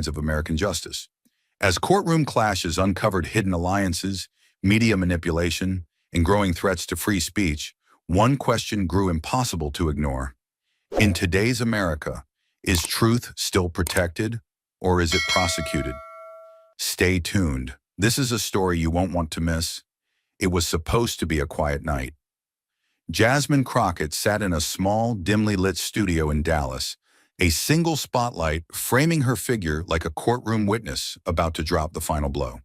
of American justice. As courtroom clashes uncovered hidden alliances, media manipulation, and growing threats to free speech, one question grew impossible to ignore. In today's America, is truth still protected, or is it prosecuted? Stay tuned. This is a story you won't want to miss. It was supposed to be a quiet night. Jasmine Crockett sat in a small, dimly lit studio in Dallas, a single spotlight framing her figure like a courtroom witness about to drop the final blow.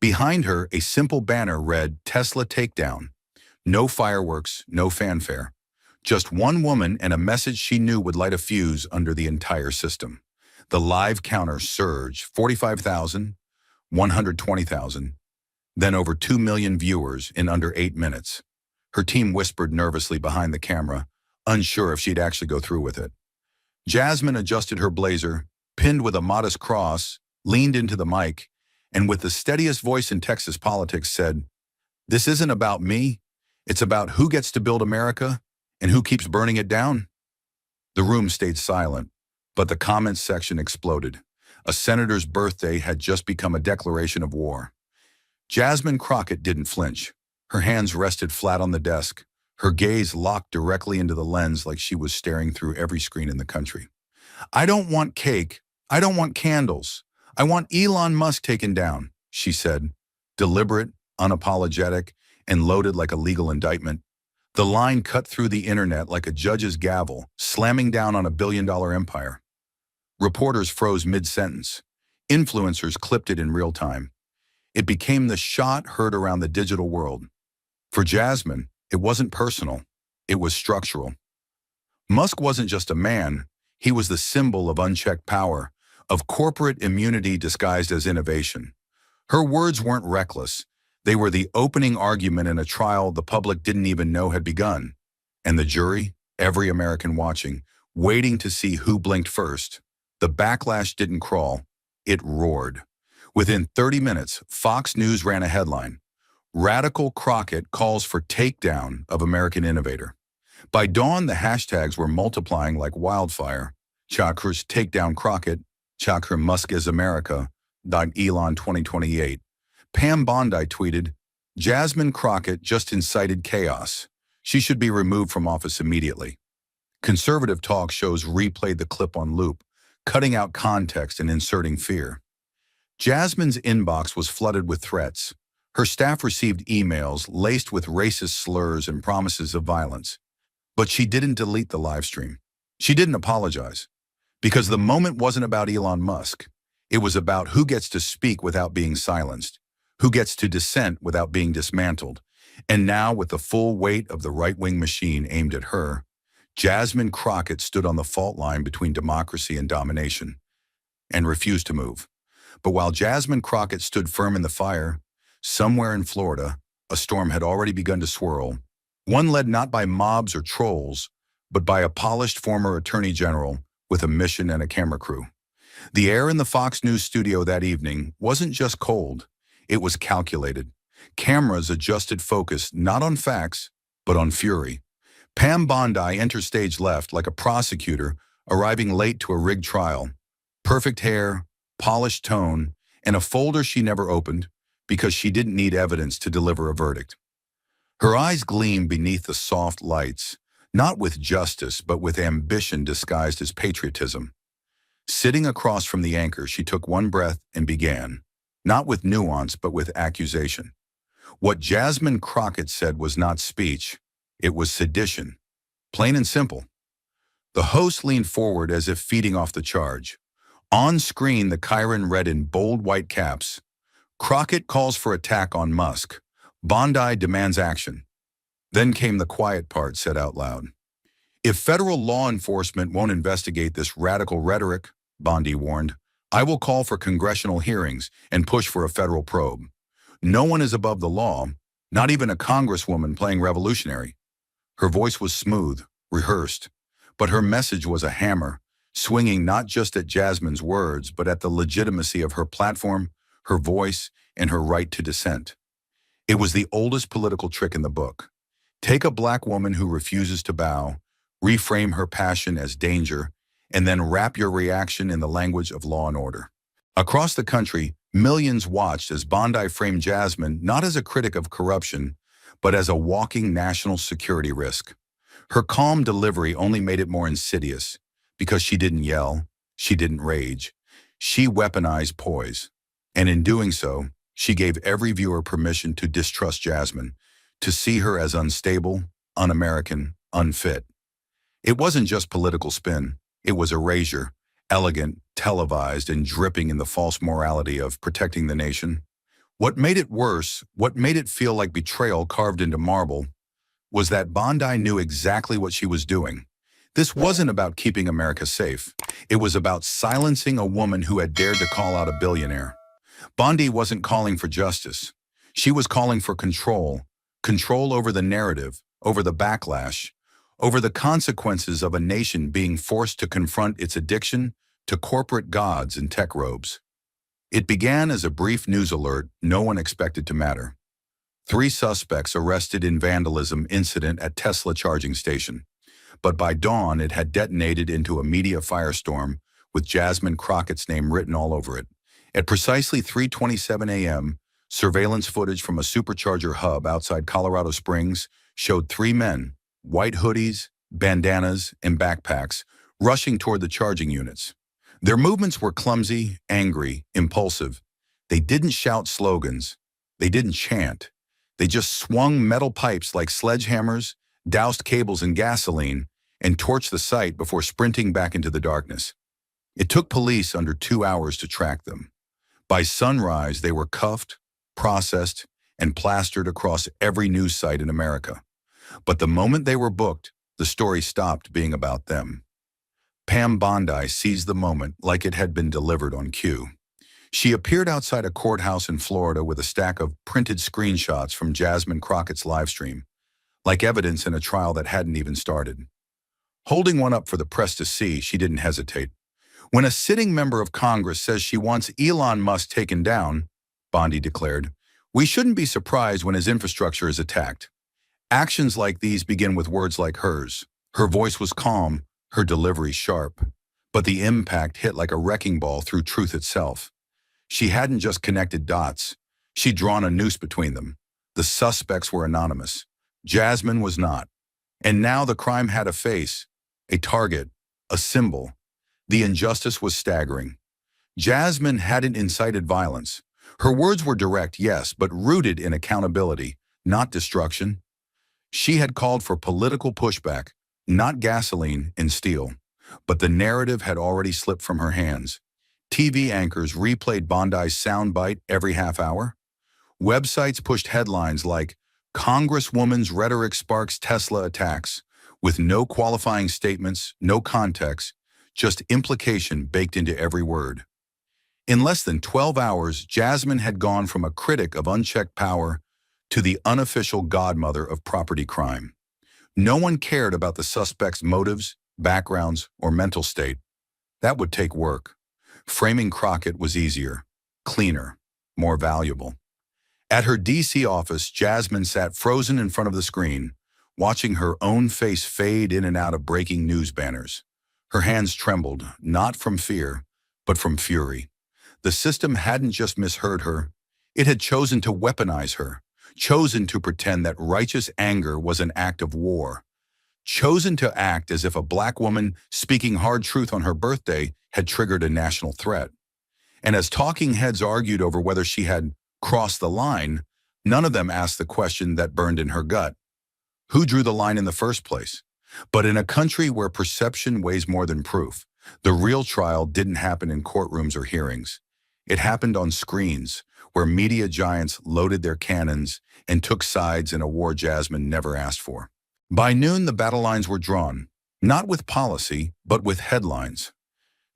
Behind her, a simple banner read, "Tesla Takedown." No fireworks, no fanfare. Just one woman and a message she knew would light a fuse under the entire system. The live counter surged, 45,000, 120,000, then over 2 million viewers in under 8 minutes. Her team whispered nervously behind the camera, unsure if she'd actually go through with it. Jasmine adjusted her blazer, pinned with a modest cross, leaned into the mic, and with the steadiest voice in Texas politics said, "This isn't about me. It's about who gets to build America and who keeps burning it down." The room stayed silent, but the comments section exploded. A senator's birthday had just become a declaration of war. Jasmine Crockett didn't flinch. Her hands rested flat on the desk, her gaze locked directly into the lens like she was staring through every screen in the country. "I don't want cake. I don't want candles. I want Elon Musk taken down," she said, deliberate, unapologetic, and loaded like a legal indictment. The line cut through the internet like a judge's gavel, slamming down on a billion-dollar empire. Reporters froze mid-sentence. Influencers clipped it in real time. It became the shot heard around the digital world. For Jasmine, it wasn't personal. It was structural. Musk wasn't just a man. He was the symbol of unchecked power, of corporate immunity disguised as innovation. Her words weren't reckless. They were the opening argument in a trial the public didn't even know had begun. And the jury, every American watching, waiting to see who blinked first. The backlash didn't crawl. It roared. Within 30 minutes, Fox News ran a headline: "Radical Crockett calls for takedown of American innovator." By dawn, the hashtags were multiplying like wildfire. Chakras takedown Crockett, Chakra Musk is America, Elon 2028. Pam Bondi tweeted, "Jasmine Crockett just incited chaos. She should be removed from office immediately." Conservative talk shows replayed the clip on loop, cutting out context and inserting fear. Jasmine's inbox was flooded with threats. Her staff received emails laced with racist slurs and promises of violence. But she didn't delete the live stream. She didn't apologize. Because the moment wasn't about Elon Musk. It was about who gets to speak without being silenced, who gets to dissent without being dismantled. And now, with the full weight of the right-wing machine aimed at her, Jasmine Crockett stood on the fault line between democracy and domination and refused to move. But while Jasmine Crockett stood firm in the fire, somewhere in Florida, a storm had already begun to swirl, one led not by mobs or trolls, but by a polished former attorney general with a mission and a camera crew. The air in the Fox News studio that evening wasn't just cold, it was calculated. Cameras adjusted focus not on facts, but on fury. Pam Bondi entered stage left like a prosecutor arriving late to a rigged trial. Perfect hair, polished tone, and a folder she never opened because she didn't need evidence to deliver a verdict. Her eyes gleamed beneath the soft lights, not with justice, but with ambition disguised as patriotism. Sitting across from the anchor, she took one breath and began, not with nuance, but with accusation. What Jasmine Crockett said was not speech, it was sedition. Plain and simple. The host leaned forward as if feeding off the charge. On screen, the chyron read in bold white caps, "Crockett calls for attack on Musk. Bondi demands action." Then came the quiet part said out loud. "If federal law enforcement won't investigate this radical rhetoric," Bondi warned, "I will call for congressional hearings and push for a federal probe. No one is above the law, not even a congresswoman playing revolutionary." Her voice was smooth, rehearsed, but her message was a hammer, swinging not just at Jasmine's words, but at the legitimacy of her platform, her voice, and her right to dissent. It was the oldest political trick in the book. Take a black woman who refuses to bow, reframe her passion as danger, and then wrap your reaction in the language of law and order. Across the country, millions watched as Bondi framed Jasmine not as a critic of corruption, but as a walking national security risk. Her calm delivery only made it more insidious, because she didn't yell, she didn't rage. She weaponized poise. And in doing so, she gave every viewer permission to distrust Jasmine, to see her as unstable, un-American, unfit. It wasn't just political spin, it was erasure, elegant, televised, and dripping in the false morality of protecting the nation. What made it worse, what made it feel like betrayal carved into marble, was that Bondi knew exactly what she was doing. This wasn't about keeping America safe. It was about silencing a woman who had dared to call out a billionaire. Bondi wasn't calling for justice. She was calling for control. Control over the narrative, over the backlash, over the consequences of a nation being forced to confront its addiction to corporate gods in tech robes. It began as a brief news alert no one expected to matter. 3 suspects arrested in vandalism incident at Tesla charging station. But by dawn, it had detonated into a media firestorm with Jasmine Crockett's name written all over it. At precisely 3:27 a.m., surveillance footage from a supercharger hub outside Colorado Springs showed 3 men, white hoodies, bandanas, and backpacks, rushing toward the charging units. Their movements were clumsy, angry, impulsive. They didn't shout slogans. They didn't chant. They just swung metal pipes like sledgehammers, doused cables in gasoline, and torched the site before sprinting back into the darkness. It took police under 2 hours to track them. By sunrise, they were cuffed, processed, and plastered across every news site in America. But the moment they were booked, the story stopped being about them. Pam Bondi seized the moment like it had been delivered on cue. She appeared outside a courthouse in Florida with a stack of printed screenshots from Jasmine Crockett's livestream, like evidence in a trial that hadn't even started. Holding one up for the press to see, she didn't hesitate. When a sitting member of Congress says she wants Elon Musk taken down, Bondi declared, we shouldn't be surprised when his infrastructure is attacked. Actions like these begin with words like hers. Her voice was calm, her delivery sharp, but the impact hit like a wrecking ball through truth itself. She hadn't just connected dots. She'd drawn a noose between them. The suspects were anonymous. Jasmine was not. And now the crime had a face, a target, a symbol. The injustice was staggering. Jasmine hadn't incited violence. Her words were direct, yes, but rooted in accountability, not destruction. She had called for political pushback, not gasoline and steel. But the narrative had already slipped from her hands. TV anchors replayed Bondi's soundbite every half hour. Websites pushed headlines like, Congresswoman's rhetoric sparks Tesla attacks, with no qualifying statements, no context, just implication baked into every word. In less than 12 hours, Jasmine had gone from a critic of unchecked power to the unofficial godmother of property crime. No one cared about the suspect's motives, backgrounds, or mental state. That would take work. Framing Crockett was easier, cleaner, more valuable. At her D.C. office, Jasmine sat frozen in front of the screen, watching her own face fade in and out of breaking news banners. Her hands trembled, not from fear, but from fury. The system hadn't just misheard her. It had chosen to weaponize her, chosen to pretend that righteous anger was an act of war, chosen to act as if a black woman speaking hard truth on her birthday had triggered a national threat. And as talking heads argued over whether she had crossed the line, none of them asked the question that burned in her gut. Who drew the line in the first place? But in a country where perception weighs more than proof, the real trial didn't happen in courtrooms or hearings. It happened on screens, where media giants loaded their cannons and took sides in a war Jasmine never asked for. By noon, the battle lines were drawn, not with policy, but with headlines.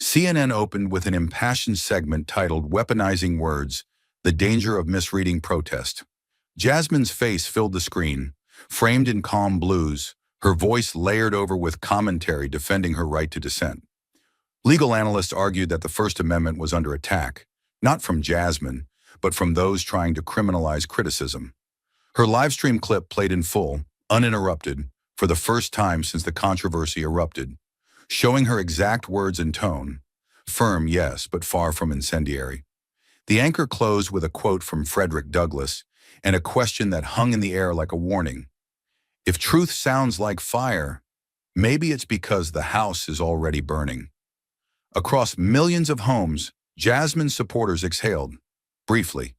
CNN opened with an impassioned segment titled Weaponizing Words, The Danger of Misreading Protest. Jasmine's face filled the screen, framed in calm blues, her voice layered over with commentary defending her right to dissent. Legal analysts argued that the First Amendment was under attack, not from Jasmine, but from those trying to criminalize criticism. Her livestream clip played in full, uninterrupted, for the first time since the controversy erupted, showing her exact words and tone. Firm, yes, but far from incendiary. The anchor closed with a quote from Frederick Douglass and a question that hung in the air like a warning. If truth sounds like fire, maybe it's because the house is already burning. Across millions of homes, Jasmine's supporters exhaled, briefly,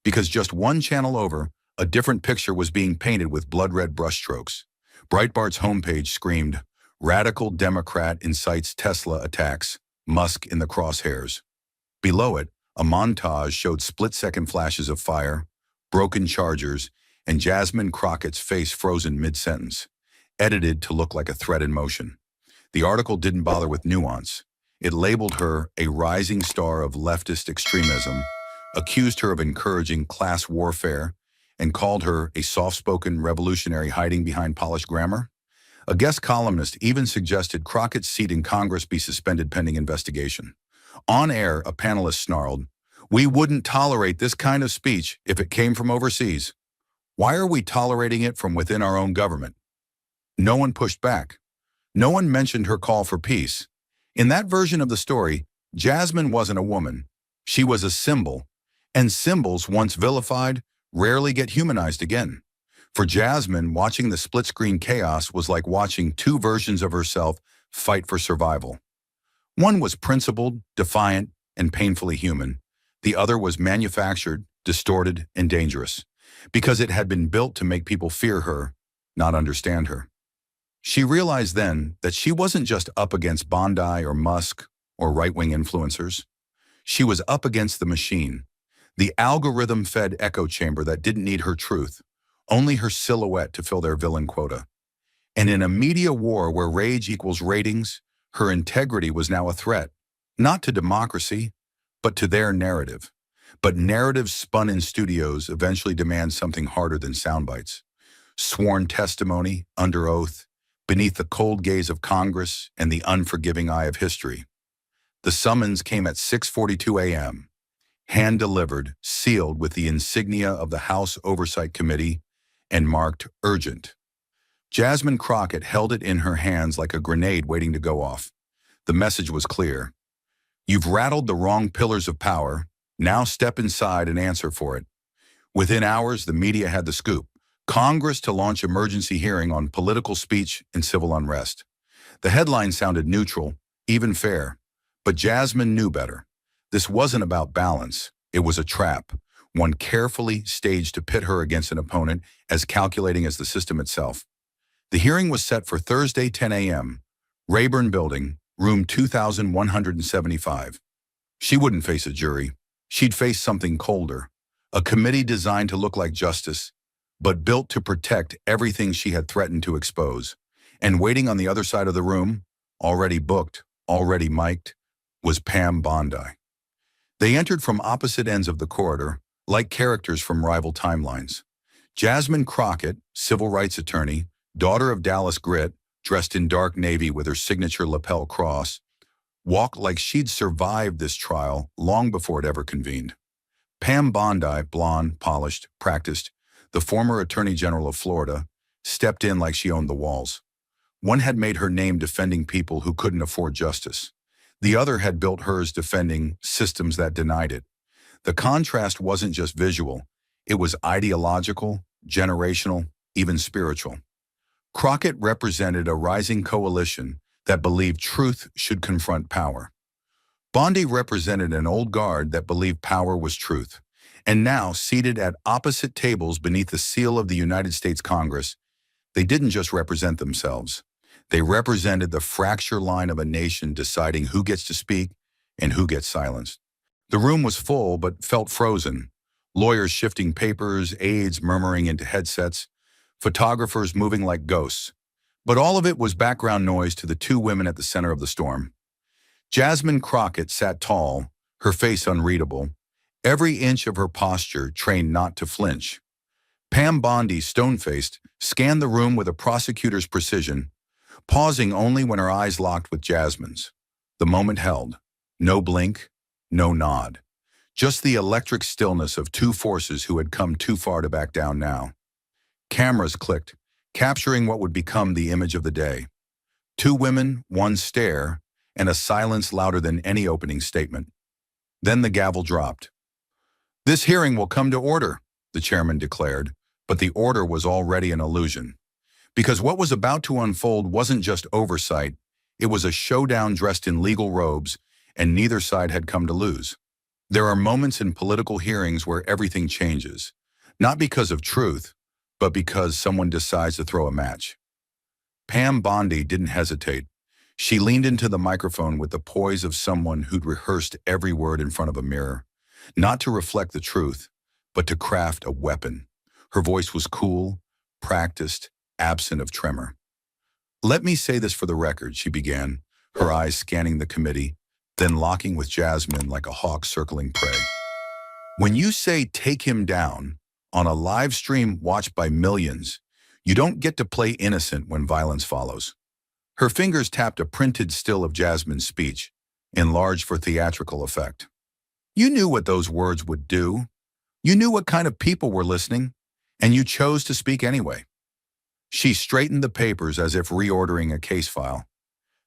because just one channel over, a different picture was being painted with blood-red brushstrokes. Breitbart's homepage screamed, "Radical Democrat incites Tesla attacks, Musk in the crosshairs." Below it, a montage showed split-second flashes of fire, broken chargers, and Jasmine Crockett's face frozen mid-sentence, edited to look like a threat in motion. The article didn't bother with nuance. It labeled her a rising star of leftist extremism, accused her of encouraging class warfare, and called her a soft-spoken revolutionary hiding behind polished grammar. A guest columnist even suggested Crockett's seat in Congress be suspended pending investigation. On air, a panelist snarled, "We wouldn't tolerate this kind of speech if it came from overseas. Why are we tolerating it from within our own government?" No one pushed back. No one mentioned her call for peace. In that version of the story, Jasmine wasn't a woman. She was a symbol, and symbols, once vilified, rarely get humanized again. For Jasmine, watching the split-screen chaos was like watching two versions of herself fight for survival. One was principled, defiant, and painfully human. The other was manufactured, distorted, and dangerous, because it had been built to make people fear her, not understand her. She realized then that she wasn't just up against Bondi or Musk or right-wing influencers. She was up against the machine, the algorithm-fed echo chamber that didn't need her truth, only her silhouette to fill their villain quota. And in a media war where rage equals ratings, her integrity was now a threat, not to democracy, but to their narrative. But narratives spun in studios eventually demand something harder than sound bites. Sworn testimony, under oath, beneath the cold gaze of Congress and the unforgiving eye of history. The summons came at 6:42 a.m., hand-delivered, sealed with the insignia of the House Oversight Committee, and marked urgent. Jasmine Crockett held it in her hands like a grenade waiting to go off. The message was clear. You've rattled the wrong pillars of power. Now step inside and answer for it. Within hours, the media had the scoop. Congress to launch emergency hearing on political speech and civil unrest. The headline sounded neutral, even fair, but Jasmine knew better. This wasn't about balance. It was a trap, one carefully staged to pit her against an opponent as calculating as the system itself. The hearing was set for Thursday, 10 a.m., Rayburn Building, room 2175. She wouldn't face a jury. She'd face something colder, a committee designed to look like justice, but built to protect everything she had threatened to expose. And waiting on the other side of the room, already booked, already mic'd, was Pam Bondi. They entered from opposite ends of the corridor, like characters from rival timelines. Jasmine Crockett, civil rights attorney, daughter of Dallas Grit, dressed in dark navy with her signature lapel cross, walked like she'd survived this trial long before it ever convened. Pam Bondi, blonde, polished, practiced, the former Attorney General of Florida, stepped in like she owned the walls. One had made her name defending people who couldn't afford justice. The other had built hers defending systems that denied it. The contrast wasn't just visual. It was ideological, generational, even spiritual. Crockett represented a rising coalition that believed truth should confront power. Bondi represented an old guard that believed power was truth. And now, seated at opposite tables beneath the seal of the United States Congress, they didn't just represent themselves. They represented the fracture line of a nation deciding who gets to speak and who gets silenced. The room was full but felt frozen. Lawyers shifting papers, aides murmuring into headsets, photographers moving like ghosts. But all of it was background noise to the two women at the center of the storm. Jasmine Crockett sat tall, her face unreadable, every inch of her posture trained not to flinch. Pam Bondi, stone-faced, scanned the room with a prosecutor's precision, pausing only when her eyes locked with Jasmine's. The moment held. No blink, no nod. Just the electric stillness of two forces who had come too far to back down now. Cameras clicked, capturing what would become the image of the day. Two women, one stare, and a silence louder than any opening statement. Then the gavel dropped. "This hearing will come to order," the chairman declared, but the order was already an illusion. Because what was about to unfold wasn't just oversight, it was a showdown dressed in legal robes, and neither side had come to lose. There are moments in political hearings where everything changes, not because of truth, but because someone decides to throw a match. Pam Bondi didn't hesitate. She leaned into the microphone with the poise of someone who'd rehearsed every word in front of a mirror, not to reflect the truth, but to craft a weapon. Her voice was cool, practiced, absent of tremor. "Let me say this for the record," she began, her eyes scanning the committee, then locking with Jasmine like a hawk circling prey. "When you say take him down on a live stream watched by millions, you don't get to play innocent when violence follows." Her fingers tapped a printed still of Jasmine's speech, enlarged for theatrical effect. "You knew what those words would do. You knew what kind of people were listening, and you chose to speak anyway." She straightened the papers as if reordering a case file.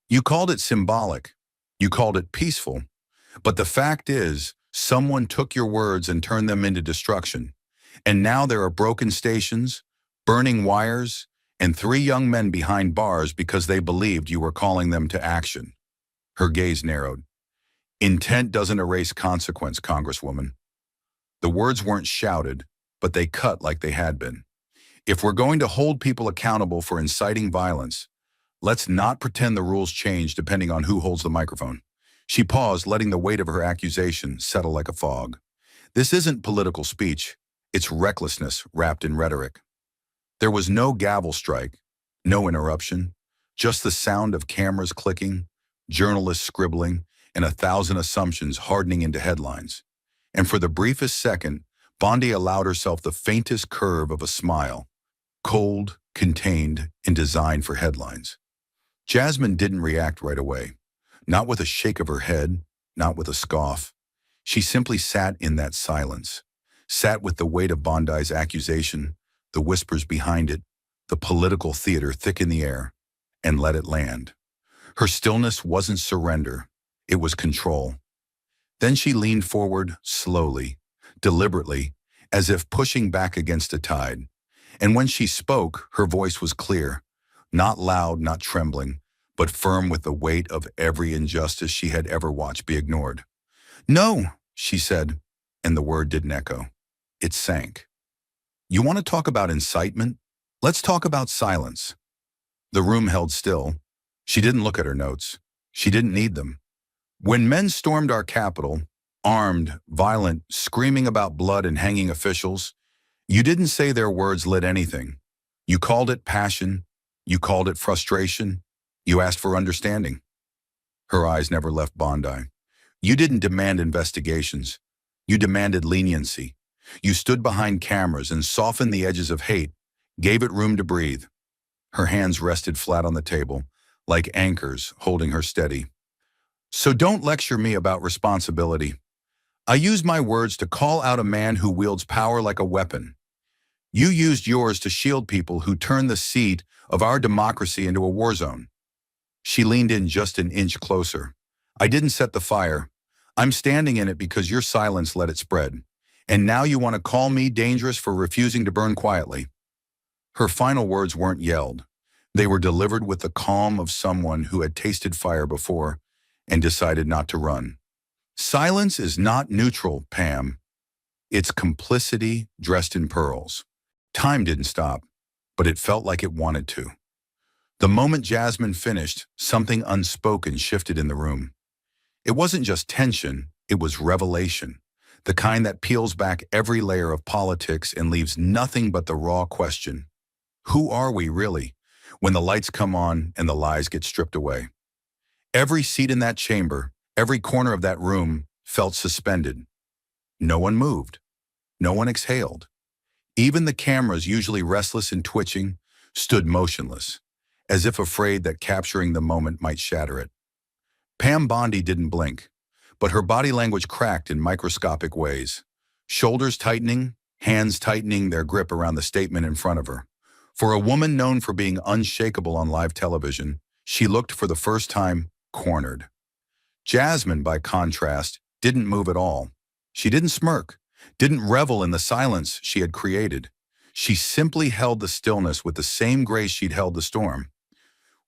"You called it symbolic. You called it peaceful. But the fact is, someone took your words and turned them into destruction. And now there are broken stations, burning wires, and 3 young men behind bars because they believed you were calling them to action." Her gaze narrowed. "Intent doesn't erase consequence, Congresswoman." The words weren't shouted, but they cut like they had been. "If we're going to hold people accountable for inciting violence, let's not pretend the rules change depending on who holds the microphone." She paused, letting the weight of her accusation settle like a fog. "This isn't political speech. It's recklessness wrapped in rhetoric." There was no gavel strike, no interruption, just the sound of cameras clicking, journalists scribbling, and 1,000 assumptions hardening into headlines. And for the briefest second, Bondi allowed herself the faintest curve of a smile, cold, contained, and designed for headlines. Jasmine didn't react right away, not with a shake of her head, not with a scoff. She simply sat in that silence, sat with the weight of Bondi's accusation, the whispers behind it, the political theater thick in the air, and let it land. Her stillness wasn't surrender, it was control. Then she leaned forward slowly, deliberately, as if pushing back against a tide. And when she spoke, her voice was clear, not loud, not trembling, but firm with the weight of every injustice she had ever watched be ignored. "No," she said, and the word didn't echo. It sank. "You want to talk about incitement? Let's talk about silence." The room held still. She didn't look at her notes. She didn't need them. "When men stormed our Capitol, armed, violent, screaming about blood and hanging officials, you didn't say their words lit anything. You called it passion. You called it frustration. You asked for understanding." Her eyes never left Bondi. "You didn't demand investigations. You demanded leniency. You stood behind cameras and softened the edges of hate, gave it room to breathe." Her hands rested flat on the table, like anchors holding her steady. "So don't lecture me about responsibility. I use my words to call out a man who wields power like a weapon. You used yours to shield people who turned the seat of our democracy into a war zone." She leaned in just an inch closer. "I didn't set the fire. I'm standing in it because your silence let it spread. And now you want to call me dangerous for refusing to burn quietly." Her final words weren't yelled. They were delivered with the calm of someone who had tasted fire before and decided not to run. "Silence is not neutral, Pam. It's complicity dressed in pearls." Time didn't stop, but it felt like it wanted to. The moment Jasmine finished, something unspoken shifted in the room. It wasn't just tension, it was revelation. The kind that peels back every layer of politics and leaves nothing but the raw question. Who are we really, when the lights come on and the lies get stripped away? Every seat in that chamber, every corner of that room felt suspended. No one moved. No one exhaled. Even the cameras, usually restless and twitching, stood motionless, as if afraid that capturing the moment might shatter it. Pam Bondi didn't blink, but her body language cracked in microscopic ways. Shoulders tightening, hands tightening their grip around the statement in front of her. For a woman known for being unshakable on live television, she looked for the first time cornered. Jasmine, by contrast, didn't move at all. She didn't smirk, didn't revel in the silence she had created. She simply held the stillness with the same grace she'd held the storm.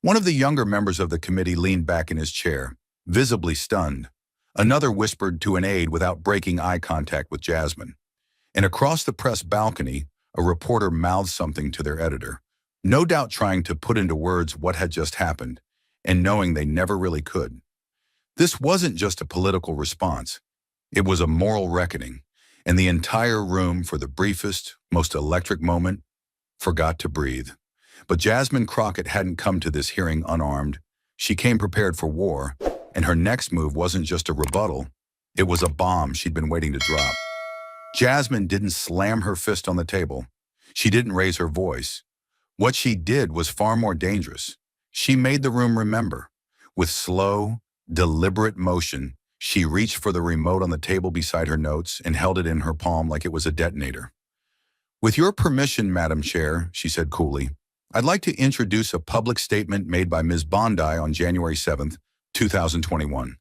One of the younger members of the committee leaned back in his chair, visibly stunned. Another whispered to an aide without breaking eye contact with Jasmine. And across the press balcony, a reporter mouthed something to their editor, no doubt trying to put into words what had just happened, and knowing they never really could. This wasn't just a political response. It was a moral reckoning, and the entire room, for the briefest, most electric moment, forgot to breathe. But Jasmine Crockett hadn't come to this hearing unarmed. She came prepared for war, and her next move wasn't just a rebuttal. It was a bomb she'd been waiting to drop. Jasmine didn't slam her fist on the table. She didn't raise her voice. What she did was far more dangerous. She made the room remember. With slow, deliberate motion, she reached for the remote on the table beside her notes and held it in her palm like it was a detonator. "With your permission, Madam Chair," she said coolly, "I'd like to introduce a public statement made by Ms. Bondi on January 7th, 2021,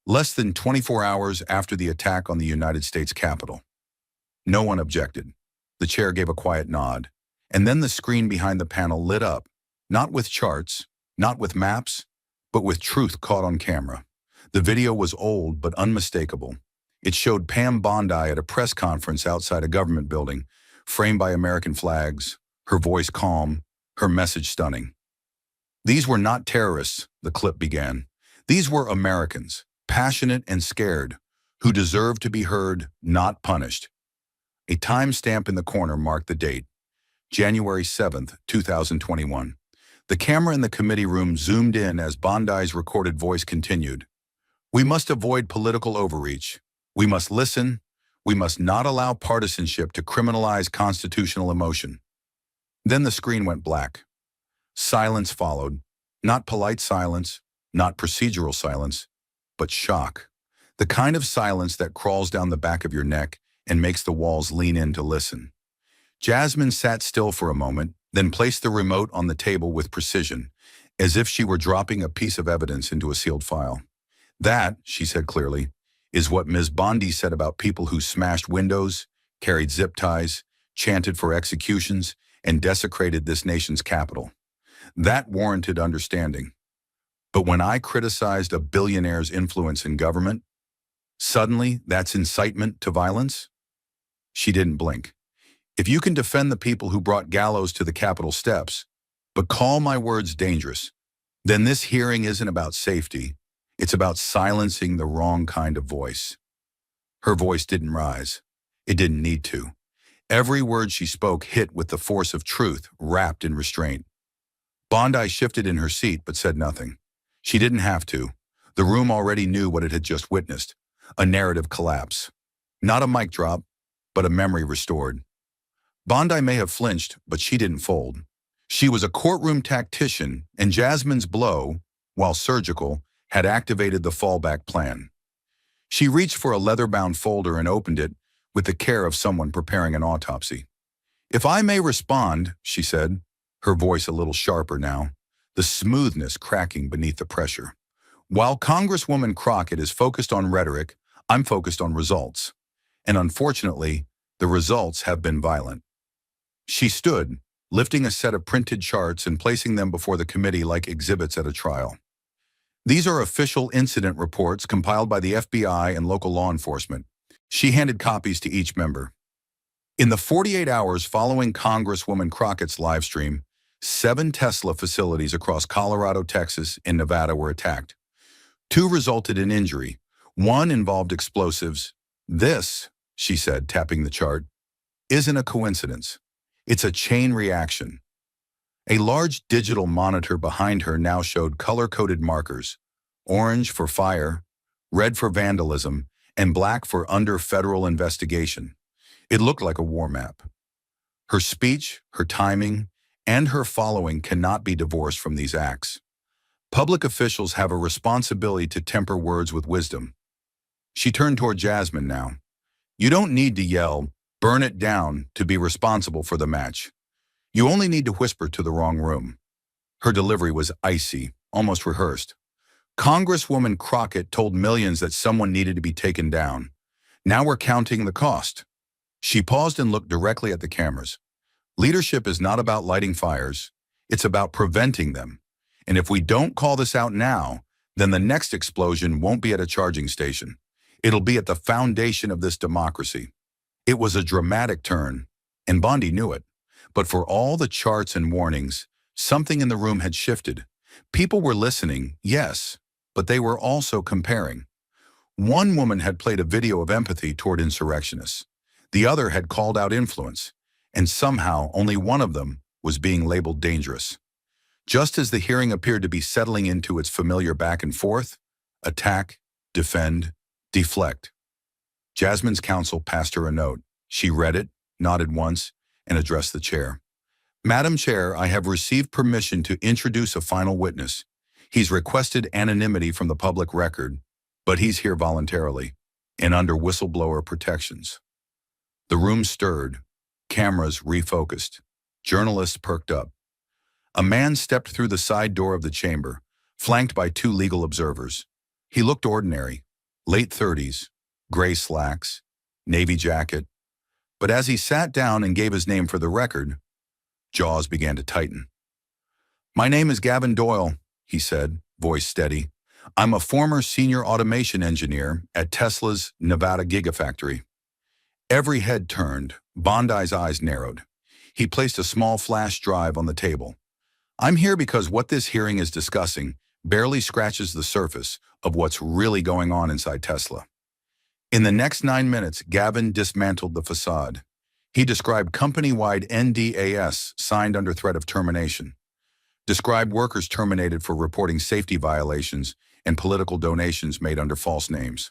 less than 24 hours after the attack on the United States Capitol." No one objected. The chair gave a quiet nod, and then the screen behind the panel lit up, not with charts, not with maps, but with truth caught on camera. The video was old but unmistakable. It showed Pam Bondi at a press conference outside a government building, framed by American flags, her voice calm, her message stunning. "These were not terrorists," the clip began. "These were Americans, passionate and scared, who deserve to be heard, not punished." A timestamp in the corner marked the date, January 7th, 2021. The camera in the committee room zoomed in as Bondi's recorded voice continued. "We must avoid political overreach. We must listen. We must not allow partisanship to criminalize constitutional emotion." Then the screen went black. Silence followed. Not polite silence, not procedural silence, but shock. The kind of silence that crawls down the back of your neck and makes the walls lean in to listen. Jasmine sat still for a moment, then placed the remote on the table with precision, as if she were dropping a piece of evidence into a sealed file. "That," she said clearly, "is what Ms. Bondi said about people who smashed windows, carried zip ties, chanted for executions, and desecrated this nation's capital. That warranted understanding. But when I criticized a billionaire's influence in government, suddenly that's incitement to violence?" She didn't blink. "If you can defend the people who brought gallows to the Capitol steps, but call my words dangerous, then this hearing isn't about safety. It's about silencing the wrong kind of voice." Her voice didn't rise. It didn't need to. Every word she spoke hit with the force of truth wrapped in restraint. Bondi shifted in her seat but said nothing. She didn't have to. The room already knew what it had just witnessed. A narrative collapse. Not a mic drop, but a memory restored. Bondi may have flinched, but she didn't fold. She was a courtroom tactician, and Jasmine's blow, while surgical, had activated the fallback plan. She reached for a leather-bound folder and opened it with the care of someone preparing an autopsy. "If I may respond," she said, her voice a little sharper now, the smoothness cracking beneath the pressure. "While Congresswoman Crockett is focused on rhetoric, I'm focused on results. And unfortunately, the results have been violent." She stood, lifting a set of printed charts and placing them before the committee like exhibits at a trial. "These are official incident reports compiled by the FBI and local law enforcement." She handed copies to each member. "In the 48 hours following Congresswoman Crockett's livestream, 7 Tesla facilities across Colorado, Texas, and Nevada were attacked. 2 resulted in injury. 1 involved explosives. This," she said, tapping the chart, "isn't a coincidence. It's a chain reaction." A large digital monitor behind her now showed color-coded markers: orange for fire, red for vandalism, and black for under federal investigation. It looked like a war map. Her speech, her timing, and her following cannot be divorced from these acts. Public officials have a responsibility to temper words with wisdom. She turned toward Jasmine now. "You don't need to yell, 'Burn it down,' to be responsible for the match. You only need to whisper to the wrong room." Her delivery was icy, almost rehearsed. Congresswoman Crockett told millions that someone needed to be taken down. Now we're counting the cost. She paused and looked directly at the cameras. Leadership is not about lighting fires. It's about preventing them. And if we don't call this out now, then the next explosion won't be at a charging station. It'll be at the foundation of this democracy. It was a dramatic turn, and Bondi knew it. But for all the charts and warnings, something in the room had shifted. People were listening, yes, but they were also comparing. One woman had played a video of empathy toward insurrectionists. The other had called out influence, and somehow only one of them was being labeled dangerous. Just as the hearing appeared to be settling into its familiar back and forth, attack, defend, deflect. Jasmine's counsel passed her a note. She read it, nodded once, and addressed the chair. Madam Chair, I have received permission to introduce a final witness. He's requested anonymity from the public record, but he's here voluntarily and under whistleblower protections. The room stirred. Cameras refocused. Journalists perked up. A man stepped through the side door of the chamber, flanked by two legal observers. He looked ordinary, late 30s, gray slacks, navy jacket. But as he sat down and gave his name for the record, jaws began to tighten. My name is Gavin Doyle, he said, voice steady. I'm a former senior automation engineer at Tesla's Nevada Gigafactory. Every head turned, Bondi's eyes narrowed. He placed a small flash drive on the table. I'm here because what this hearing is discussing barely scratches the surface of what's really going on inside Tesla. In the next 9 minutes, Gavin dismantled the facade. He described company-wide NDAS signed under threat of termination, described workers terminated for reporting safety violations and political donations made under false names.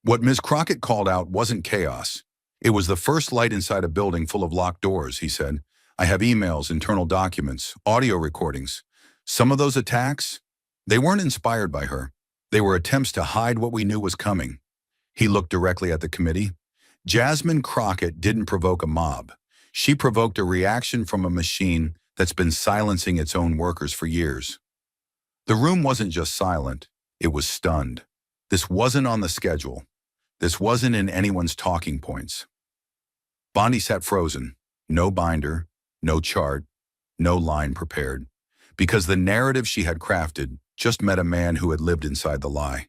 What Ms. Crockett called out wasn't chaos. It was the first light inside a building full of locked doors, he said. I have emails, internal documents, audio recordings. Some of those attacks, they weren't inspired by her. They were attempts to hide what we knew was coming. He looked directly at the committee. Jasmine Crockett didn't provoke a mob. She provoked a reaction from a machine that's been silencing its own workers for years. The room wasn't just silent, it was stunned. This wasn't on the schedule. This wasn't in anyone's talking points. Bondi sat frozen, no binder, no chart, no line prepared, because the narrative she had crafted just met a man who had lived inside the lie.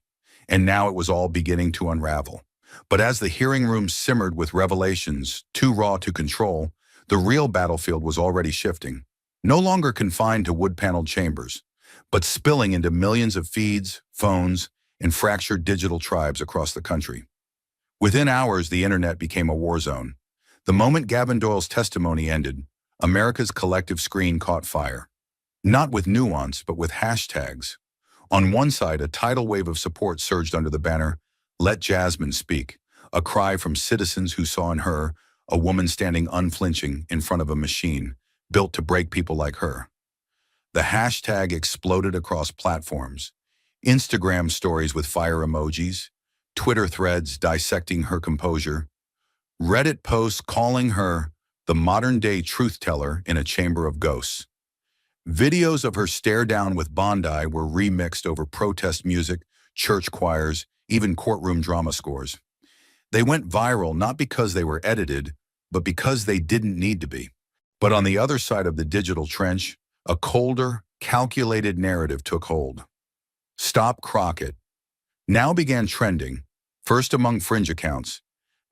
And now it was all beginning to unravel. But as the hearing room simmered with revelations too raw to control, the real battlefield was already shifting, no longer confined to wood-paneled chambers, but spilling into millions of feeds, phones, and fractured digital tribes across the country. Within hours, the internet became a war zone. The moment Gavin Doyle's testimony ended, America's collective screen caught fire. Not with nuance, but with hashtags. On one side, a tidal wave of support surged under the banner, Let Jasmine Speak, a cry from citizens who saw in her a woman standing unflinching in front of a machine built to break people like her. The hashtag exploded across platforms. Instagram stories with fire emojis, Twitter threads dissecting her composure, Reddit posts calling her the modern-day truth-teller in a chamber of ghosts. Videos of her stare-down with Bondi were remixed over protest music, church choirs, even courtroom drama scores. They went viral not because they were edited, but because they didn't need to be. But on the other side of the digital trench, a colder, calculated narrative took hold. Stop Crockett now began trending, first among fringe accounts,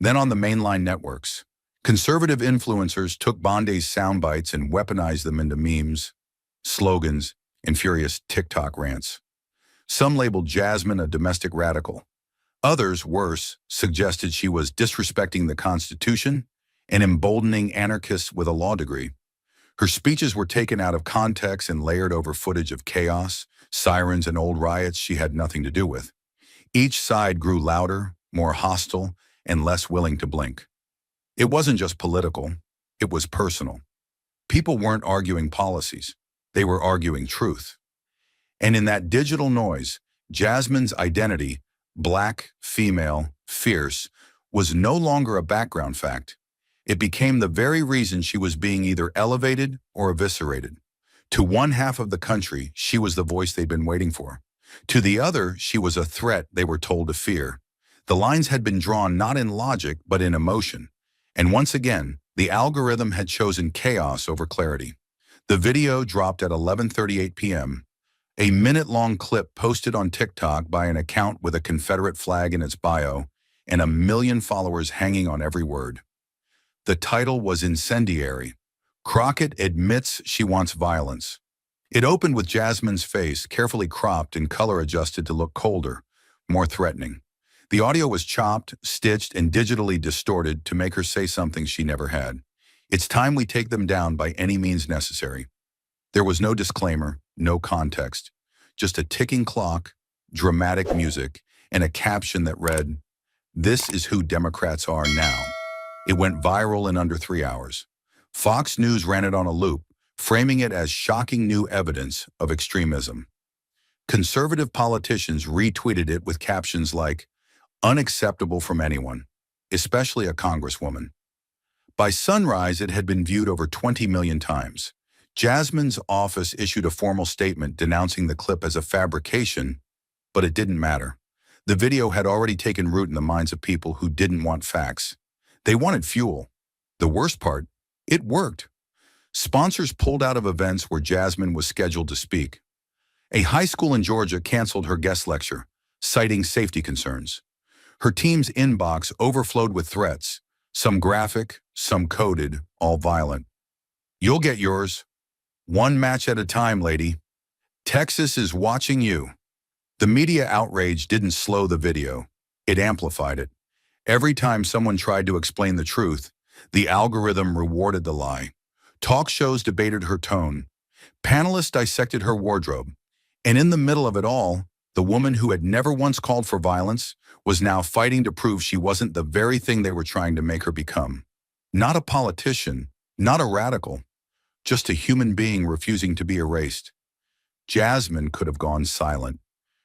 then on the mainline networks. Conservative influencers took Bondi's sound bites and weaponized them into memes, slogans, and furious TikTok rants. Some labeled Jasmine a domestic radical. Others, worse, suggested she was disrespecting the Constitution and emboldening anarchists with a law degree. Her speeches were taken out of context and layered over footage of chaos, sirens, and old riots she had nothing to do with. Each side grew louder, more hostile, and less willing to blink. It wasn't just political, it was personal. People weren't arguing policies, they were arguing truth. And in that digital noise, Jasmine's identity, black, female, fierce, was no longer a background fact. It became the very reason she was being either elevated or eviscerated. To one half of the country, she was the voice they'd been waiting for. To the other, she was a threat they were told to fear. The lines had been drawn not in logic, but in emotion. And once again, the algorithm had chosen chaos over clarity. The video dropped at 11:38 p.m., a minute-long clip posted on TikTok by an account with a Confederate flag in its bio and 1 million followers hanging on every word. The title was incendiary. Crockett admits she wants violence. It opened with Jasmine's face, carefully cropped and color adjusted to look colder, more threatening. The audio was chopped, stitched, and digitally distorted to make her say something she never had. It's time we take them down by any means necessary. There was no disclaimer, no context, just a ticking clock, dramatic music, and a caption that read, "This is who Democrats are now." It went viral in under 3 hours. Fox News ran it on a loop, framing it as shocking new evidence of extremism. Conservative politicians retweeted it with captions like, "Unacceptable from anyone, especially a congresswoman." By sunrise, it had been viewed over 20 million times. Jasmine's office issued a formal statement denouncing the clip as a fabrication, but it didn't matter. The video had already taken root in the minds of people who didn't want facts. They wanted fuel. The worst part, it worked. Sponsors pulled out of events where Jasmine was scheduled to speak. A high school in Georgia canceled her guest lecture, citing safety concerns. Her team's inbox overflowed with threats, some graphic, some coded, all violent. "You'll get yours. One match at a time, lady. Texas is watching you." The media outrage didn't slow the video. It amplified it. Every time someone tried to explain the truth, the algorithm rewarded the lie. Talk shows debated her tone. Panelists dissected her wardrobe. And in the middle of it all, the woman who had never once called for violence was now fighting to prove she wasn't the very thing they were trying to make her become. Not a politician, not a radical, just a human being refusing to be erased. Jasmine could have gone silent.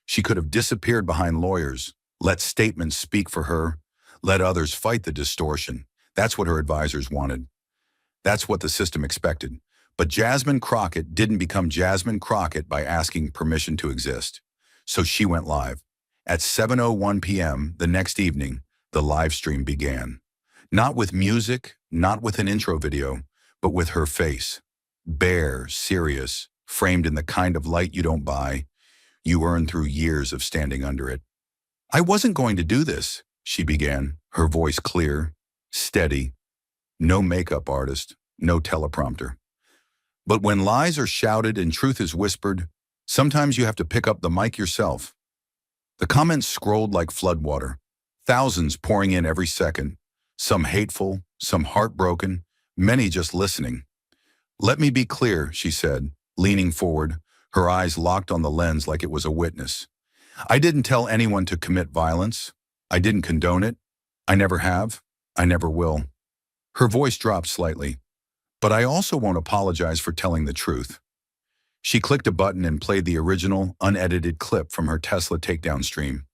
She could have disappeared behind lawyers, let statements speak for her, let others fight the distortion. That's what her advisors wanted. That's what the system expected. But Jasmine Crockett didn't become Jasmine Crockett by asking permission to exist. So she went live. At 7:01 p.m. the next evening, the live stream began. Not with music, not with an intro video, but with her face. Bare, serious, framed in the kind of light you don't buy, you earn through years of standing under it. "I wasn't going to do this," she began, her voice clear, steady. No makeup artist, no teleprompter. But when lies are shouted and truth is whispered, sometimes you have to pick up the mic yourself. The comments scrolled like floodwater, thousands pouring in every second, some hateful, some heartbroken, many just listening. "Let me be clear," she said, leaning forward, her eyes locked on the lens like it was a witness. "I didn't tell anyone to commit violence. I didn't condone it. I never have. I never will." Her voice dropped slightly. "But I also won't apologize for telling the truth." She clicked a button and played the original, unedited clip from her Tesla takedown stream.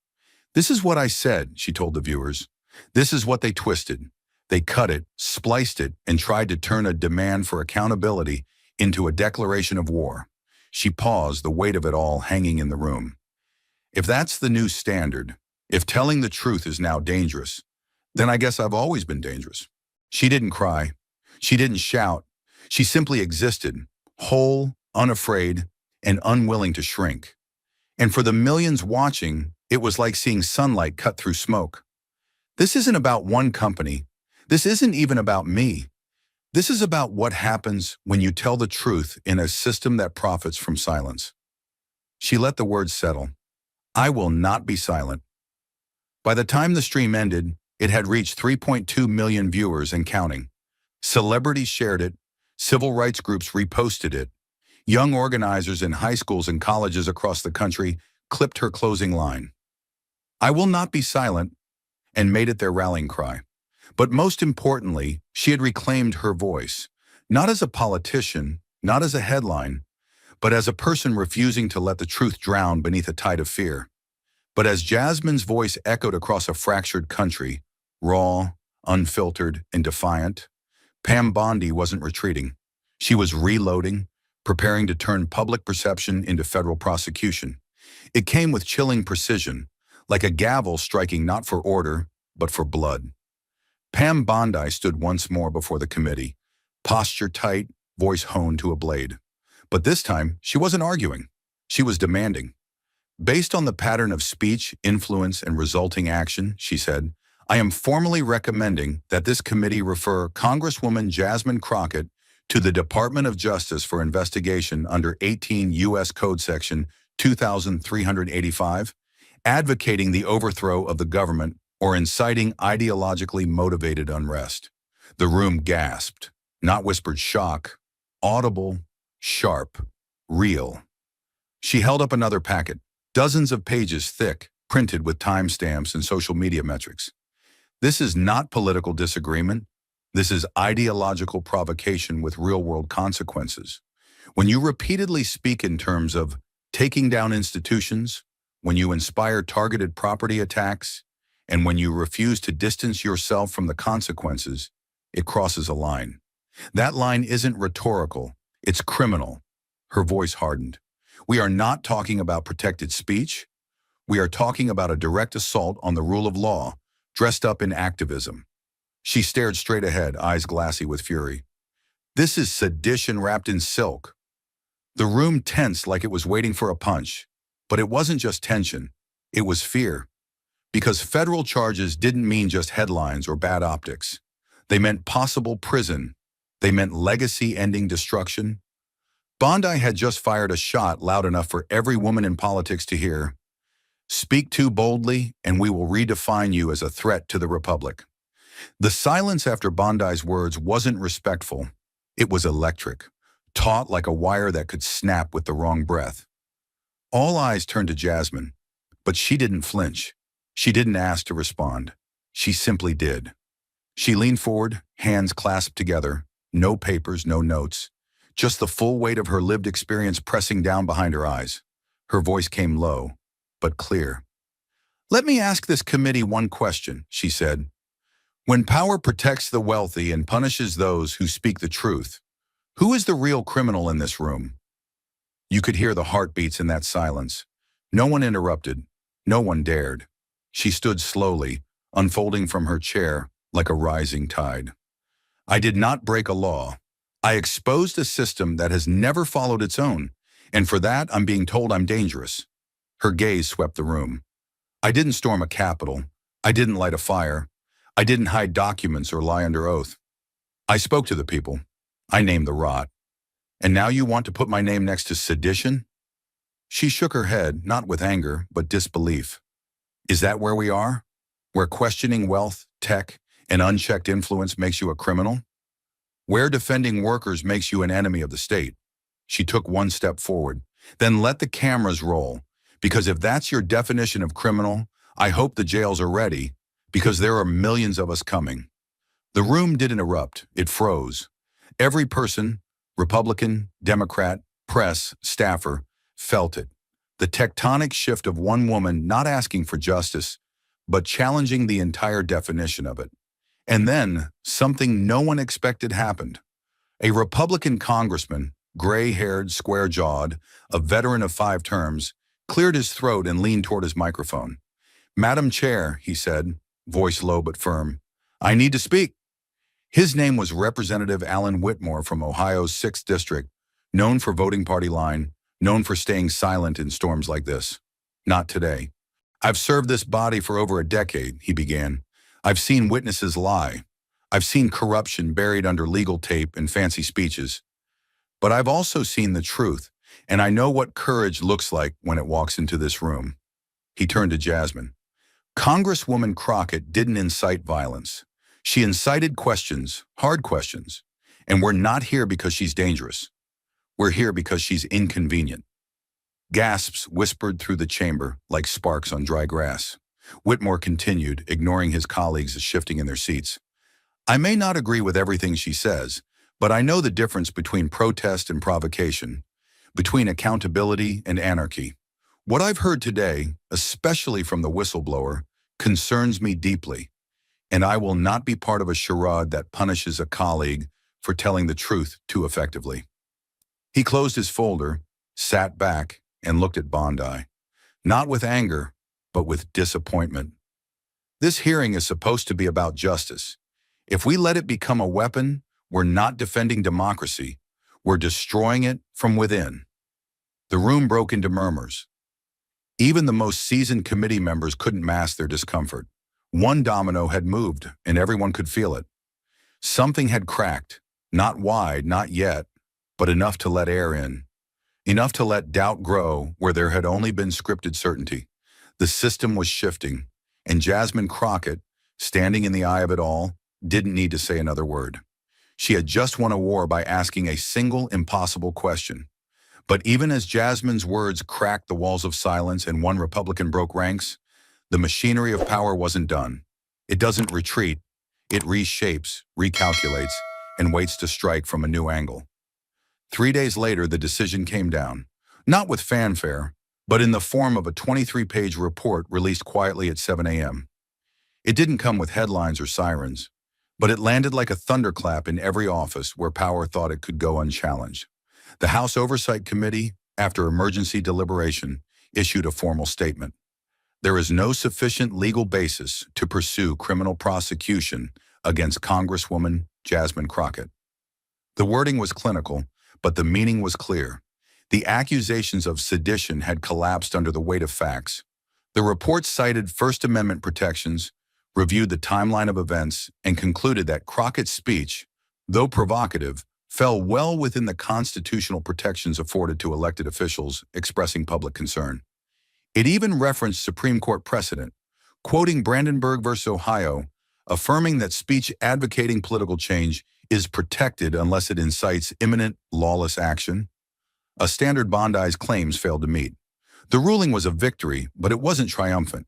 "This is what I said," she told the viewers. "This is what they twisted. They cut it, spliced it, and tried to turn a demand for accountability into a declaration of war." She paused, the weight of it all hanging in the room. "If that's the new standard, if telling the truth is now dangerous, then I guess I've always been dangerous." She didn't cry. She didn't shout. She simply existed, whole, unafraid, and unwilling to shrink. And for the millions watching, it was like seeing sunlight cut through smoke. This isn't about one company. This isn't even about me. This is about what happens when you tell the truth in a system that profits from silence. She let the words settle. "I will not be silent." By the time the stream ended, it had reached 3.2 million viewers and counting. Celebrities shared it. Civil rights groups reposted it. Young organizers in high schools and colleges across the country clipped her closing line. "I will not be silent," and made it their rallying cry. But most importantly, she had reclaimed her voice, not as a politician, not as a headline, but as a person refusing to let the truth drown beneath a tide of fear. But as Jasmine's voice echoed across a fractured country, raw, unfiltered, and defiant, Pam Bondi wasn't retreating. She was reloading, preparing to turn public perception into federal prosecution. It came with chilling precision, like a gavel striking not for order, but for blood. Pam Bondi stood once more before the committee, posture tight, voice honed to a blade. But this time, she wasn't arguing. She was demanding. Based on the pattern of speech, influence, and resulting action, she said, I am formally recommending that this committee refer Congresswoman Jasmine Crockett to the Department of Justice for investigation under 18 U.S. Code Section 2385, advocating the overthrow of the government or inciting ideologically motivated unrest. The room gasped, not whispered shock, audible, sharp, real. She held up another packet, dozens of pages thick, printed with timestamps and social media metrics. This is not political disagreement. This is ideological provocation with real-world consequences. When you repeatedly speak in terms of taking down institutions, when you inspire targeted property attacks, and when you refuse to distance yourself from the consequences, it crosses a line. That line isn't rhetorical, it's criminal. Her voice hardened. We are not talking about protected speech. We are talking about a direct assault on the rule of law, dressed up in activism. She stared straight ahead, eyes glassy with fury. This is sedition wrapped in silk. The room tensed like it was waiting for a punch. But it wasn't just tension, it was fear. Because federal charges didn't mean just headlines or bad optics. They meant possible prison. They meant legacy-ending destruction. Bondi had just fired a shot loud enough for every woman in politics to hear. Speak too boldly, and we will redefine you as a threat to the Republic. The silence after Bondi's words wasn't respectful. It was electric, taut like a wire that could snap with the wrong breath. All eyes turned to Jasmine, but she didn't flinch. She didn't ask to respond. She simply did. She leaned forward, hands clasped together, no papers, no notes, just the full weight of her lived experience pressing down behind her eyes. Her voice came low, but clear. Let me ask this committee one question, she said. When power protects the wealthy and punishes those who speak the truth, who is the real criminal in this room? You could hear the heartbeats in that silence. No one interrupted. No one dared. She stood slowly, unfolding from her chair like a rising tide. I did not break a law. I exposed a system that has never followed its own, and for that I'm being told I'm dangerous. Her gaze swept the room. I didn't storm a Capitol. I didn't light a fire. I didn't hide documents or lie under oath. I spoke to the people. I named the rot. And now you want to put my name next to sedition? She shook her head, not with anger, but disbelief. Is that where we are? Where questioning wealth, tech, and unchecked influence makes you a criminal? Where defending workers makes you an enemy of the state? She took one step forward. Then let the cameras roll. Because if that's your definition of criminal, I hope the jails are ready, because there are millions of us coming. The room didn't erupt, it froze. Every person, Republican, Democrat, press, staffer, felt it. The tectonic shift of one woman not asking for justice, but challenging the entire definition of it. And then, something no one expected happened. A Republican congressman, gray-haired, square-jawed, a veteran of 5 terms, cleared his throat and leaned toward his microphone. Madam Chair, he said, voice low but firm, I need to speak. His name was Representative Alan Whitmore from Ohio's 6th District, known for voting party line, known for staying silent in storms like this. Not today. I've served this body for over a decade, he began. I've seen witnesses lie. I've seen corruption buried under legal tape and fancy speeches. But I've also seen the truth, and I know what courage looks like when it walks into this room. He turned to Jasmine. Congresswoman Crockett didn't incite violence. She incited questions, hard questions. And we're not here because she's dangerous. We're here because she's inconvenient. Gasps whispered through the chamber like sparks on dry grass. Whitmore continued, ignoring his colleagues shifting in their seats. I may not agree with everything she says, but I know the difference between protest and provocation, between accountability and anarchy. What I've heard today, especially from the whistleblower, concerns me deeply, and I will not be part of a charade that punishes a colleague for telling the truth too effectively. He closed his folder, sat back, and looked at Bondi. not with anger, but with disappointment. This hearing is supposed to be about justice. If we let it become a weapon, we're not defending democracy, we're destroying it from within. The room broke into murmurs. Even the most seasoned committee members couldn't mask their discomfort. One domino had moved, and everyone could feel it. Something had cracked, not wide, not yet, but enough to let air in. Enough to let doubt grow where there had only been scripted certainty. The system was shifting, and Jasmine Crockett, standing in the eye of it all, didn't need to say another word. She had just won a war by asking a single impossible question. But even as Jasmine's words cracked the walls of silence and one Republican broke ranks, the machinery of power wasn't done. It doesn't retreat. It reshapes, recalculates, and waits to strike from a new angle. 3 days later, the decision came down, not with fanfare, but in the form of a 23-page report released quietly at 7 a.m. It didn't come with headlines or sirens, but it landed like a thunderclap in every office where power thought it could go unchallenged. The House Oversight Committee, after emergency deliberation, issued a formal statement. There is no sufficient legal basis to pursue criminal prosecution against Congresswoman Jasmine Crockett. The wording was clinical, but the meaning was clear. The accusations of sedition had collapsed under the weight of facts. The report cited First Amendment protections, reviewed the timeline of events, and concluded that Crockett's speech, though provocative, fell well within the constitutional protections afforded to elected officials expressing public concern. It even referenced Supreme Court precedent, quoting Brandenburg v. Ohio, affirming that speech advocating political change is protected unless it incites imminent, lawless action. A standard Bondi's claims failed to meet. The ruling was a victory, but it wasn't triumphant.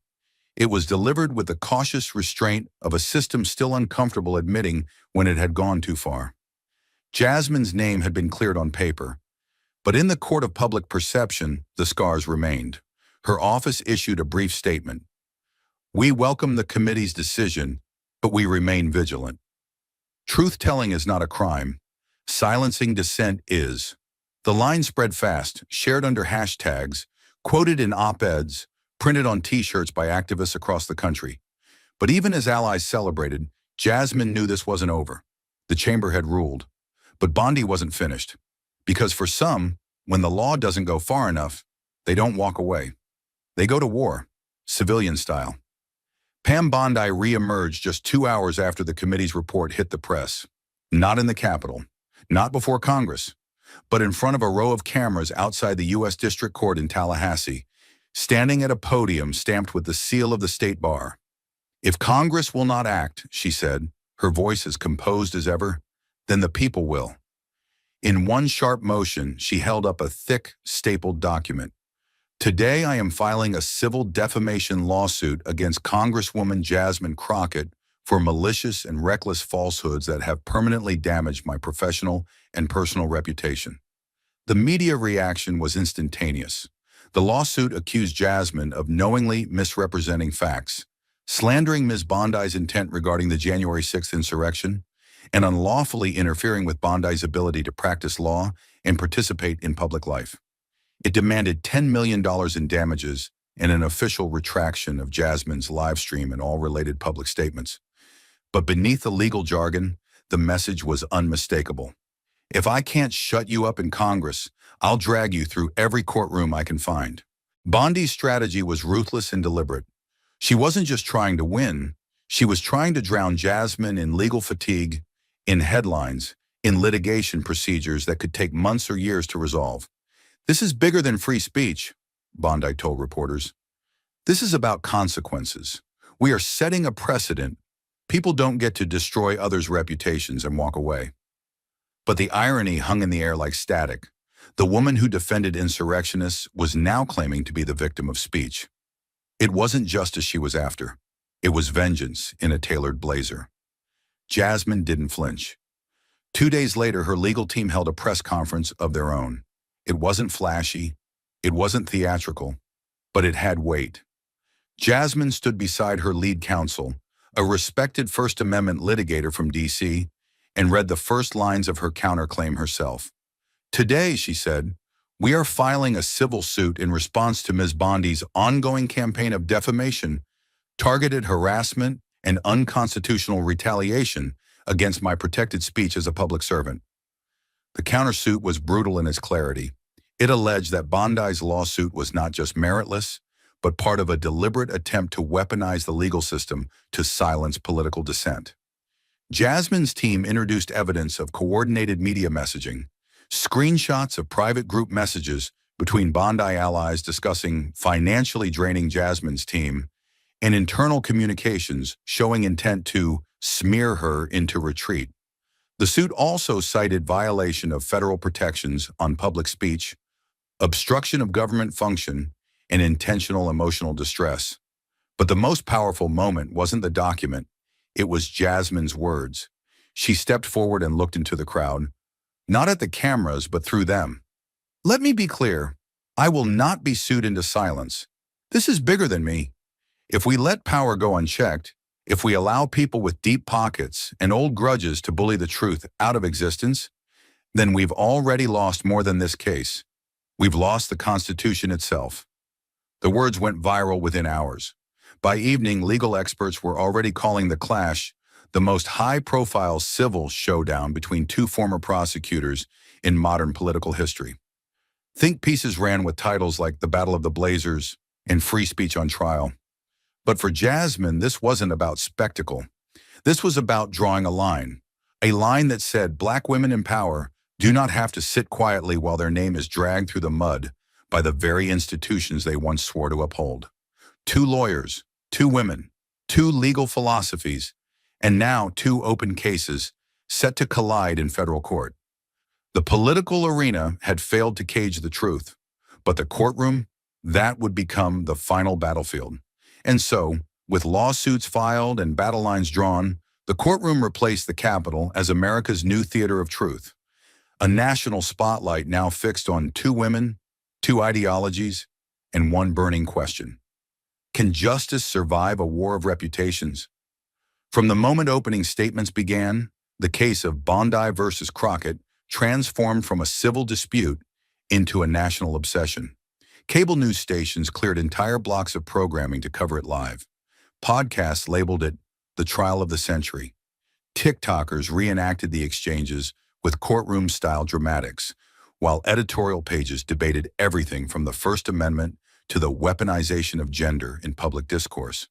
It was delivered with the cautious restraint of a system still uncomfortable admitting when it had gone too far. Jasmine's name had been cleared on paper, but in the court of public perception, the scars remained. Her office issued a brief statement. "We welcome the committee's decision, but we remain vigilant. Truth-telling is not a crime. Silencing dissent is." The line spread fast, shared under hashtags, quoted in op-eds, printed on T-shirts by activists across the country. But even as allies celebrated, Jasmine knew this wasn't over. The chamber had ruled. But Bondi wasn't finished. Because for some, when the law doesn't go far enough, they don't walk away. They go to war, civilian style. Pam Bondi re-emerged just 2 hours after the committee's report hit the press. Not in the Capitol, not before Congress, but in front of a row of cameras outside the U.S. District Court in Tallahassee, standing at a podium stamped with the seal of the state bar. "If Congress will not act," she said, her voice as composed as ever, "then the people will." In one sharp motion, she held up a thick, stapled document. "Today I am filing a civil defamation lawsuit against Congresswoman Jasmine Crockett for malicious and reckless falsehoods that have permanently damaged my professional and personal reputation." The media reaction was instantaneous. The lawsuit accused Jasmine of knowingly misrepresenting facts, slandering Ms. Bondi's intent regarding the January 6th insurrection, and unlawfully interfering with Bondi's ability to practice law and participate in public life. It demanded $10 million in damages and an official retraction of Jasmine's live stream and all related public statements. But beneath the legal jargon, the message was unmistakable. "If I can't shut you up in Congress, I'll drag you through every courtroom I can find." Bondi's strategy was ruthless and deliberate. She wasn't just trying to win, she was trying to drown Jasmine in legal fatigue, in headlines, in litigation procedures that could take months or years to resolve. "This is bigger than free speech," Bondi told reporters. "This is about consequences. We are setting a precedent. People don't get to destroy others' reputations and walk away." But the irony hung in the air like static. The woman who defended insurrectionists was now claiming to be the victim of speech. It wasn't justice she was after. It was vengeance in a tailored blazer. Jasmine didn't flinch. 2 days later, her legal team held a press conference of their own. It wasn't flashy, it wasn't theatrical, but it had weight. Jasmine stood beside her lead counsel, a respected First Amendment litigator from D.C., and read the first lines of her counterclaim herself. "Today," she said, We are filing a civil suit in response to Ms. Bondi's ongoing campaign of defamation, targeted harassment, and unconstitutional retaliation against my protected speech as a public servant. The countersuit was brutal in its clarity. It alleged that Bondi's lawsuit was not just meritless, but part of a deliberate attempt to weaponize the legal system to silence political dissent. Jasmine's team introduced evidence of coordinated media messaging, screenshots of private group messages between Bondi allies discussing financially draining Jasmine's team, and internal communications showing intent to smear her into retreat. The suit also cited violation of federal protections on public speech, obstruction of government function, and intentional emotional distress. But the most powerful moment wasn't the document, it was Jasmine's words. She stepped forward and looked into the crowd, not at the cameras, but through them. Let me be clear, I will not be sued into silence. This is bigger than me. If we let power go unchecked, if we allow people with deep pockets and old grudges to bully the truth out of existence, then we've already lost more than this case. We've lost the Constitution itself. The words went viral within hours. By evening, legal experts were already calling the clash the most high-profile civil showdown between two former prosecutors in modern political history. Think pieces ran with titles like The Battle of the Blazers and Free Speech on Trial. But for Jasmine, this wasn't about spectacle. This was about drawing a line that said Black women in power do not have to sit quietly while their name is dragged through the mud by the very institutions they once swore to uphold. Two lawyers, two women, two legal philosophies, and now two open cases set to collide in federal court. The political arena had failed to cage the truth, but the courtroom, that would become the final battlefield. And so, with lawsuits filed and battle lines drawn, the courtroom replaced the Capitol as America's new theater of truth. A national spotlight now fixed on two women, two ideologies, and one burning question. Can justice survive a war of reputations? From the moment opening statements began, the case of Bondi versus Crockett transformed from a civil dispute into a national obsession. Cable news stations cleared entire blocks of programming to cover it live. Podcasts labeled it the trial of the century. TikTokers reenacted the exchanges with courtroom-style dramatics, while editorial pages debated everything from the First Amendment to the weaponization of gender in public discourse.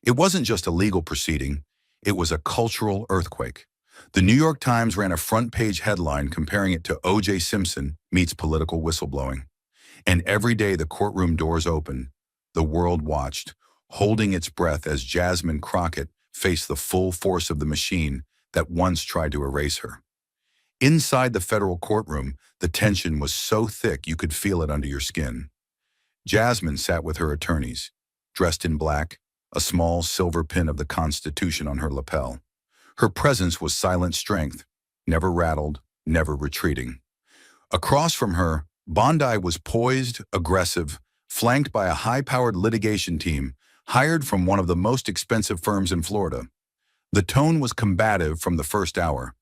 It wasn't just a legal proceeding, it was a cultural earthquake. The New York Times ran a front-page headline comparing it to O.J. Simpson meets political whistleblowing. And every day the courtroom doors opened, the world watched, holding its breath as Jasmine Crockett faced the full force of the machine that once tried to erase her. Inside the federal courtroom, the tension was so thick you could feel it under your skin. Jasmine sat with her attorneys, dressed in black, a small silver pin of the Constitution on her lapel. Her presence was silent strength, never rattled, never retreating. Across from her, Bondi was poised, aggressive, flanked by a high-powered litigation team hired from one of the most expensive firms in Florida. The tone was combative from the first hour.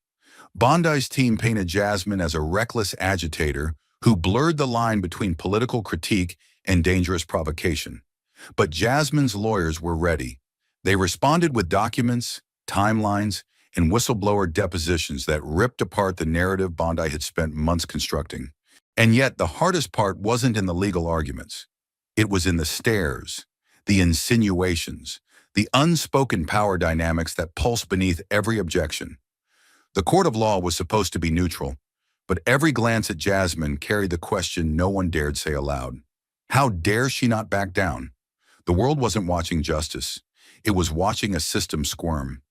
Bondi's team painted Jasmine as a reckless agitator who blurred the line between political critique and dangerous provocation. But Jasmine's lawyers were ready. They responded with documents, timelines, and whistleblower depositions that ripped apart the narrative Bondi had spent months constructing. And yet, the hardest part wasn't in the legal arguments. It was in the stares, the insinuations, the unspoken power dynamics that pulse beneath every objection. The court of law was supposed to be neutral, but every glance at Jasmine carried the question no one dared say aloud. How dare she not back down? The world wasn't watching justice. It was watching a system squirm.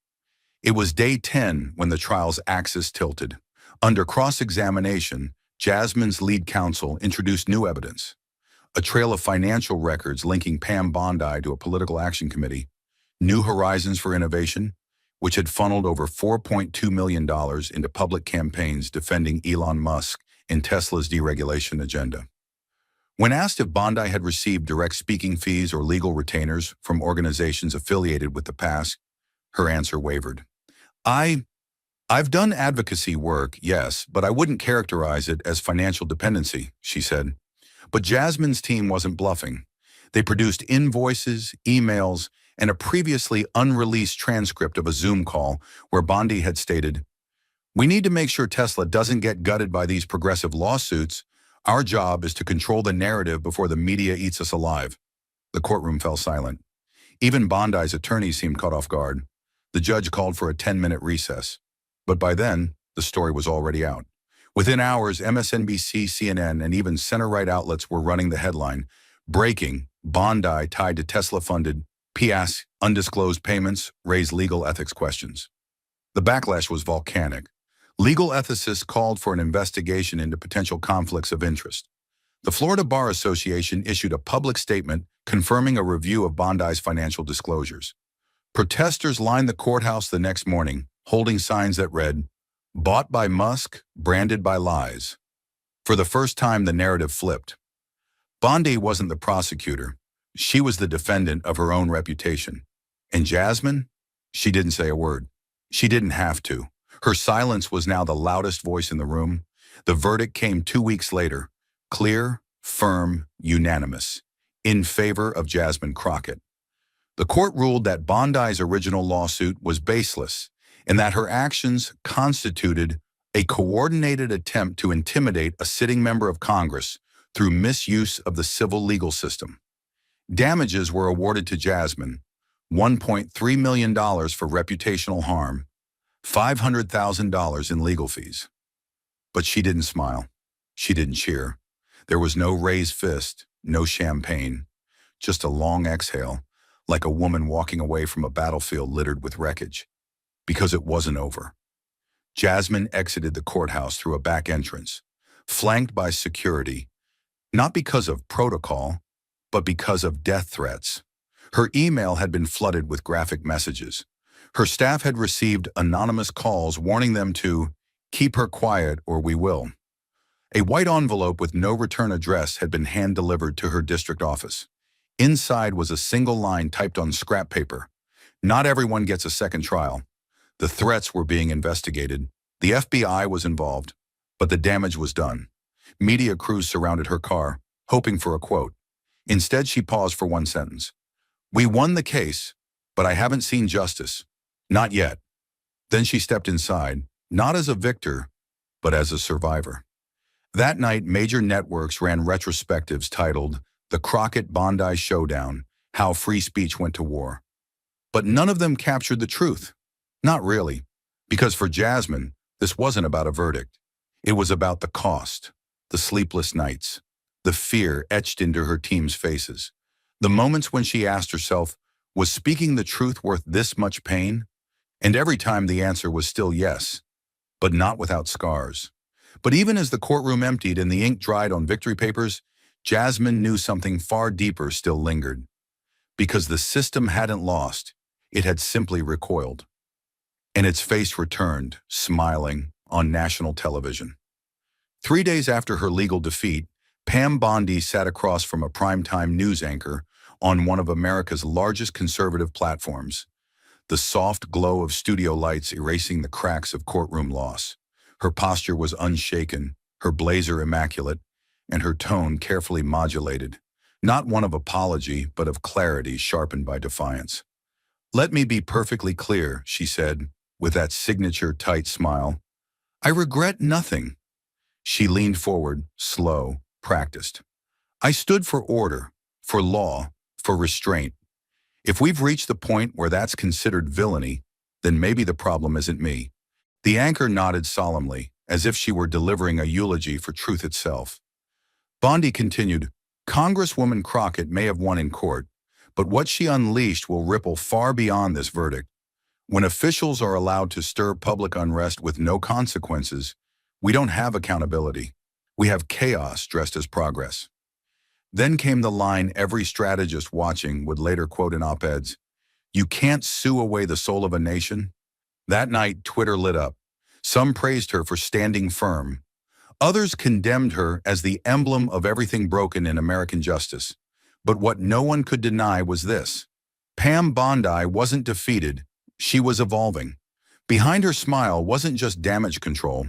It was day 10 when the trial's axis tilted. Under cross-examination, Jasmine's lead counsel introduced new evidence. A trail of financial records linking Pam Bondi to a political action committee, New Horizons for Innovation, which had funneled over $4.2 million into public campaigns defending Elon Musk and Tesla's deregulation agenda. When asked if Bondi had received direct speaking fees or legal retainers from organizations affiliated with the PAC, her answer wavered. I I've done advocacy work, yes, but I wouldn't characterize it as financial dependency, she said. But Jasmine's team wasn't bluffing. They produced invoices, emails, and a previously unreleased transcript of a Zoom call where Bondi had stated, "We need to make sure Tesla doesn't get gutted by these progressive lawsuits. Our job is to control the narrative before the media eats us alive." The courtroom fell silent. Even Bondi's attorneys seemed caught off guard. The judge called for a 10-minute recess. But by then, the story was already out. Within hours, MSNBC, CNN, and even center-right outlets were running the headline, "Breaking, Bondi tied to Tesla-funded PS undisclosed payments raise legal ethics questions." The backlash was volcanic. Legal ethicists called for an investigation into potential conflicts of interest. The Florida Bar Association issued a public statement confirming a review of Bondi's financial disclosures. Protesters lined the courthouse the next morning, holding signs that read, "Bought by Musk, branded by lies." For the first time, the narrative flipped. Bondi wasn't the prosecutor. She was the defendant of her own reputation. And Jasmine? She didn't say a word. She didn't have to. Her silence was now the loudest voice in the room. The verdict came 2 weeks later, clear, firm, unanimous, in favor of Jasmine Crockett. The court ruled that Bondi's original lawsuit was baseless and that her actions constituted a coordinated attempt to intimidate a sitting member of Congress through misuse of the civil legal system. Damages were awarded to Jasmine, $1.3 million for reputational harm, $500,000 in legal fees. But she didn't smile. She didn't cheer. There was no raised fist, no champagne, just a long exhale, like a woman walking away from a battlefield littered with wreckage. Because it wasn't over. Jasmine exited the courthouse through a back entrance, flanked by security, not because of protocol, but because of death threats. Her email had been flooded with graphic messages. Her staff had received anonymous calls warning them to keep her quiet or we will. A white envelope with no return address had been hand-delivered to her district office. Inside was a single line typed on scrap paper. "Not everyone gets a second trial." The threats were being investigated. The FBI was involved, but the damage was done. Media crews surrounded her car, hoping for a quote. Instead, she paused for one sentence. "We won the case, but I haven't seen justice. Not yet." Then she stepped inside, not as a victor, but as a survivor. That night, major networks ran retrospectives titled "The Crockett-Bondi Showdown: How Free Speech Went to War." But none of them captured the truth. Not really, because for Jasmine, this wasn't about a verdict. It was about the cost, the sleepless nights, the fear etched into her team's faces, the moments when she asked herself, was speaking the truth worth this much pain? And every time the answer was still yes, but not without scars. But even as the courtroom emptied and the ink dried on victory papers, Jasmine knew something far deeper still lingered. Because the system hadn't lost, it had simply recoiled. And its face returned, smiling, on national television. 3 days after her legal defeat, Pam Bondi sat across from a primetime news anchor on one of America's largest conservative platforms, the soft glow of studio lights erasing the cracks of courtroom loss. Her posture was unshaken, her blazer immaculate, and her tone carefully modulated, not one of apology, but of clarity sharpened by defiance. "Let me be perfectly clear," she said, with that signature tight smile. "I regret nothing." She leaned forward, slow, practiced. "I stood for order, for law, for restraint. If we've reached the point where that's considered villainy, then maybe the problem isn't me." The anchor nodded solemnly, as if she were delivering a eulogy for truth itself. Bondi continued, "Congresswoman Crockett may have won in court, but what she unleashed will ripple far beyond this verdict. When officials are allowed to stir public unrest with no consequences, we don't have accountability. We have chaos dressed as progress." Then came the line every strategist watching would later quote in op-eds, "You can't sue away the soul of a nation." That night, Twitter lit up. Some praised her for standing firm. Others condemned her as the emblem of everything broken in American justice. But what no one could deny was this: Pam Bondi wasn't defeated, she was evolving. Behind her smile wasn't just damage control,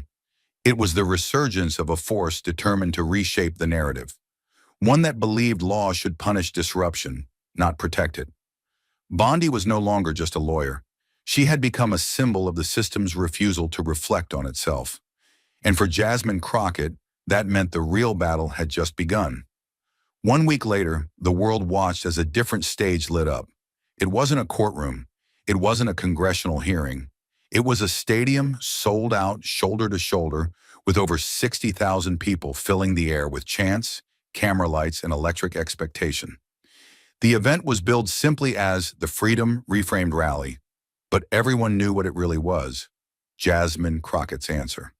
it was the resurgence of a force determined to reshape the narrative, one that believed law should punish disruption, not protect it. Bondi was no longer just a lawyer. She had become a symbol of the system's refusal to reflect on itself. And for Jasmine Crockett, that meant the real battle had just begun. 1 week later, the world watched as a different stage lit up. It wasn't a courtroom. It wasn't a congressional hearing. It was a stadium sold out shoulder to shoulder with over 60,000 people filling the air with chants, camera lights, and electric expectation. The event was billed simply as the Freedom Reframed Rally, but everyone knew what it really was: Jasmine Crockett's answer.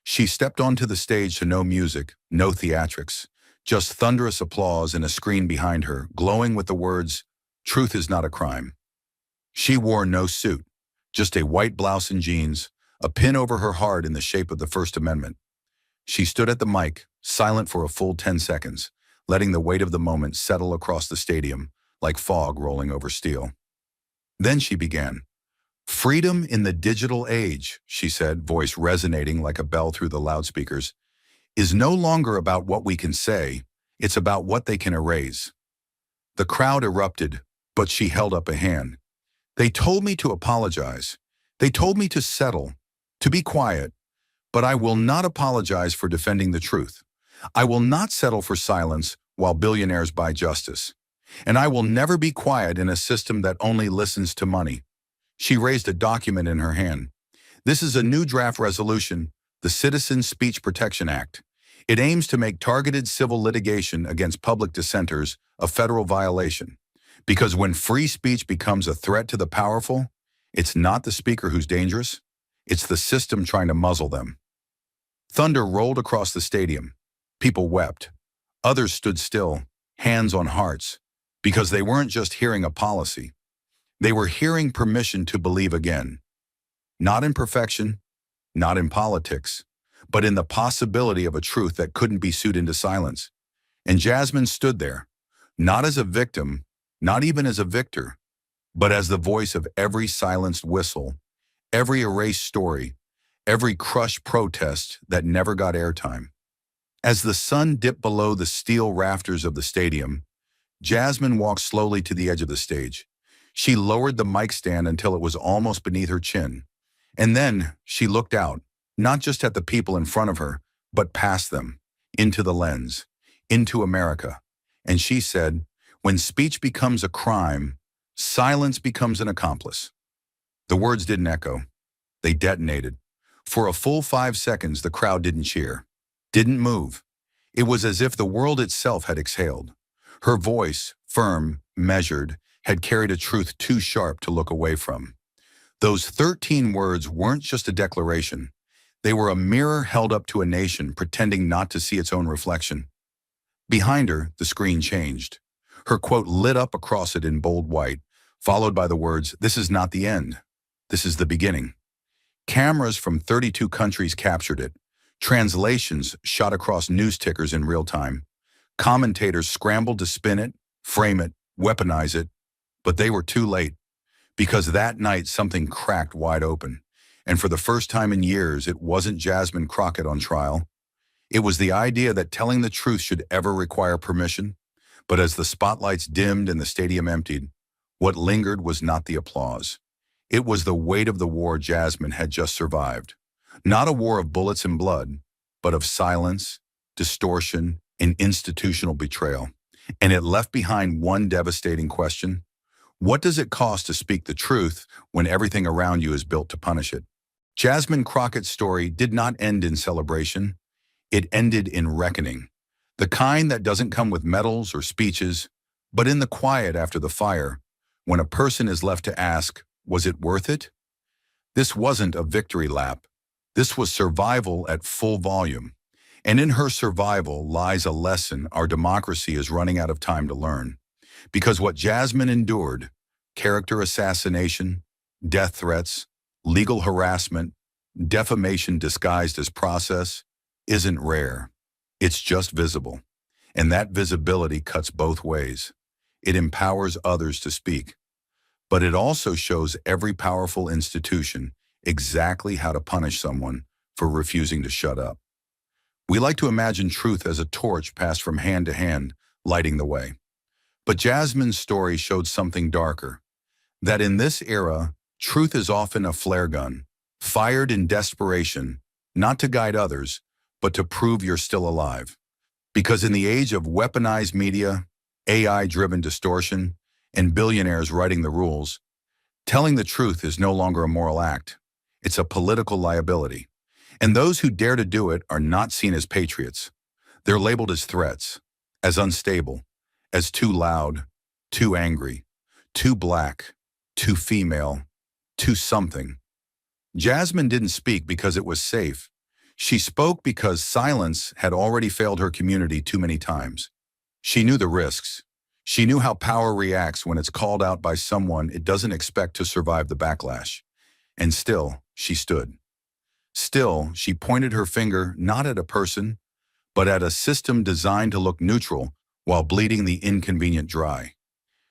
She stepped onto the stage to no music, no theatrics, just thunderous applause and a screen behind her, glowing with the words, "Truth is not a crime." She wore no suit, just a white blouse and jeans, a pin over her heart in the shape of the First Amendment. She stood at the mic, silent for a full 10 seconds, letting the weight of the moment settle across the stadium like fog rolling over steel. Then she began. "Freedom in the digital age," she said, voice resonating like a bell through the loudspeakers, "is no longer about what we can say, it's about what they can erase." The crowd erupted, but she held up a hand. "They told me to apologize. They told me to settle, to be quiet, but I will not apologize for defending the truth. I will not settle for silence while billionaires buy justice. And I will never be quiet in a system that only listens to money." She raised a document in her hand. "This is a new draft resolution, the Citizen Speech Protection Act. It aims to make targeted civil litigation against public dissenters a federal violation. Because when free speech becomes a threat to the powerful, it's not the speaker who's dangerous, it's the system trying to muzzle them." Thunder rolled across the stadium. People wept. Others stood still, hands on hearts, because they weren't just hearing a policy. They were hearing permission to believe again. Not in perfection, not in politics, but in the possibility of a truth that couldn't be sued into silence. And Jasmine stood there, not as a victim, not even as a victor, but as the voice of every silenced whistle, every erased story, every crushed protest that never got airtime. As the sun dipped below the steel rafters of the stadium, Jasmine walked slowly to the edge of the stage. She lowered the mic stand until it was almost beneath her chin. And then she looked out, not just at the people in front of her, but past them, into the lens, into America. And she said, "When speech becomes a crime, silence becomes an accomplice." The words didn't echo. They detonated. For a full 5 seconds, the crowd didn't cheer, didn't move. It was as if the world itself had exhaled. Her voice, firm, measured, had carried a truth too sharp to look away from. Those 13 words weren't just a declaration. They were a mirror held up to a nation pretending not to see its own reflection. Behind her, the screen changed. Her quote lit up across it in bold white, followed by the words, "This is not the end. This is the beginning." Cameras from 32 countries captured it. Translations shot across news tickers in real time. Commentators scrambled to spin it, frame it, weaponize it, but they were too late. Because that night something cracked wide open. And for the first time in years, it wasn't Jasmine Crockett on trial. It was the idea that telling the truth should ever require permission. But as the spotlights dimmed and the stadium emptied, what lingered was not the applause. It was the weight of the war Jasmine had just survived. Not a war of bullets and blood, but of silence, distortion, and institutional betrayal. And it left behind one devastating question: what does it cost to speak the truth when everything around you is built to punish it? Jasmine Crockett's story did not end in celebration. It ended in reckoning. The kind that doesn't come with medals or speeches, but in the quiet after the fire, when a person is left to ask, was it worth it? This wasn't a victory lap. This was survival at full volume. And in her survival lies a lesson our democracy is running out of time to learn. Because what Jasmine endured, character assassination, death threats, legal harassment, defamation disguised as process, isn't rare. It's just visible. And that visibility cuts both ways. It empowers others to speak. But it also shows every powerful institution, exactly how to punish someone for refusing to shut up. We like to imagine truth as a torch passed from hand to hand, lighting the way. But Jasmine's story showed something darker, that in this era, truth is often a flare gun, fired in desperation, not to guide others, but to prove you're still alive. Because in the age of weaponized media, AI-driven distortion, and billionaires writing the rules, telling the truth is no longer a moral act. It's a political liability. And those who dare to do it are not seen as patriots. They're labeled as threats, as unstable, as too loud, too angry, too black, too female, too something. Jasmine didn't speak because it was safe. She spoke because silence had already failed her community too many times. She knew the risks. She knew how power reacts when it's called out by someone it doesn't expect to survive the backlash. And still, she stood. Still, she pointed her finger not at a person, but at a system designed to look neutral while bleeding the inconvenient dry.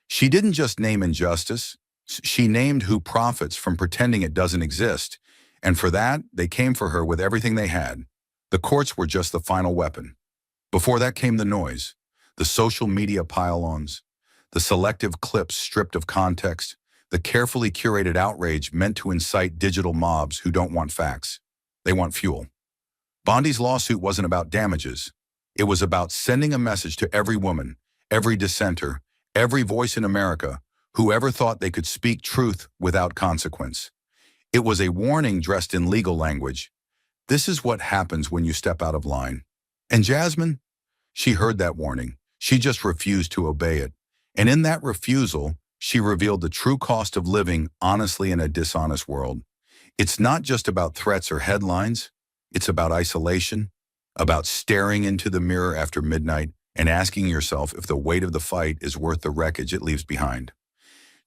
She didn't just name injustice, she named who profits from pretending it doesn't exist, and for that, they came for her with everything they had. The courts were just the final weapon. Before that came the noise, the social media pile-ons, the selective clips stripped of context, the carefully curated outrage meant to incite digital mobs who don't want facts. They want fuel. Bondi's lawsuit wasn't about damages. It was about sending a message to every woman, every dissenter, every voice in America, whoever thought they could speak truth without consequence. It was a warning dressed in legal language. This is what happens when you step out of line. And Jasmine? She heard that warning. She just refused to obey it. And in that refusal, she revealed the true cost of living honestly in a dishonest world. It's not just about threats or headlines. It's about isolation, about staring into the mirror after midnight and asking yourself if the weight of the fight is worth the wreckage it leaves behind.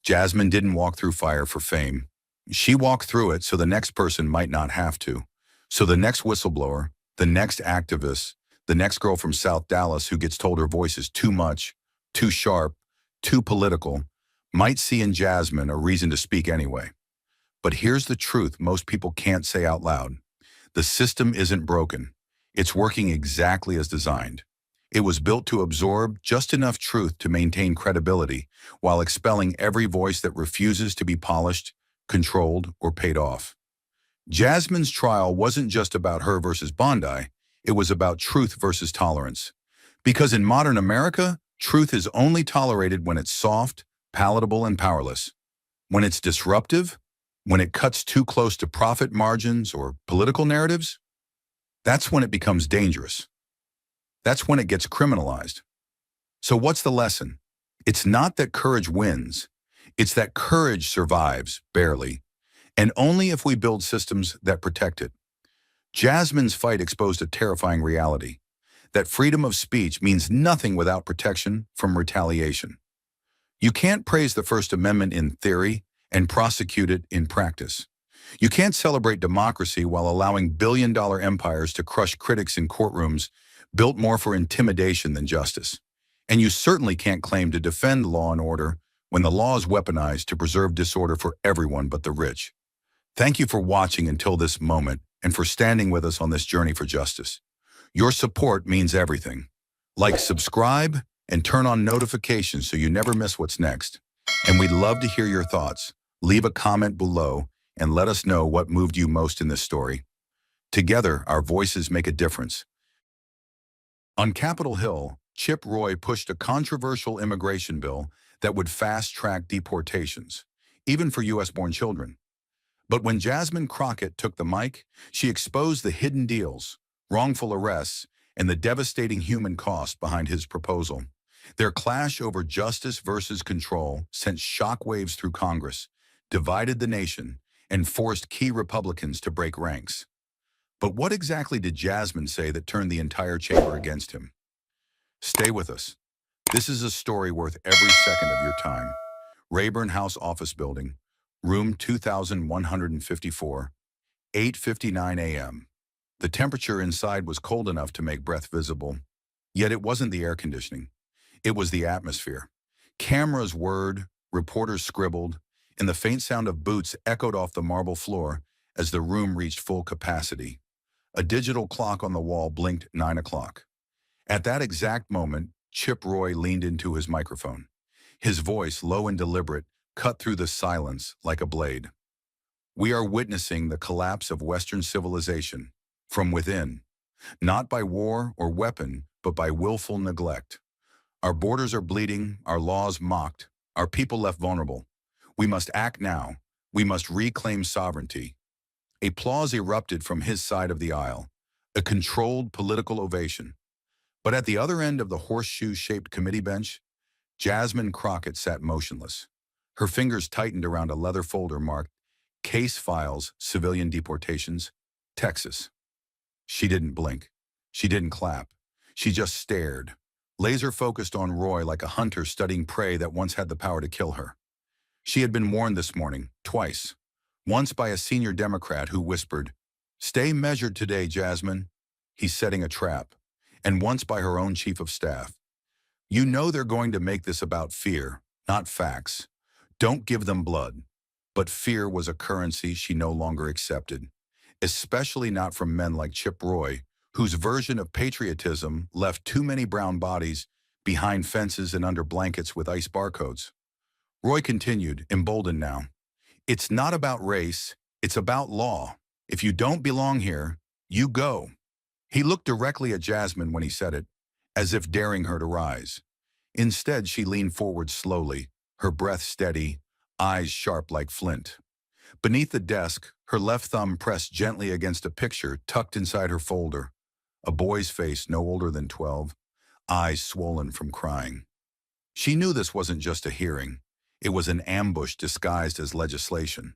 Jasmine didn't walk through fire for fame. She walked through it so the next person might not have to. So the next whistleblower, the next activist, the next girl from South Dallas who gets told her voice is too much, too sharp, too political, might see in Jasmine a reason to speak anyway. But here's the truth most people can't say out loud. The system isn't broken. It's working exactly as designed. It was built to absorb just enough truth to maintain credibility while expelling every voice that refuses to be polished, controlled, or paid off. Jasmine's trial wasn't just about her versus Bondi. It was about truth versus tolerance. Because in modern America, truth is only tolerated when it's soft, palatable, and powerless. When it's disruptive, when it cuts too close to profit margins or political narratives, that's when it becomes dangerous. That's when it gets criminalized. So what's the lesson? It's not that courage wins. It's that courage survives, barely, and only if we build systems that protect it. Jasmine's fight exposed a terrifying reality, that freedom of speech means nothing without protection from retaliation. You can't praise the First Amendment in theory and prosecute it in practice. You can't celebrate democracy while allowing billion-dollar empires to crush critics in courtrooms built more for intimidation than justice. And you certainly can't claim to defend law and order when the law is weaponized to preserve disorder for everyone but the rich. Thank you for watching until this moment and for standing with us on this journey for justice. Your support means everything. Like, subscribe, and turn on notifications so you never miss what's next. And we'd love to hear your thoughts. Leave a comment below and let us know what moved you most in this story. Together, our voices make a difference. On Capitol Hill, Chip Roy pushed a controversial immigration bill that would fast-track deportations, even for U.S.-born children. But when Jasmine Crockett took the mic, she exposed the hidden deals, wrongful arrests, and the devastating human cost behind his proposal. Their clash over justice versus control sent shockwaves through Congress, divided the nation, and forced key Republicans to break ranks. But what exactly did Jasmine say that turned the entire chamber against him? Stay with us. This is a story worth every second of your time. Rayburn House Office Building, room 2154, 8:59 a.m. The temperature inside was cold enough to make breath visible, yet it wasn't the air conditioning. It was the atmosphere. Cameras whirred, reporters scribbled, and the faint sound of boots echoed off the marble floor as the room reached full capacity. A digital clock on the wall blinked 9 o'clock. At that exact moment, Chip Roy leaned into his microphone. His voice, low and deliberate, cut through the silence like a blade. We are witnessing the collapse of Western civilization from within, not by war or weapon, but by willful neglect. Our borders are bleeding, our laws mocked, our people left vulnerable. We must act now. We must reclaim sovereignty. Applause erupted from his side of the aisle, a controlled political ovation. But at the other end of the horseshoe-shaped committee bench, Jasmine Crockett sat motionless. Her fingers tightened around a leather folder marked Case Files, Civilian Deportations, Texas. She didn't blink. She didn't clap. She just stared, laser-focused on Roy like a hunter studying prey that once had the power to kill her. She had been warned this morning, twice. Once by a senior Democrat who whispered, "Stay measured today, Jasmine. He's setting a trap." And once by her own chief of staff. "You know they're going to make this about fear, not facts. Don't give them blood." But fear was a currency she no longer accepted, especially not from men like Chip Roy, whose version of patriotism left too many brown bodies behind fences and under blankets with ICE barcodes. Roy continued, emboldened now. "It's not about race, it's about law. If you don't belong here, you go." He looked directly at Jasmine when he said it, as if daring her to rise. Instead, she leaned forward slowly, her breath steady, eyes sharp like flint. Beneath the desk, her left thumb pressed gently against a picture tucked inside her folder. A boy's face no older than 12, eyes swollen from crying. She knew this wasn't just a hearing. It was an ambush disguised as legislation.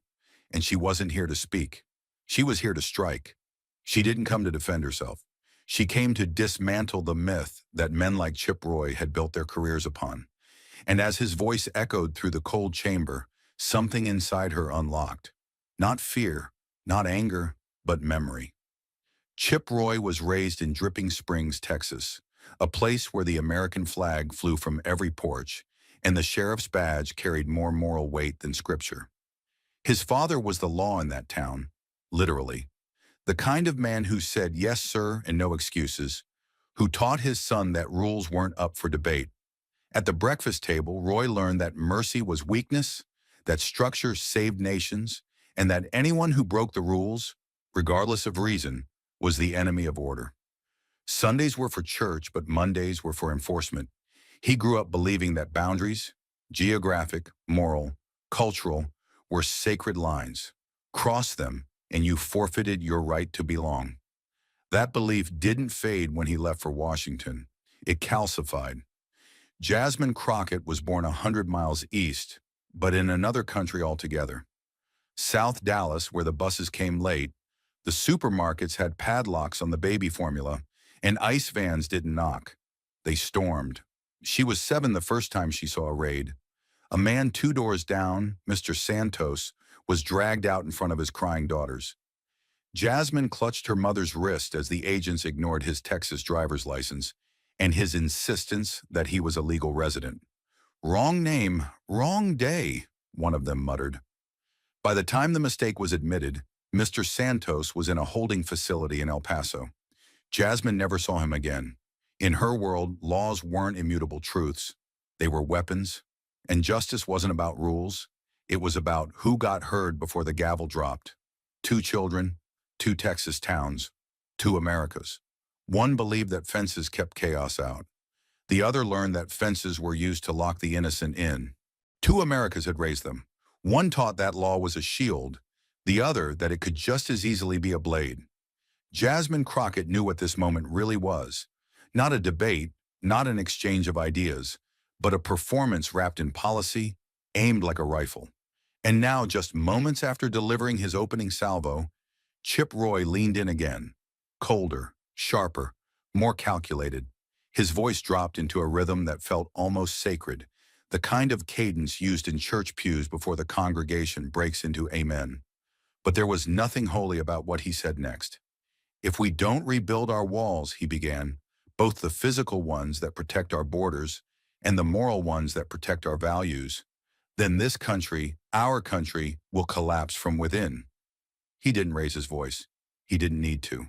And she wasn't here to speak. She was here to strike. She didn't come to defend herself. She came to dismantle the myth that men like Chip Roy had built their careers upon. And as his voice echoed through the cold chamber, something inside her unlocked. Not fear, not anger, but memory. Chip Roy was raised in Dripping Springs, Texas, a place where the American flag flew from every porch, and the sheriff's badge carried more moral weight than scripture. His father was the law in that town, literally. The kind of man who said yes, sir, and no excuses, who taught his son that rules weren't up for debate. At the breakfast table, Roy learned that mercy was weakness, that structure saved nations, and that anyone who broke the rules, regardless of reason, was the enemy of order. Sundays were for church, but Mondays were for enforcement. He grew up believing that boundaries, geographic, moral, cultural, were sacred lines. Cross them, and you forfeited your right to belong. That belief didn't fade when he left for Washington. It calcified. Jasmine Crockett was born 100 miles east, but in another country altogether. South Dallas, where the buses came late, the supermarkets had padlocks on the baby formula, and ICE vans didn't knock. They stormed. She was 7 the first time she saw a raid. A man 2 doors down, Mr. Santos, was dragged out in front of his crying daughters. Jasmine clutched her mother's wrist as the agents ignored his Texas driver's license and his insistence that he was a legal resident. "Wrong name, wrong day," one of them muttered. By the time the mistake was admitted, Mr. Santos was in a holding facility in El Paso. Jasmine never saw him again. In her world, laws weren't immutable truths. They were weapons, and justice wasn't about rules. It was about who got heard before the gavel dropped. 2 children, 2 Texas towns, 2 Americas. One believed that fences kept chaos out. The other learned that fences were used to lock the innocent in. 2 Americas had raised them. One taught that law was a shield, the other that it could just as easily be a blade. Jasmine Crockett knew what this moment really was. Not a debate, not an exchange of ideas, but a performance wrapped in policy, aimed like a rifle. And now, just moments after delivering his opening salvo, Chip Roy leaned in again, colder, sharper, more calculated. His voice dropped into a rhythm that felt almost sacred, the kind of cadence used in church pews before the congregation breaks into amen. But there was nothing holy about what he said next. "If we don't rebuild our walls," he began, "both the physical ones that protect our borders and the moral ones that protect our values, then this country, our country, will collapse from within." He didn't raise his voice. He didn't need to.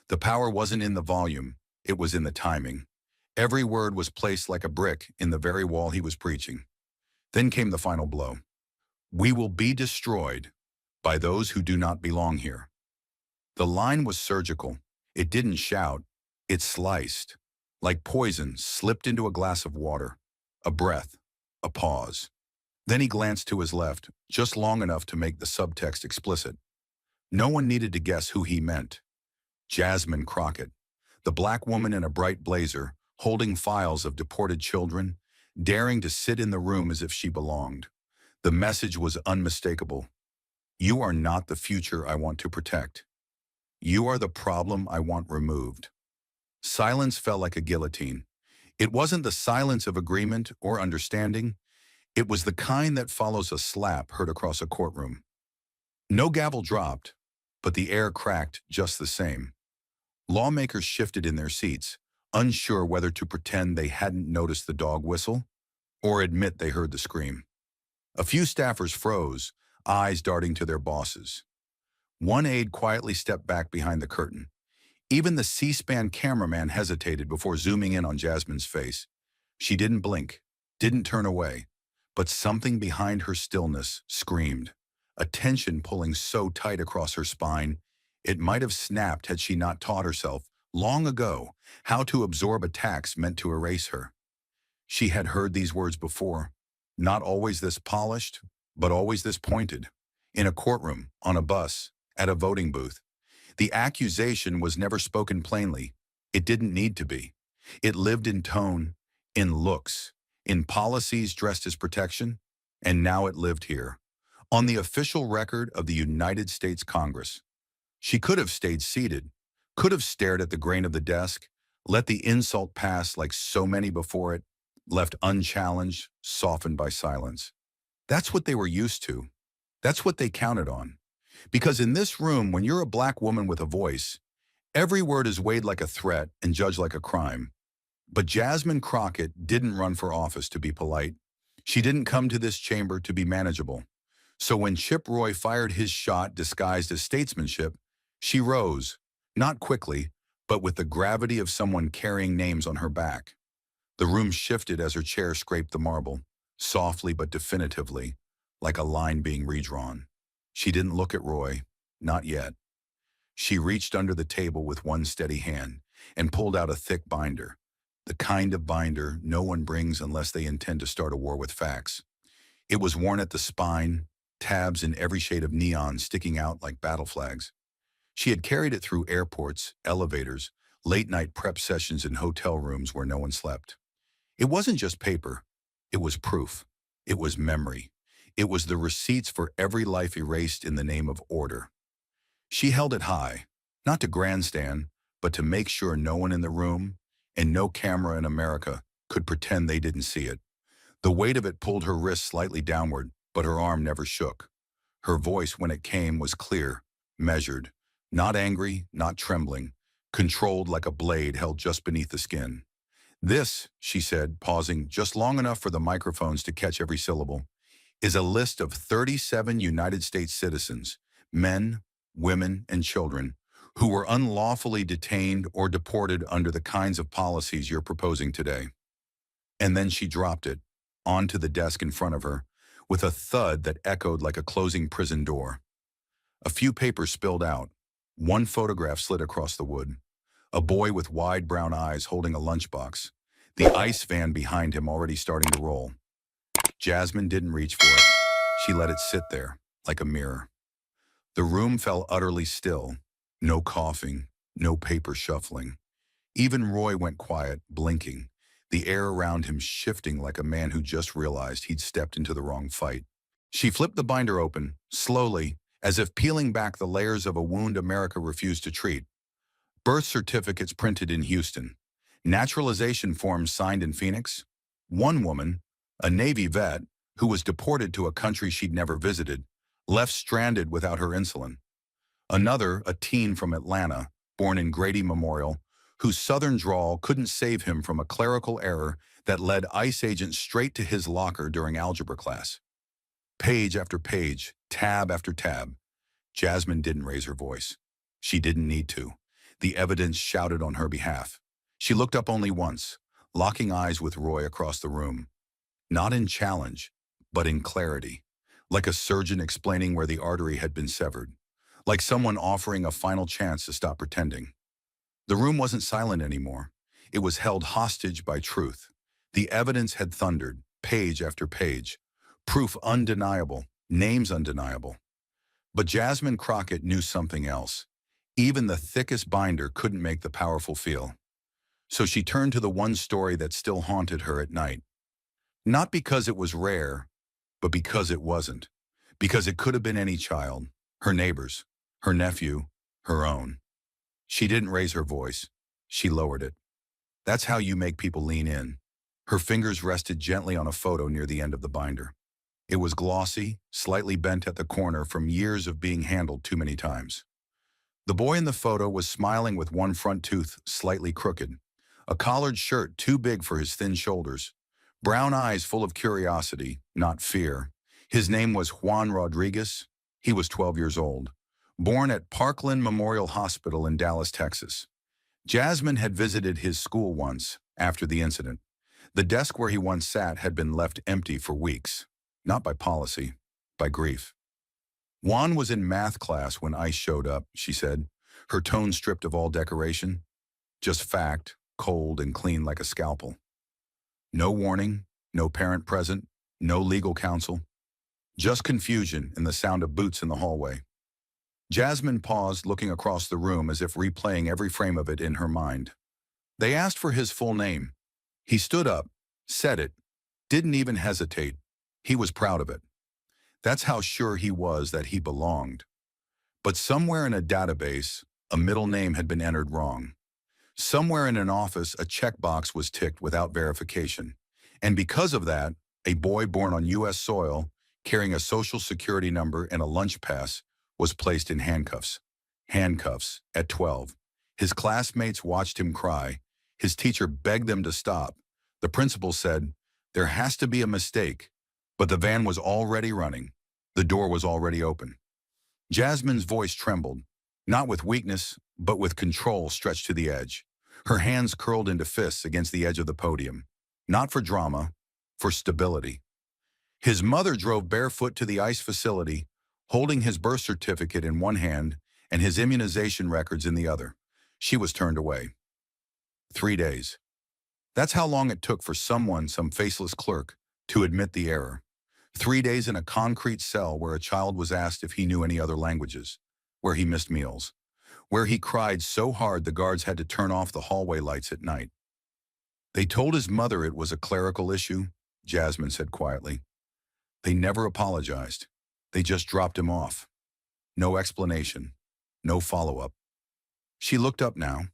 The power wasn't in the volume, it was in the timing. Every word was placed like a brick in the very wall he was preaching. Then came the final blow. We will be destroyed by those who do not belong here. The line was surgical. It didn't shout. It sliced. Like poison slipped into a glass of water. A breath. A pause. Then he glanced to his left, just long enough to make the subtext explicit. No one needed to guess who he meant. Jasmine Crockett, the black woman in a bright blazer, holding files of deported children, daring to sit in the room as if she belonged. The message was unmistakable. You are not the future I want to protect. You are the problem I want removed. Silence fell like a guillotine. It wasn't the silence of agreement or understanding. It was the kind that follows a slap heard across a courtroom. No gavel dropped, but the air cracked just the same. Lawmakers shifted in their seats, unsure whether to pretend they hadn't noticed the dog whistle or admit they heard the scream. A few staffers froze, eyes darting to their bosses. One aide quietly stepped back behind the curtain. Even the C-SPAN cameraman hesitated before zooming in on Jasmine's face. She didn't blink, didn't turn away, but something behind her stillness screamed, a tension pulling so tight across her spine, it might have snapped had she not taught herself, long ago, how to absorb attacks meant to erase her. She had heard these words before, not always this polished, but always this pointed. In a courtroom, on a bus, at a voting booth. The accusation was never spoken plainly. It didn't need to be. It lived in tone, in looks, in policies dressed as protection, and now it lived here, on the official record of the United States Congress. She could have stayed seated, could have stared at the grain of the desk, let the insult pass like so many before it, left unchallenged, softened by silence. That's what they were used to. That's what they counted on. Because in this room, when you're a black woman with a voice, every word is weighed like a threat and judged like a crime. But Jasmine Crockett didn't run for office to be polite. She didn't come to this chamber to be manageable. So when Chip Roy fired his shot disguised as statesmanship, she rose, not quickly, but with the gravity of someone carrying names on her back. The room shifted as her chair scraped the marble, softly but definitively, like a line being redrawn. She didn't look at Roy, not yet. She reached under the table with one steady hand and pulled out a thick binder, the kind of binder no one brings unless they intend to start a war with facts. It was worn at the spine, tabs in every shade of neon sticking out like battle flags. She had carried it through airports, elevators, late-night prep sessions in hotel rooms where no one slept. It wasn't just paper. It was proof. It was memory. It was the receipts for every life erased in the name of order. She held it high, not to grandstand, but to make sure no one in the room, and no camera in America, could pretend they didn't see it. The weight of it pulled her wrist slightly downward, but her arm never shook. Her voice, when it came, was clear, measured, not angry, not trembling, controlled like a blade held just beneath the skin. This, she said, pausing just long enough for the microphones to catch every syllable, is a list of 37 United States citizens, men, women, and children, who were unlawfully detained or deported under the kinds of policies you're proposing today. And then she dropped it onto the desk in front of her with a thud that echoed like a closing prison door. A few papers spilled out. One photograph slid across the wood. A boy with wide brown eyes holding a lunchbox. The ice van behind him already starting to roll. Jasmine didn't reach for it. She let it sit there, like a mirror. The room fell utterly still. No coughing, no paper shuffling. Even Roy went quiet, blinking, the air around him shifting like a man who just realized he'd stepped into the wrong fight. She flipped the binder open, slowly, as if peeling back the layers of a wound America refused to treat. Birth certificates printed in Houston. Naturalization forms signed in Phoenix. One woman, a Navy vet, who was deported to a country she'd never visited, left stranded without her insulin. Another, a teen from Atlanta, born in Grady Memorial, whose southern drawl couldn't save him from a clerical error that led ICE agents straight to his locker during algebra class. Page after page, tab after tab. Jasmine didn't raise her voice. She didn't need to. The evidence shouted on her behalf. She looked up only once, locking eyes with Roy across the room. Not in challenge, but in clarity. Like a surgeon explaining where the artery had been severed. Like someone offering a final chance to stop pretending. The room wasn't silent anymore. It was held hostage by truth. The evidence had thundered, page after page. Proof undeniable, names undeniable. But Jasmine Crockett knew something else. Even the thickest binder couldn't make the powerful feel. So she turned to the one story that still haunted her at night. Not because it was rare, but because it wasn't. Because it could have been any child, her neighbor's, her nephew, her own. She didn't raise her voice. She lowered it. That's how you make people lean in. Her fingers rested gently on a photo near the end of the binder. It was glossy, slightly bent at the corner from years of being handled too many times. The boy in the photo was smiling with one front tooth slightly crooked, a collared shirt too big for his thin shoulders, brown eyes full of curiosity, not fear. His name was Juan Rodriguez. He was 12 years old, born at Parkland Memorial Hospital in Dallas, Texas. Jasmine had visited his school once after the incident. The desk where he once sat had been left empty for weeks, not by policy, by grief. Juan was in math class when ICE showed up, she said, her tone stripped of all decoration. Just fact, cold and clean like a scalpel. No warning, no parent present, no legal counsel. Just confusion and the sound of boots in the hallway. Jasmine paused, looking across the room as if replaying every frame of it in her mind. They asked for his full name. He stood up, said it, didn't even hesitate. He was proud of it. That's how sure he was that he belonged. But somewhere in a database, a middle name had been entered wrong. Somewhere in an office, a checkbox was ticked without verification. And because of that, a boy born on U.S. soil, carrying a social security number and a lunch pass, was placed in handcuffs. Handcuffs at 12. His classmates watched him cry. His teacher begged them to stop. The principal said, "There has to be a mistake." But the van was already running. The door was already open. Jasmine's voice trembled, not with weakness, but with control stretched to the edge. Her hands curled into fists against the edge of the podium. Not for drama, for stability. His mother drove barefoot to the ICE facility, holding his birth certificate in one hand and his immunization records in the other. She was turned away. 3 days. That's how long it took for someone, some faceless clerk, to admit the error. 3 days in a concrete cell where a child was asked if he knew any other languages, where he missed meals, where he cried so hard the guards had to turn off the hallway lights at night. They told his mother it was a clerical issue, Jasmine said quietly. They never apologized. They just dropped him off. No explanation, no follow-up. She looked up now,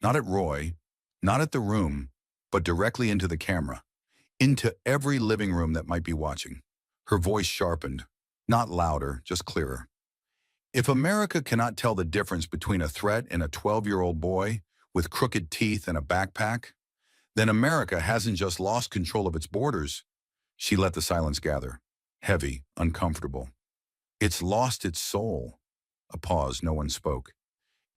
not at Roy, not at the room, but directly into the camera, into every living room that might be watching. Her voice sharpened, not louder, just clearer. If America cannot tell the difference between a threat and a 12-year-old boy with crooked teeth and a backpack, then America hasn't just lost control of its borders. She let the silence gather, heavy, uncomfortable. It's lost its soul. A pause, no one spoke.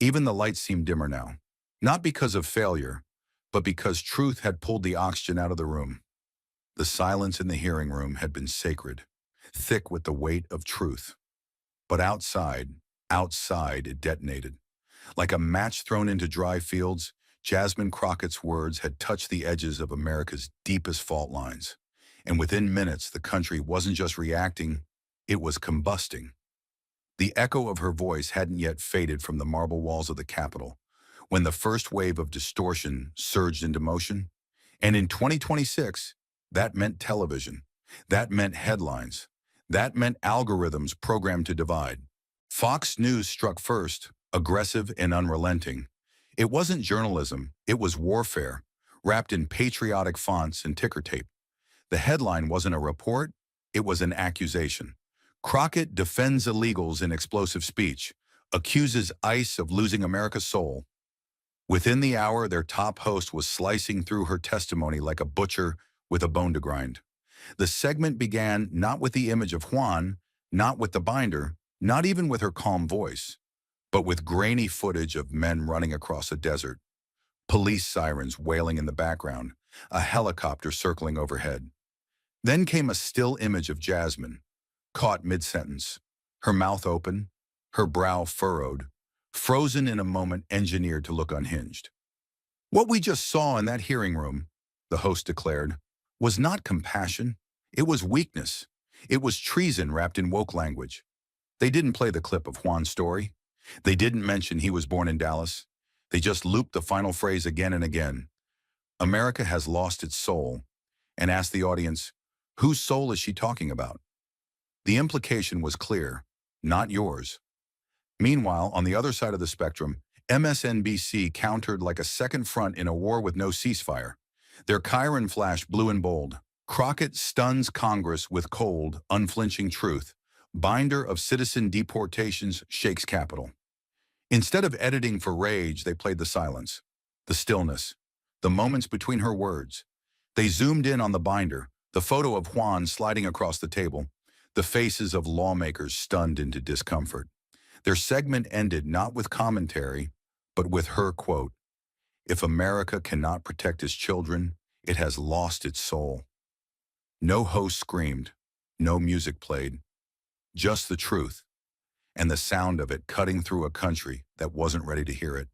Even the lights seemed dimmer now, not because of failure, but because truth had pulled the oxygen out of the room. The silence in the hearing room had been sacred, thick with the weight of truth. But outside it detonated. Like a match thrown into dry fields, Jasmine Crockett's words had touched the edges of America's deepest fault lines. And within minutes, the country wasn't just reacting, it was combusting. The echo of her voice hadn't yet faded from the marble walls of the Capitol, when the first wave of distortion surged into motion. And in 2026, that meant television. That meant headlines. That meant algorithms programmed to divide. Fox News struck first, aggressive and unrelenting. It wasn't journalism, it was warfare, wrapped in patriotic fonts and ticker tape. The headline wasn't a report, it was an accusation. Crockett defends illegals in explosive speech, accuses ICE of losing America's soul. Within the hour, their top host was slicing through her testimony like a butcher with a bone to grind. The segment began not with the image of Juan, not with the binder, Not even with her calm voice, but with grainy footage of men running across a desert, police sirens wailing in the background, a helicopter circling overhead. Then came a still image of Jasmine, caught mid-sentence, her mouth open, her brow furrowed, frozen in a moment engineered to look unhinged. What we just saw in that hearing room, the host declared, was not compassion. It was weakness. It was treason wrapped in woke language. They didn't play the clip of Juan's story. They didn't mention he was born in Dallas. They just looped the final phrase again and again. America has lost its soul, and asked the audience, whose soul is she talking about? The implication was clear, not yours. Meanwhile, on the other side of the spectrum, MSNBC countered like a second front in a war with no ceasefire. Their Chiron flash blue and bold. Crockett stuns Congress with cold, unflinching truth. Binder of citizen deportations shakes Capitol. Instead of editing for rage, they played the silence, the stillness, the moments between her words. They zoomed in on the binder, the photo of Juan sliding across the table, the faces of lawmakers stunned into discomfort. Their segment ended not with commentary, but with her quote, "If America cannot protect its children, it has lost its soul." No host screamed, no music played, just the truth, and the sound of it cutting through a country that wasn't ready to hear it.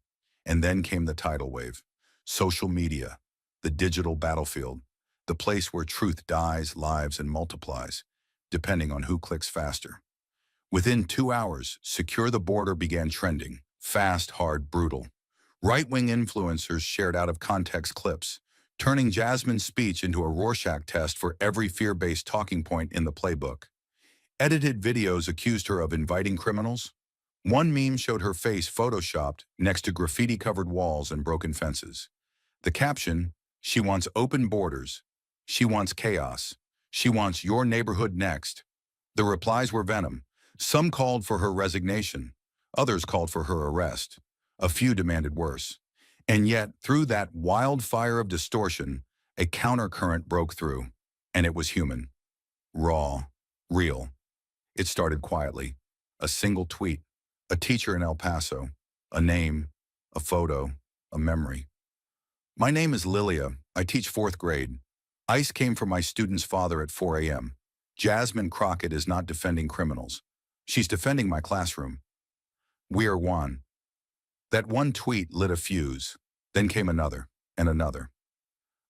And then came the tidal wave. Social media, the digital battlefield, the place where truth dies, lives, and multiplies, depending on who clicks faster. Within 2 hours, Secure the Border began trending. Fast, hard, brutal. Right-wing influencers shared out-of-context clips, turning Jasmine's speech into a Rorschach test for every fear-based talking point in the playbook. Edited videos accused her of inviting criminals. One meme showed her face photoshopped next to graffiti-covered walls and broken fences. The caption, "She wants open borders. She wants chaos. She wants your neighborhood next." The replies were venom. Some called for her resignation. Others called for her arrest. A few demanded worse. And yet, through that wildfire of distortion, a countercurrent broke through, and it was human. Raw. Real. It started quietly. A single tweet. A teacher in El Paso. A name. A photo. A memory. "My name is Lilia. I teach 4th grade. ICE came for my student's father at 4 a.m. Jasmine Crockett is not defending criminals. She's defending my classroom. We are one." That one tweet lit a fuse. Then came another and another.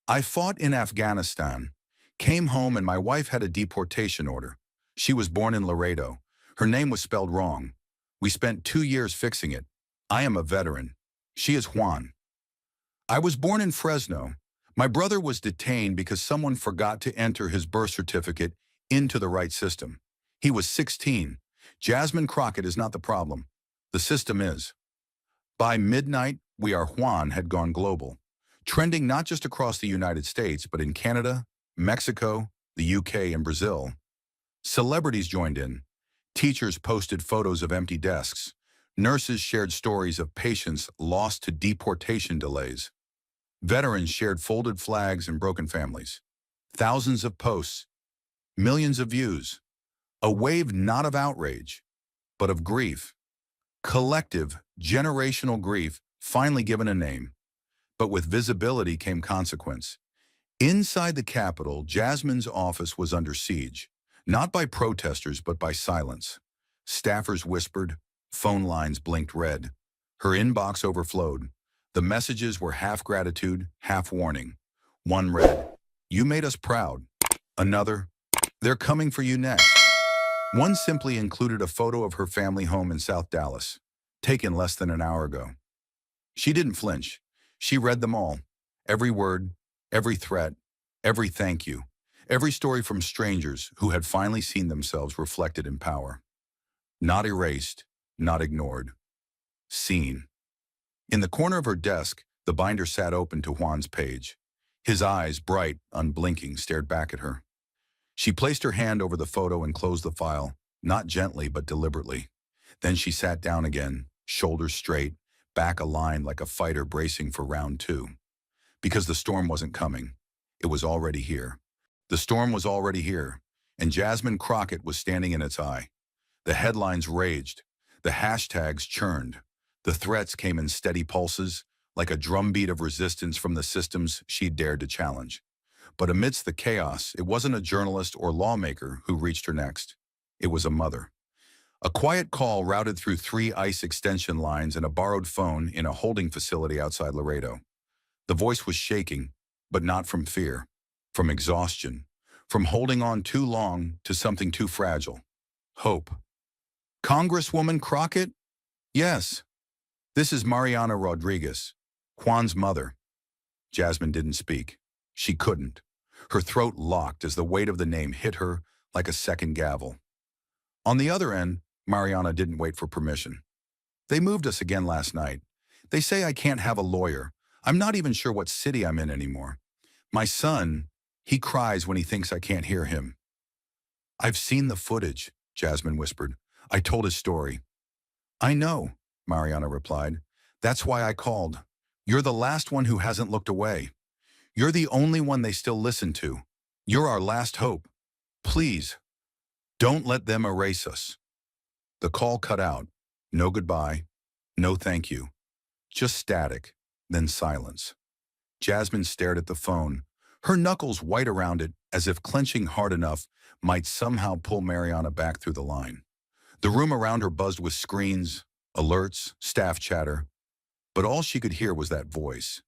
"I fought in Afghanistan. Came home and my wife had a deportation order. She was born in Laredo. Her name was spelled wrong. We spent 2 years fixing it. I am a veteran. She is Juan. I was born in Fresno. My brother was detained because someone forgot to enter his birth certificate into the right system. He was 16. Jasmine Crockett is not the problem. The system is." By midnight, We Are Juan had gone global, trending not just across the United States, but in Canada, Mexico, the UK, and Brazil. Celebrities joined in. Teachers posted photos of empty desks. Nurses shared stories of patients lost to deportation delays. Veterans shared folded flags and broken families. Thousands of posts, millions of views. A wave not of outrage, but of grief. Collective, generational grief finally given a name. But with visibility came consequence. Inside the Capitol, Jasmine's office was under siege, not by protesters but by silence. Staffers whispered, phone lines blinked red. Her inbox overflowed. The messages were half gratitude, half warning. One read, "You made us proud." Another, "They're coming for you next." One simply included a photo of her family home in South Dallas, taken less than an hour ago. She didn't flinch. She read them all. Every word, every threat, every thank you. Every story from strangers who had finally seen themselves reflected in power. Not erased, not ignored. Seen. In the corner of her desk, the binder sat open to Juan's page. His eyes, bright, unblinking, stared back at her. She placed her hand over the photo and closed the file, not gently but deliberately. Then she sat down again, shoulders straight, back aligned like a fighter bracing for round 2. Because the storm wasn't coming. It was already here. The storm was already here, and Jasmine Crockett was standing in its eye. The headlines raged. The hashtags churned. The threats came in steady pulses, like a drumbeat of resistance from the systems she dared to challenge. But amidst the chaos, it wasn't a journalist or lawmaker who reached her next. It was a mother. A quiet call routed through 3 ICE extension lines and a borrowed phone in a holding facility outside Laredo. The voice was shaking, but not from fear, from exhaustion, from holding on too long to something too fragile. Hope. Congresswoman Crockett? Yes. This is Mariana Rodriguez, Juan's mother. Jasmine didn't speak. She couldn't. Her throat locked as the weight of the name hit her like a second gavel. On the other end, Mariana didn't wait for permission. They moved us again last night. They say I can't have a lawyer. I'm not even sure what city I'm in anymore. My son, he cries when he thinks I can't hear him. I've seen the footage, Jasmine whispered. I told his story. I know, Mariana replied. That's why I called. You're the last one who hasn't looked away. You're the only one they still listen to. You're our last hope. Please, don't let them erase us. The call cut out. No goodbye. No thank you. Just static, then silence. Jasmine stared at the phone, her knuckles white around it as if clenching hard enough might somehow pull Mariana back through the line. The room around her buzzed with screens, alerts, staff chatter, but all she could hear was that voice.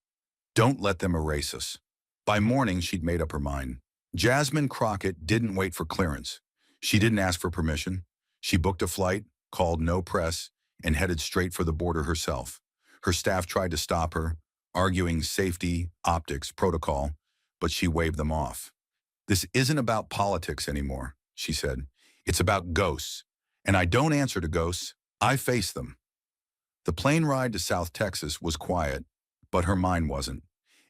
Don't let them erase us. By morning, she'd made up her mind. Jasmine Crockett didn't wait for clearance. She didn't ask for permission. She booked a flight, called no press, and headed straight for the border herself. Her staff tried to stop her, arguing safety, optics, protocol, but she waved them off. This isn't about politics anymore, she said. It's about ghosts. And I don't answer to ghosts. I face them. The plane ride to South Texas was quiet, but her mind wasn't.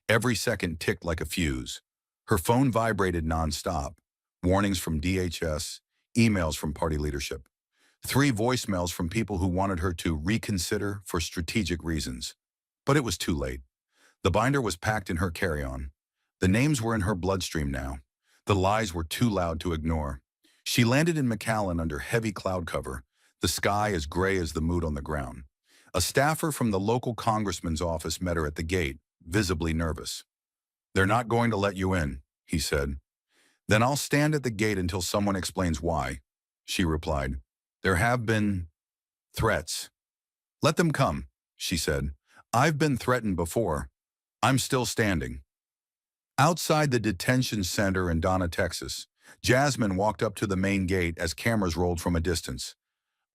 Every second ticked like a fuse. Her phone vibrated nonstop. Warnings from DHS, emails from party leadership. 3 voicemails from people who wanted her to reconsider for strategic reasons. But it was too late. The binder was packed in her carry-on. The names were in her bloodstream now. The lies were too loud to ignore. She landed in McAllen under heavy cloud cover, the sky as gray as the mood on the ground. A staffer from the local congressman's office met her at the gate, visibly nervous. They're not going to let you in, he said. Then I'll stand at the gate until someone explains why, she replied. There have been threats. Let them come, she said. I've been threatened before. I'm still standing. Outside the detention center in Donna, Texas, Jasmine walked up to the main gate as cameras rolled from a distance.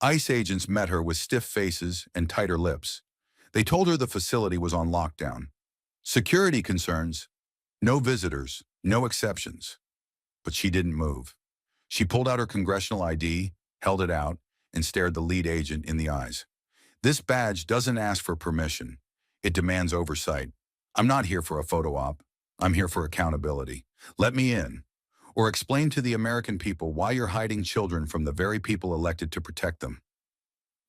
ICE agents met her with stiff faces and tighter lips. They told her the facility was on lockdown. Security concerns, no visitors, no exceptions. But she didn't move. She pulled out her congressional ID, held it out, and stared the lead agent in the eyes. This badge doesn't ask for permission. It demands oversight. I'm not here for a photo op. I'm here for accountability. Let me in. Or explain to the American people why you're hiding children from the very people elected to protect them.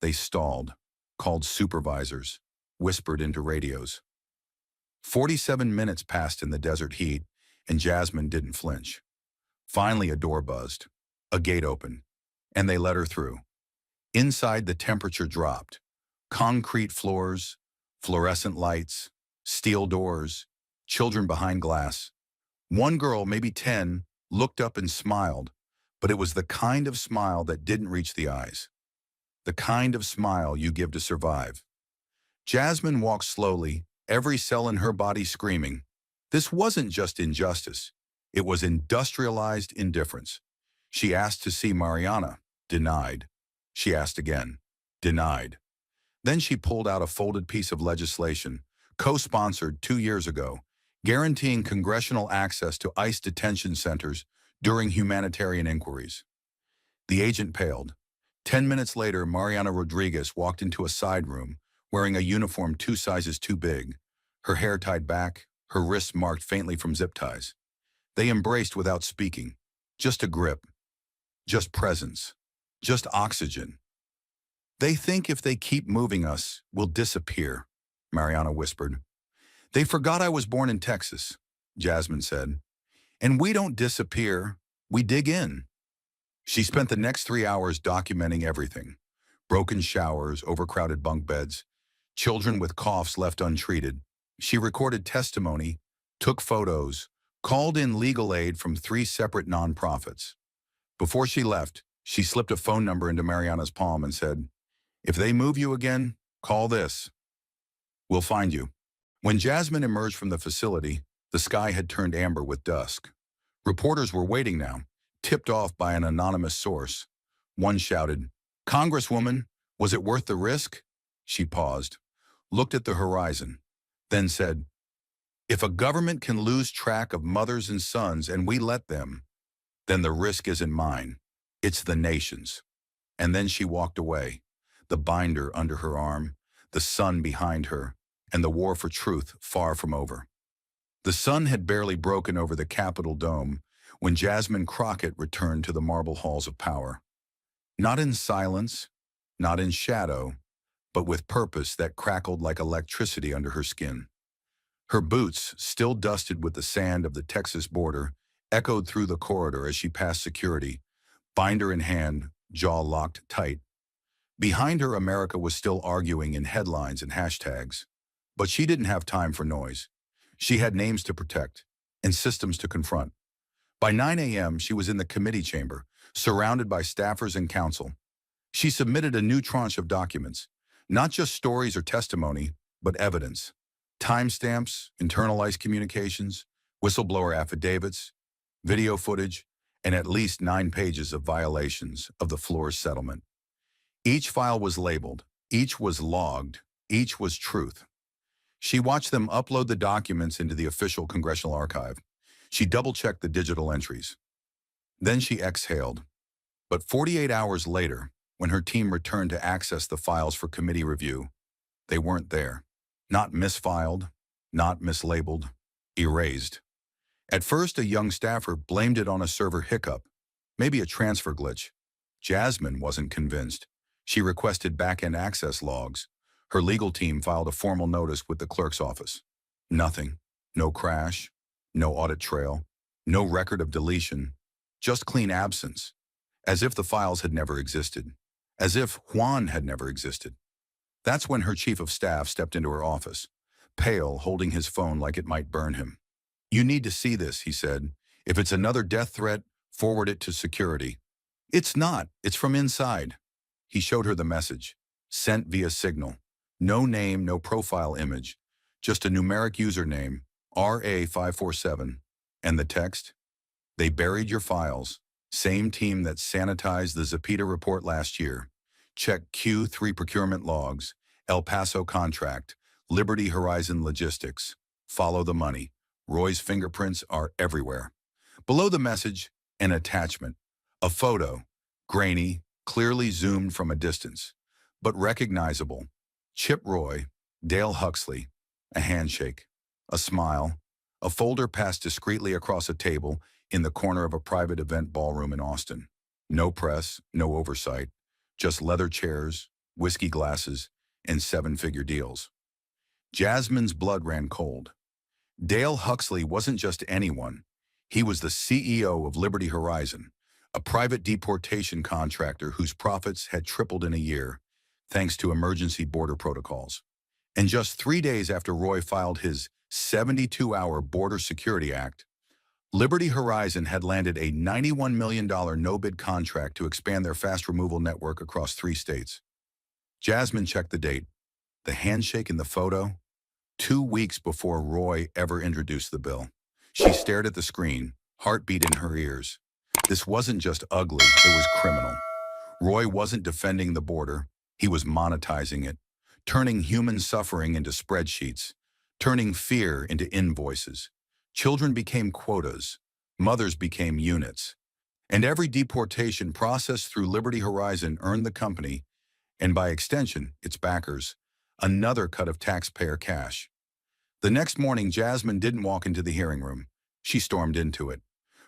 They stalled, called supervisors, whispered into radios. 47 minutes passed in the desert heat, and Jasmine didn't flinch. Finally, a door buzzed. A gate opened, and they let her through. Inside, the temperature dropped. Concrete floors, fluorescent lights, steel doors, children behind glass. One girl, maybe 10, looked up and smiled, but it was the kind of smile that didn't reach the eyes. The kind of smile you give to survive. Jasmine walked slowly, every cell in her body screaming. This wasn't just injustice. It was industrialized indifference. She asked to see Mariana. Denied. She asked again. Denied. Then she pulled out a folded piece of legislation, co-sponsored 2 years ago, guaranteeing congressional access to ICE detention centers during humanitarian inquiries. The agent paled. 10 minutes later, Mariana Rodriguez walked into a side room, wearing a uniform 2 sizes too big, her hair tied back, her wrists marked faintly from zip ties. They embraced without speaking. Just a grip. Just presence. Just oxygen. They think if they keep moving us, we'll disappear, Mariana whispered. They forgot I was born in Texas, Jasmine said. And we don't disappear, we dig in. She spent the next 3 hours documenting everything: broken showers, overcrowded bunk beds, children with coughs left untreated. She recorded testimony, took photos, called in legal aid from 3 separate nonprofits. Before she left, she slipped a phone number into Mariana's palm and said, "If they move you again, call this. We'll find you." When Jasmine emerged from the facility, the sky had turned amber with dusk. Reporters were waiting now, tipped off by an anonymous source. One shouted, "Congresswoman, was it worth the risk?" She paused, looked at the horizon, then said, "If a government can lose track of mothers and sons and we let them, then the risk isn't mine, it's the nation's." And then she walked away, the binder under her arm, the sun behind her, and the war for truth far from over. The sun had barely broken over the Capitol dome when Jasmine Crockett returned to the marble halls of power. Not in silence, not in shadow, but with purpose that crackled like electricity under her skin. Her boots, still dusted with the sand of the Texas border, echoed through the corridor as she passed security, binder in hand, jaw locked tight. Behind her, America was still arguing in headlines and hashtags. But she didn't have time for noise. She had names to protect and systems to confront. By 9 a.m., she was in the committee chamber, surrounded by staffers and counsel. She submitted a new tranche of documents, not just stories or testimony, but evidence. Timestamps, internalized communications, whistleblower affidavits, video footage, and at least 9 pages of violations of the floor's settlement. Each file was labeled, each was logged, each was truth. She watched them upload the documents into the official congressional archive. She double-checked the digital entries. Then she exhaled. But 48 hours later, when her team returned to access the files for committee review, they weren't there. Not misfiled, not mislabeled, erased. At first, a young staffer blamed it on a server hiccup, maybe a transfer glitch. Jasmine wasn't convinced. She requested back-end access logs. Her legal team filed a formal notice with the clerk's office. Nothing. No crash, no audit trail, no record of deletion, just clean absence, as if the files had never existed, as if Juan had never existed. That's when her chief of staff stepped into her office, pale, holding his phone like it might burn him. "You need to see this," he said. "If it's another death threat, forward it to security." "It's not. It's from inside." He showed her the message, sent via Signal. No name, no profile image, just a numeric username, RA547, and the text: "They buried your files. Same team that sanitized the Zepeda report last year. Check Q3 procurement logs, El Paso contract, Liberty Horizon logistics. Follow the money. Roy's fingerprints are everywhere." Below the message, an attachment, a photo, grainy, clearly zoomed from a distance, but recognizable. Chip Roy, Dale Huxley, a handshake, a smile, a folder passed discreetly across a table in the corner of a private event ballroom in Austin. No press, no oversight, just leather chairs, whiskey glasses, and 7-figure deals. Jasmine's blood ran cold. Dale Huxley wasn't just anyone. He was the CEO of Liberty Horizon, a private deportation contractor whose profits had tripled in a year, thanks to emergency border protocols. And just 3 days after Roy filed his 72-hour Border Security Act, Liberty Horizon had landed a $91 million no-bid contract to expand their fast removal network across 3 states. Jasmine checked the date. The handshake in the photo, 2 weeks before Roy ever introduced the bill. She stared at the screen, heartbeat in her ears. This wasn't just ugly, it was criminal. Roy wasn't defending the border. He was monetizing it, turning human suffering into spreadsheets, turning fear into invoices. Children became quotas, mothers became units, and every deportation processed through Liberty Horizon earned the company, and by extension, its backers, another cut of taxpayer cash. The next morning, Jasmine didn't walk into the hearing room. She stormed into it.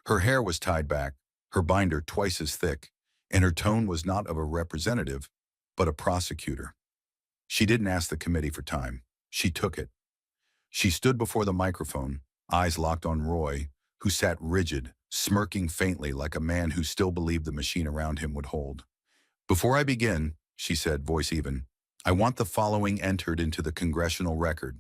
Her hair was tied back, her binder twice as thick, and her tone was not of a representative, but a prosecutor. She didn't ask the committee for time. She took it. She stood before the microphone, eyes locked on Roy, who sat rigid, smirking faintly like a man who still believed the machine around him would hold. "Before I begin," she said, voice even, "I want the following entered into the congressional record."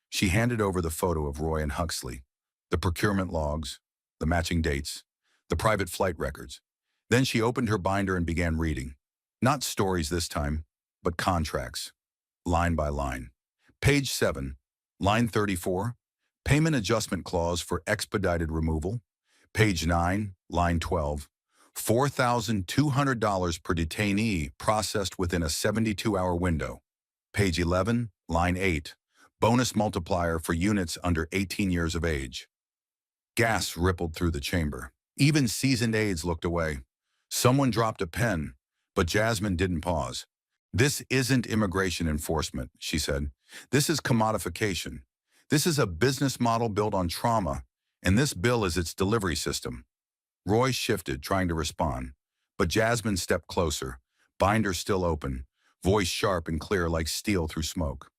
She handed over the photo of Roy and Huxley, the procurement logs, the matching dates, the private flight records. Then she opened her binder and began reading. Not stories this time, but contracts, line by line. Page 7, line 34, payment adjustment clause for expedited removal. Page 9, line 12, $4,200 per detainee processed within a 72-hour window. Page 11, line 8, bonus multiplier for units under 18 years of age. Gas rippled through the chamber. Even seasoned aides looked away. Someone dropped a pen, but Jasmine didn't pause. "This isn't immigration enforcement," she said. "This is commodification. This is a business model built on trauma, and this bill is its delivery system." Roy shifted, trying to respond, but Jasmine stepped closer, binder still open, voice sharp and clear like steel through smoke.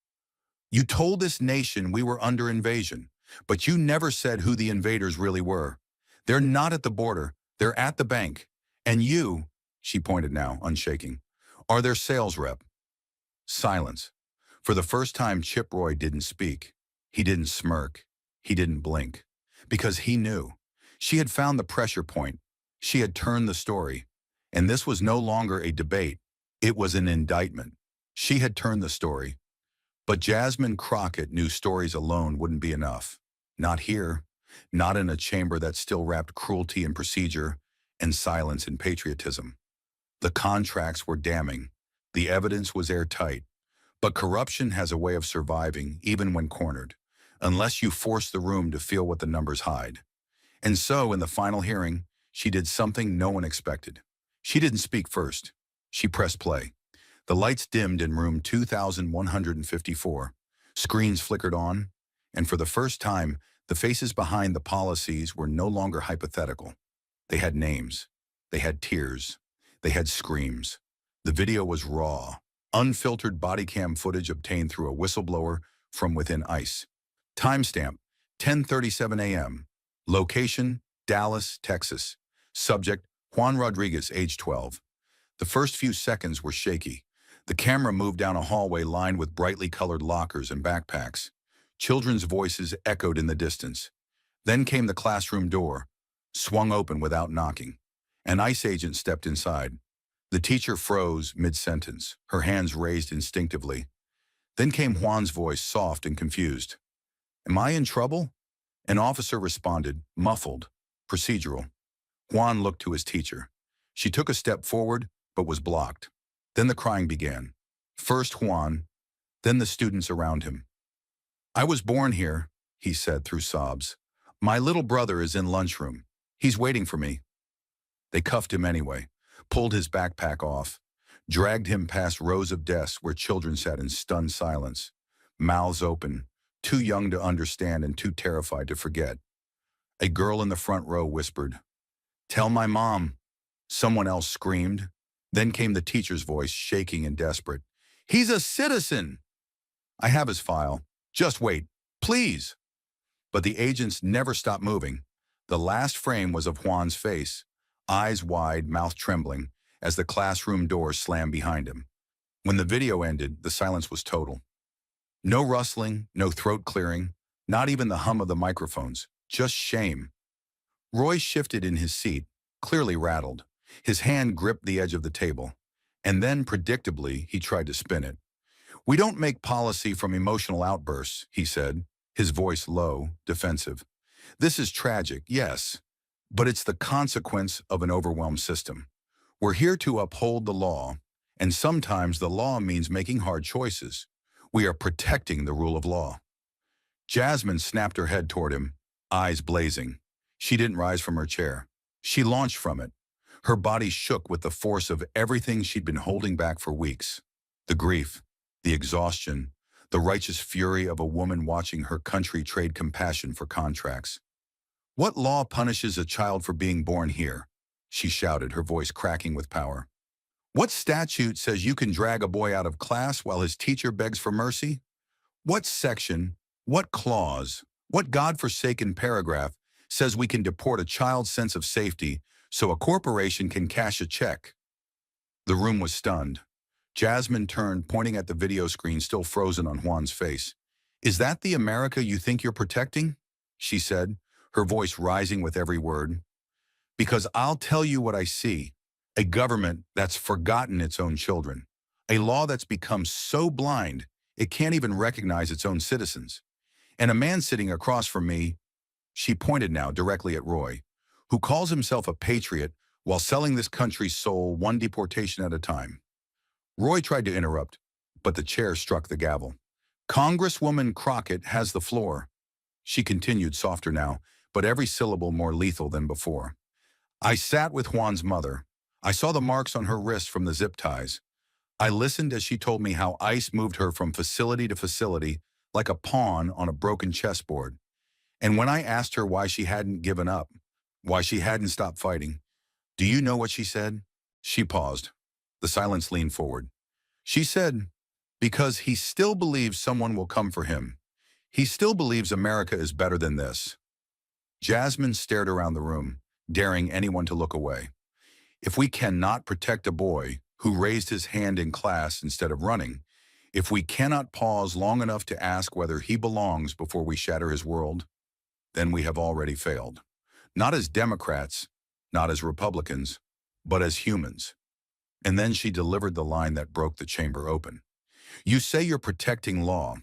"You told this nation we were under invasion, but you never said who the invaders really were. They're not at the border, they're at the bank. And you," she pointed now, unshaking, "are their sales rep." Silence. For the first time, Chip Roy didn't speak. He didn't smirk. He didn't blink. Because he knew. She had found the pressure point. She had turned the story. And this was no longer a debate. It was an indictment. She had turned the story. But Jasmine Crockett knew stories alone wouldn't be enough. Not here. Not in a chamber that still wrapped cruelty in procedure and silence in patriotism. The contracts were damning. The evidence was airtight. But corruption has a way of surviving even when cornered, unless you force the room to feel what the numbers hide. And so, in the final hearing, she did something no one expected. She didn't speak first. She pressed play. The lights dimmed in room 2154. Screens flickered on, and for the first time, the faces behind the policies were no longer hypothetical. They had names. They had tears. They had screams. The video was raw, unfiltered body cam footage obtained through a whistleblower from within ICE. Timestamp, 10:37 a.m. Location, Dallas, Texas. Subject, Juan Rodriguez, age 12. The first few seconds were shaky. The camera moved down a hallway lined with brightly colored lockers and backpacks. Children's voices echoed in the distance. Then came the classroom door, swung open without knocking. An ICE agent stepped inside. The teacher froze mid-sentence, her hands raised instinctively. Then came Juan's voice, soft and confused. "Am I in trouble?" An officer responded, muffled, procedural. Juan looked to his teacher. She took a step forward, but was blocked. Then the crying began. First Juan, then the students around him. "I was born here," he said through sobs. "My little brother is in lunchroom. He's waiting for me." They cuffed him anyway, pulled his backpack off, dragged him past rows of desks where children sat in stunned silence, mouths open, too young to understand and too terrified to forget. A girl in the front row whispered, "Tell my mom." Someone else screamed. Then came the teacher's voice, shaking and desperate. "He's a citizen!" "I have his file. Just wait, please." But the agents never stopped moving. The last frame was of Juan's face, eyes wide, mouth trembling, as the classroom door slammed behind him. When the video ended, the silence was total. No rustling, no throat clearing, not even the hum of the microphones, just shame. Roy shifted in his seat, clearly rattled. His hand gripped the edge of the table, and then, predictably, he tried to spin it. "We don't make policy from emotional outbursts," he said, his voice low, defensive. "This is tragic, yes, but it's the consequence of an overwhelmed system. We're here to uphold the law, and sometimes the law means making hard choices. We are protecting the rule of law." Jasmine snapped her head toward him, eyes blazing. She didn't rise from her chair. She launched from it. Her body shook with the force of everything she'd been holding back for weeks. The grief, the exhaustion, the righteous fury of a woman watching her country trade compassion for contracts. "What law punishes a child for being born here?" she shouted, her voice cracking with power. "What statute says you can drag a boy out of class while his teacher begs for mercy? What section, what clause, what godforsaken paragraph says we can deport a child's sense of safety so a corporation can cash a check. The room was stunned. Jasmine turned, pointing at the video screen still frozen on Juan's face. "Is that the America you think you're protecting?" she said, her voice rising with every word. "Because I'll tell you what I see. A government that's forgotten its own children. A law that's become so blind it can't even recognize its own citizens. And a man sitting across from me," she pointed now directly at Roy, "who calls himself a patriot while selling this country's soul one deportation at a time." Roy tried to interrupt, but the chair struck the gavel. "Congresswoman Crockett has the floor," she continued, softer now, but every syllable more lethal than before. "I sat with Juan's mother. I saw the marks on her wrist from the zip ties. I listened as she told me how ICE moved her from facility to facility like a pawn on a broken chessboard. And when I asked her why she hadn't given up, why she hadn't stopped fighting, do you know what she said?" She paused. The silence leaned forward. She said, "Because he still believes someone will come for him. He still believes America is better than this." Jasmine stared around the room, daring anyone to look away. If we cannot protect a boy who raised his hand in class instead of running, if we cannot pause long enough to ask whether he belongs before we shatter his world, then we have already failed. Not as Democrats, not as Republicans, but as humans. And then she delivered the line that broke the chamber open. "You say you're protecting law.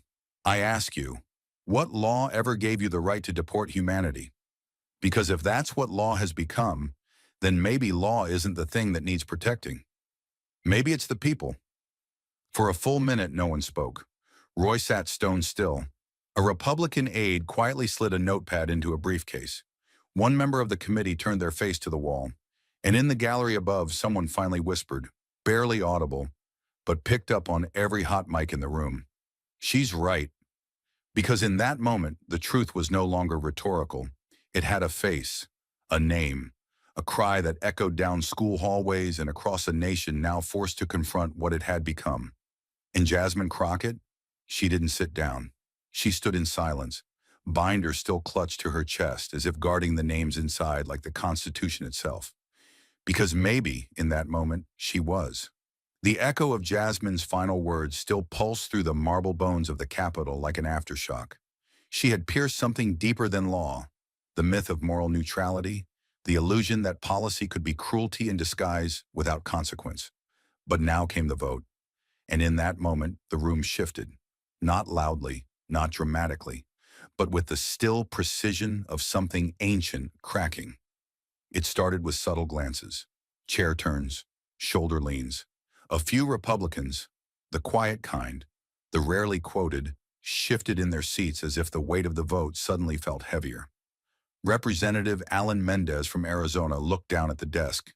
I ask you, what law ever gave you the right to deport humanity? Because if that's what law has become, then maybe law isn't the thing that needs protecting. Maybe it's the people." For a full minute, no one spoke. Roy sat stone still. A Republican aide quietly slid a notepad into a briefcase. One member of the committee turned their face to the wall, and in the gallery above, someone finally whispered, barely audible, but picked up on every hot mic in the room. "She's right." Because in that moment, the truth was no longer rhetorical. It had a face, a name, a cry that echoed down school hallways and across a nation now forced to confront what it had become. And Jasmine Crockett? She didn't sit down. She stood in silence, binder still clutched to her chest, as if guarding the names inside like the Constitution itself. Because maybe, in that moment, she was. The echo of Jasmine's final words still pulsed through the marble bones of the Capitol like an aftershock. She had pierced something deeper than law, the myth of moral neutrality, the illusion that policy could be cruelty in disguise without consequence. But now came the vote, and in that moment, the room shifted, not loudly, not dramatically, but with the still precision of something ancient cracking. It started with subtle glances, chair turns, shoulder leans. A few Republicans, the quiet kind, the rarely quoted, shifted in their seats as if the weight of the vote suddenly felt heavier. Representative Alan Mendez from Arizona looked down at the desk,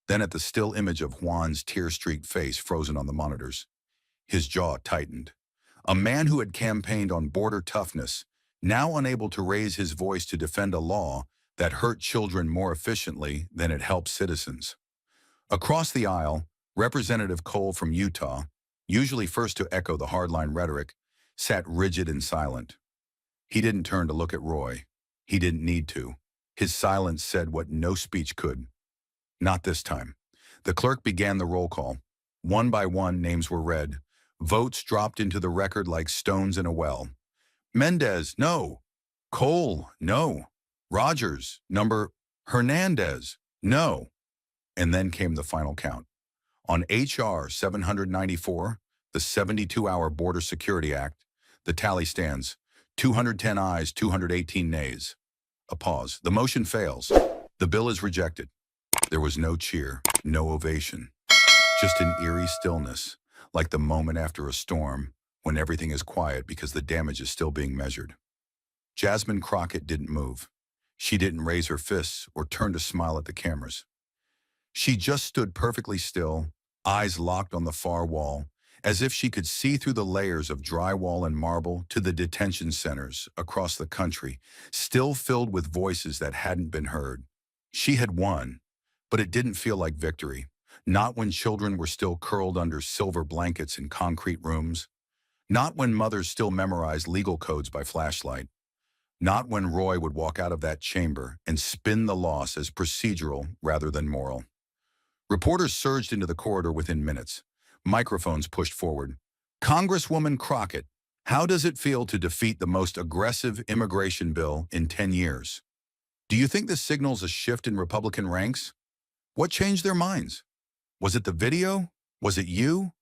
then at the still image of Juan's tear-streaked face frozen on the monitors. His jaw tightened. A man who had campaigned on border toughness, now unable to raise his voice to defend a law that hurt children more efficiently than it helped citizens. Across the aisle, Representative Cole from Utah, usually first to echo the hardline rhetoric, sat rigid and silent. He didn't turn to look at Roy. He didn't need to. His silence said what no speech could. Not this time. The clerk began the roll call. One by one, names were read. Votes dropped into the record like stones in a well. Mendez, no. Cole, no. Rogers, number. Hernandez, no. And then came the final count. On H.R. 794, the 72-Hour Border Security Act, the tally stands 210 ayes, 218 nays. A pause. The motion fails. The bill is rejected. There was no cheer, no ovation. Just an eerie stillness, like the moment after a storm, when everything is quiet because the damage is still being measured. Jasmine Crockett didn't move. She didn't raise her fists or turn to smile at the cameras. She just stood perfectly still, eyes locked on the far wall, as if she could see through the layers of drywall and marble to the detention centers across the country, still filled with voices that hadn't been heard. She had won, but it didn't feel like victory. Not when children were still curled under silver blankets in concrete rooms. Not when mothers still memorized legal codes by flashlight. Not when Roy would walk out of that chamber and spin the loss as procedural rather than moral. Reporters surged into the corridor within minutes. Microphones pushed forward. Congresswoman Crockett, how does it feel to defeat the most aggressive immigration bill in 10 years? Do you think this signals a shift in Republican ranks? What changed their minds? Was it the video? Was it you?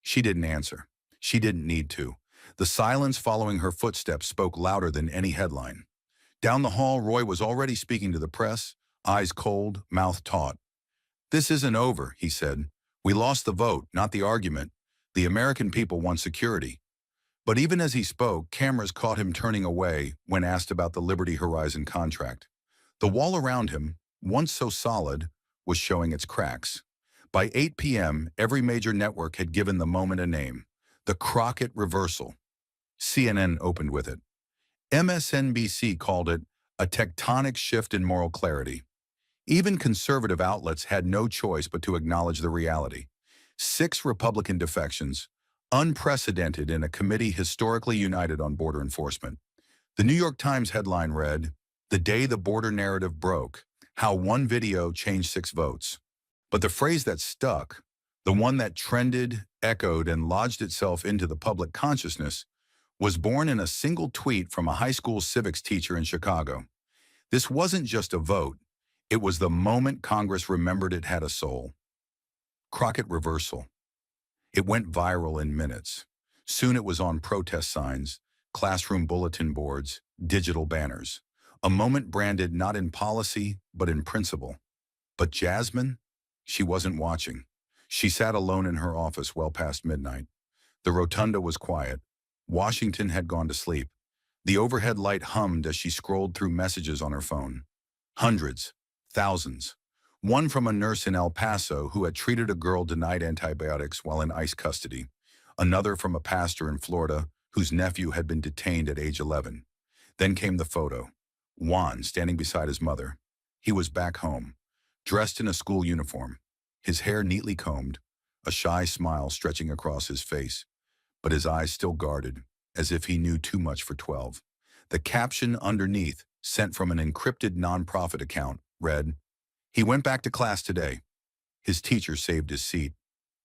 She didn't answer. She didn't need to. The silence following her footsteps spoke louder than any headline. Down the hall, Roy was already speaking to the press, eyes cold, mouth taut. "This isn't over," he said. "We lost the vote, not the argument. The American people want security." But even as he spoke, cameras caught him turning away when asked about the Liberty Horizon contract. The wall around him, once so solid, was showing its cracks. By 8 p.m., every major network had given the moment a name: the Crockett reversal. CNN opened with it. MSNBC called it a tectonic shift in moral clarity. Even conservative outlets had no choice but to acknowledge the reality. 6 Republican defections, unprecedented in a committee historically united on border enforcement. The New York Times headline read, "The day the border narrative broke, how one video changed 6 votes." But the phrase that stuck, the one that trended, echoed, and lodged itself into the public consciousness, was born in a single tweet from a high school civics teacher in Chicago. This wasn't just a vote. It was the moment Congress remembered it had a soul. Crockett reversal. It went viral in minutes. Soon it was on protest signs, classroom bulletin boards, digital banners. A moment branded not in policy, but in principle. But Jasmine? She wasn't watching. She sat alone in her office well past midnight. The rotunda was quiet. Washington had gone to sleep. The overhead light hummed as she scrolled through messages on her phone. Hundreds, thousands. One from a nurse in El Paso who had treated a girl denied antibiotics while in ICE custody. Another from a pastor in Florida whose nephew had been detained at age 11. Then came the photo. Juan standing beside his mother. He was back home, dressed in a school uniform, his hair neatly combed, a shy smile stretching across his face, but his eyes still guarded, as if he knew too much for 12. The caption underneath, sent from an encrypted nonprofit account, read, "He went back to class today." His teacher saved his seat.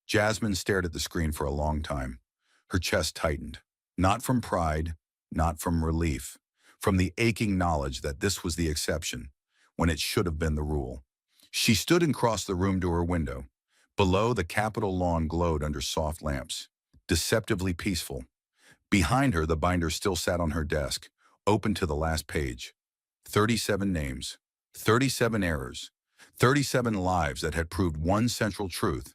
Jasmine stared at the screen for a long time. Her chest tightened, not from pride, not from relief, from the aching knowledge that this was the exception, when it should have been the rule. She stood and crossed the room to her window. Below, the Capitol lawn glowed under soft lamps, deceptively peaceful. Behind her, the binder still sat on her desk, open to the last page. 37 names, 37 errors, 37 lives that had proved one central truth.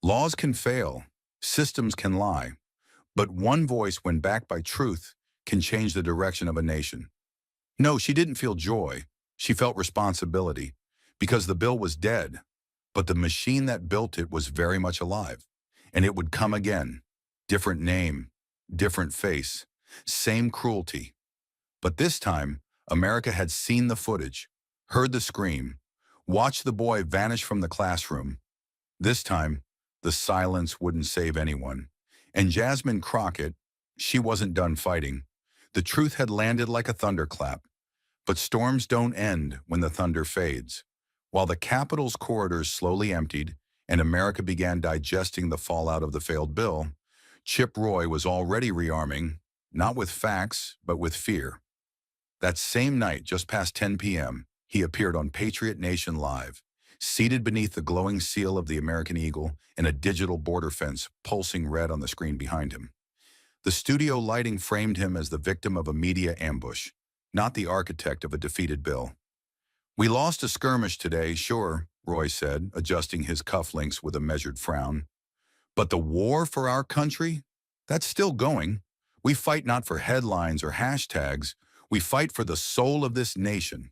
Laws can fail, systems can lie, but one voice, when backed by truth, can change the direction of a nation. No, she didn't feel joy. She felt responsibility, because the bill was dead, but the machine that built it was very much alive, and it would come again. Different name, different face, same cruelty. But this time, America had seen the footage, heard the scream, watched the boy vanish from the classroom. This time, the silence wouldn't save anyone. And Jasmine Crockett, she wasn't done fighting. The truth had landed like a thunderclap. But storms don't end when the thunder fades. While the Capitol's corridors slowly emptied and America began digesting the fallout of the failed bill, Chip Roy was already rearming, not with facts, but with fear. That same night, just past 10 p.m., he appeared on Patriot Nation Live, seated beneath the glowing seal of the American Eagle and a digital border fence pulsing red on the screen behind him. The studio lighting framed him as the victim of a media ambush, not the architect of a defeated bill. "We lost a skirmish today, sure," Roy said, adjusting his cufflinks with a measured frown. "But the war for our country? That's still going. We fight not for headlines or hashtags. We fight for the soul of this nation."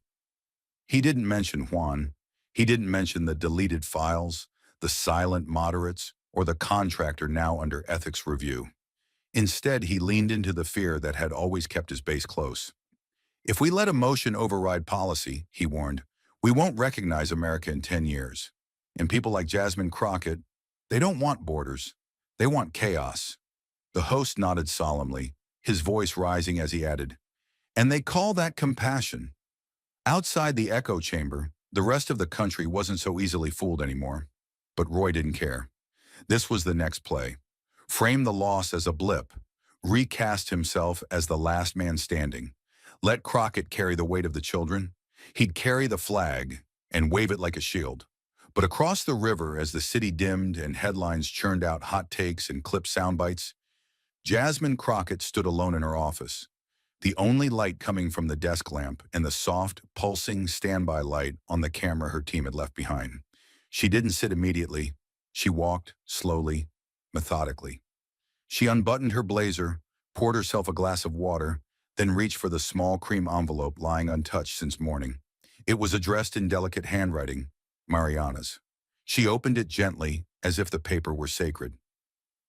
He didn't mention Juan. He didn't mention the deleted files, the silent moderates, or the contractor now under ethics review. Instead, he leaned into the fear that had always kept his base close. "If we let emotion override policy," he warned, "we won't recognize America in 10 years. And people like Jasmine Crockett, they don't want borders. They want chaos." The host nodded solemnly, his voice rising as he added, And they call that compassion. Outside the echo chamber, the rest of the country wasn't so easily fooled anymore. But Roy didn't care. This was the next play. Frame the loss as a blip. Recast himself as the last man standing. Let Crockett carry the weight of the children. He'd carry the flag and wave it like a shield. But across the river, as the city dimmed and headlines churned out hot takes and clipped sound bites, Jasmine Crockett stood alone in her office. The only light coming from the desk lamp and the soft, pulsing standby light on the camera her team had left behind. She didn't sit immediately. She walked, slowly, methodically. She unbuttoned her blazer, poured herself a glass of water, then reached for the small cream envelope lying untouched since morning. It was addressed in delicate handwriting, Mariana's. She opened it gently, as if the paper were sacred.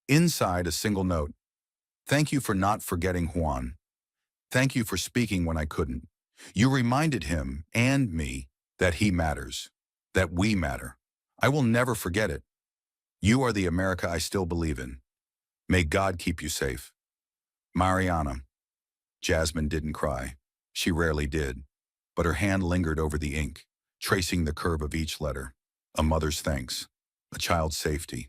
Inside, a single note. Thank you for not forgetting Juan. Thank you for speaking when I couldn't. You reminded him and me that he matters, that we matter. I will never forget it. You are the America I still believe in. May God keep you safe. Mariana. Jasmine didn't cry. She rarely did, but her hand lingered over the ink, tracing the curve of each letter. A mother's thanks, a child's safety,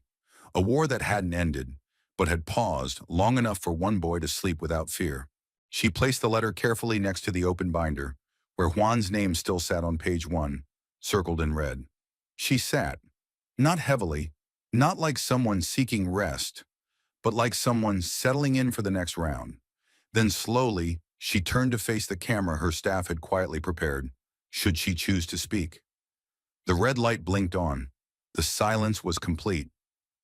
a war that hadn't ended, but had paused long enough for one boy to sleep without fear. She placed the letter carefully next to the open binder, where Juan's name still sat on page 1, circled in red. She sat, not heavily, not like someone seeking rest, but like someone settling in for the next round. Then slowly, she turned to face the camera her staff had quietly prepared, should she choose to speak. The red light blinked on. The silence was complete.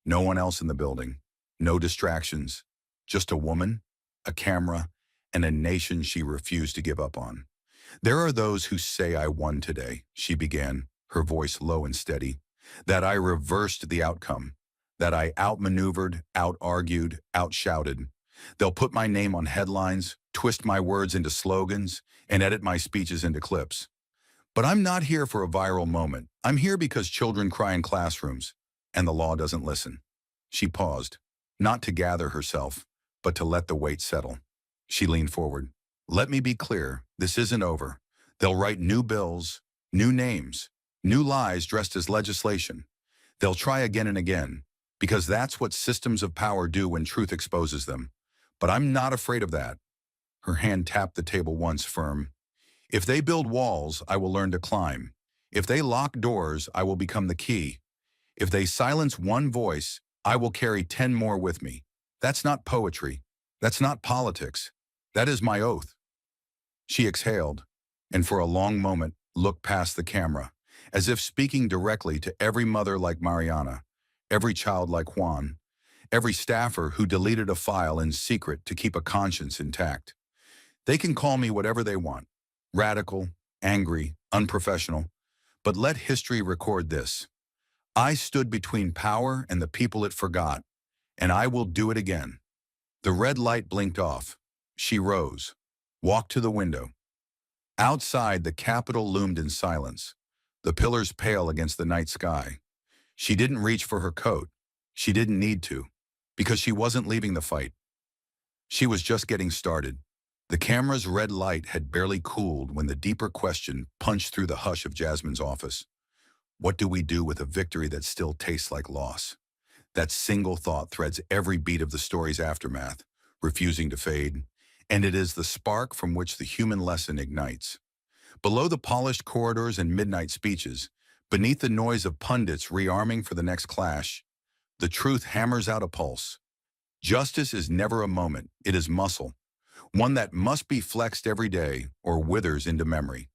No one else in the building. No distractions. Just a woman, a camera, and a nation she refused to give up on. There are those who say I won today, she began, her voice low and steady, that I reversed the outcome, that I outmaneuvered, out-argued, out-shouted. They'll put my name on headlines, twist my words into slogans, and edit my speeches into clips. But I'm not here for a viral moment. I'm here because children cry in classrooms, and the law doesn't listen. She paused, not to gather herself, but to let the weight settle. She leaned forward. Let me be clear, this isn't over. They'll write new bills, new names, new lies dressed as legislation. They'll try again and again, because that's what systems of power do when truth exposes them. But I'm not afraid of that. Her hand tapped the table once, firm. If they build walls, I will learn to climb. If they lock doors, I will become the key. If they silence one voice, I will carry 10 more with me. That's not poetry. That's not politics. That is my oath. She exhaled, and for a long moment looked past the camera, as if speaking directly to every mother like Mariana, every child like Juan, every staffer who deleted a file in secret to keep a conscience intact. They can call me whatever they want, radical, angry, unprofessional, but let history record this. I stood between power and the people it forgot, and I will do it again. The red light blinked off. She rose, walked to the window. Outside, the Capitol loomed in silence, the pillars pale against the night sky. She didn't reach for her coat. She didn't need to, because she wasn't leaving the fight. She was just getting started. The camera's red light had barely cooled when the deeper question punched through the hush of Jasmine's office. What do we do with a victory that still tastes like loss? That single thought threads every beat of the story's aftermath, refusing to fade, and it is the spark from which the human lesson ignites. Below the polished corridors and midnight speeches, beneath the noise of pundits rearming for the next clash, the truth hammers out a pulse. Justice is never a moment, it is muscle, one that must be flexed every day or withers into memory.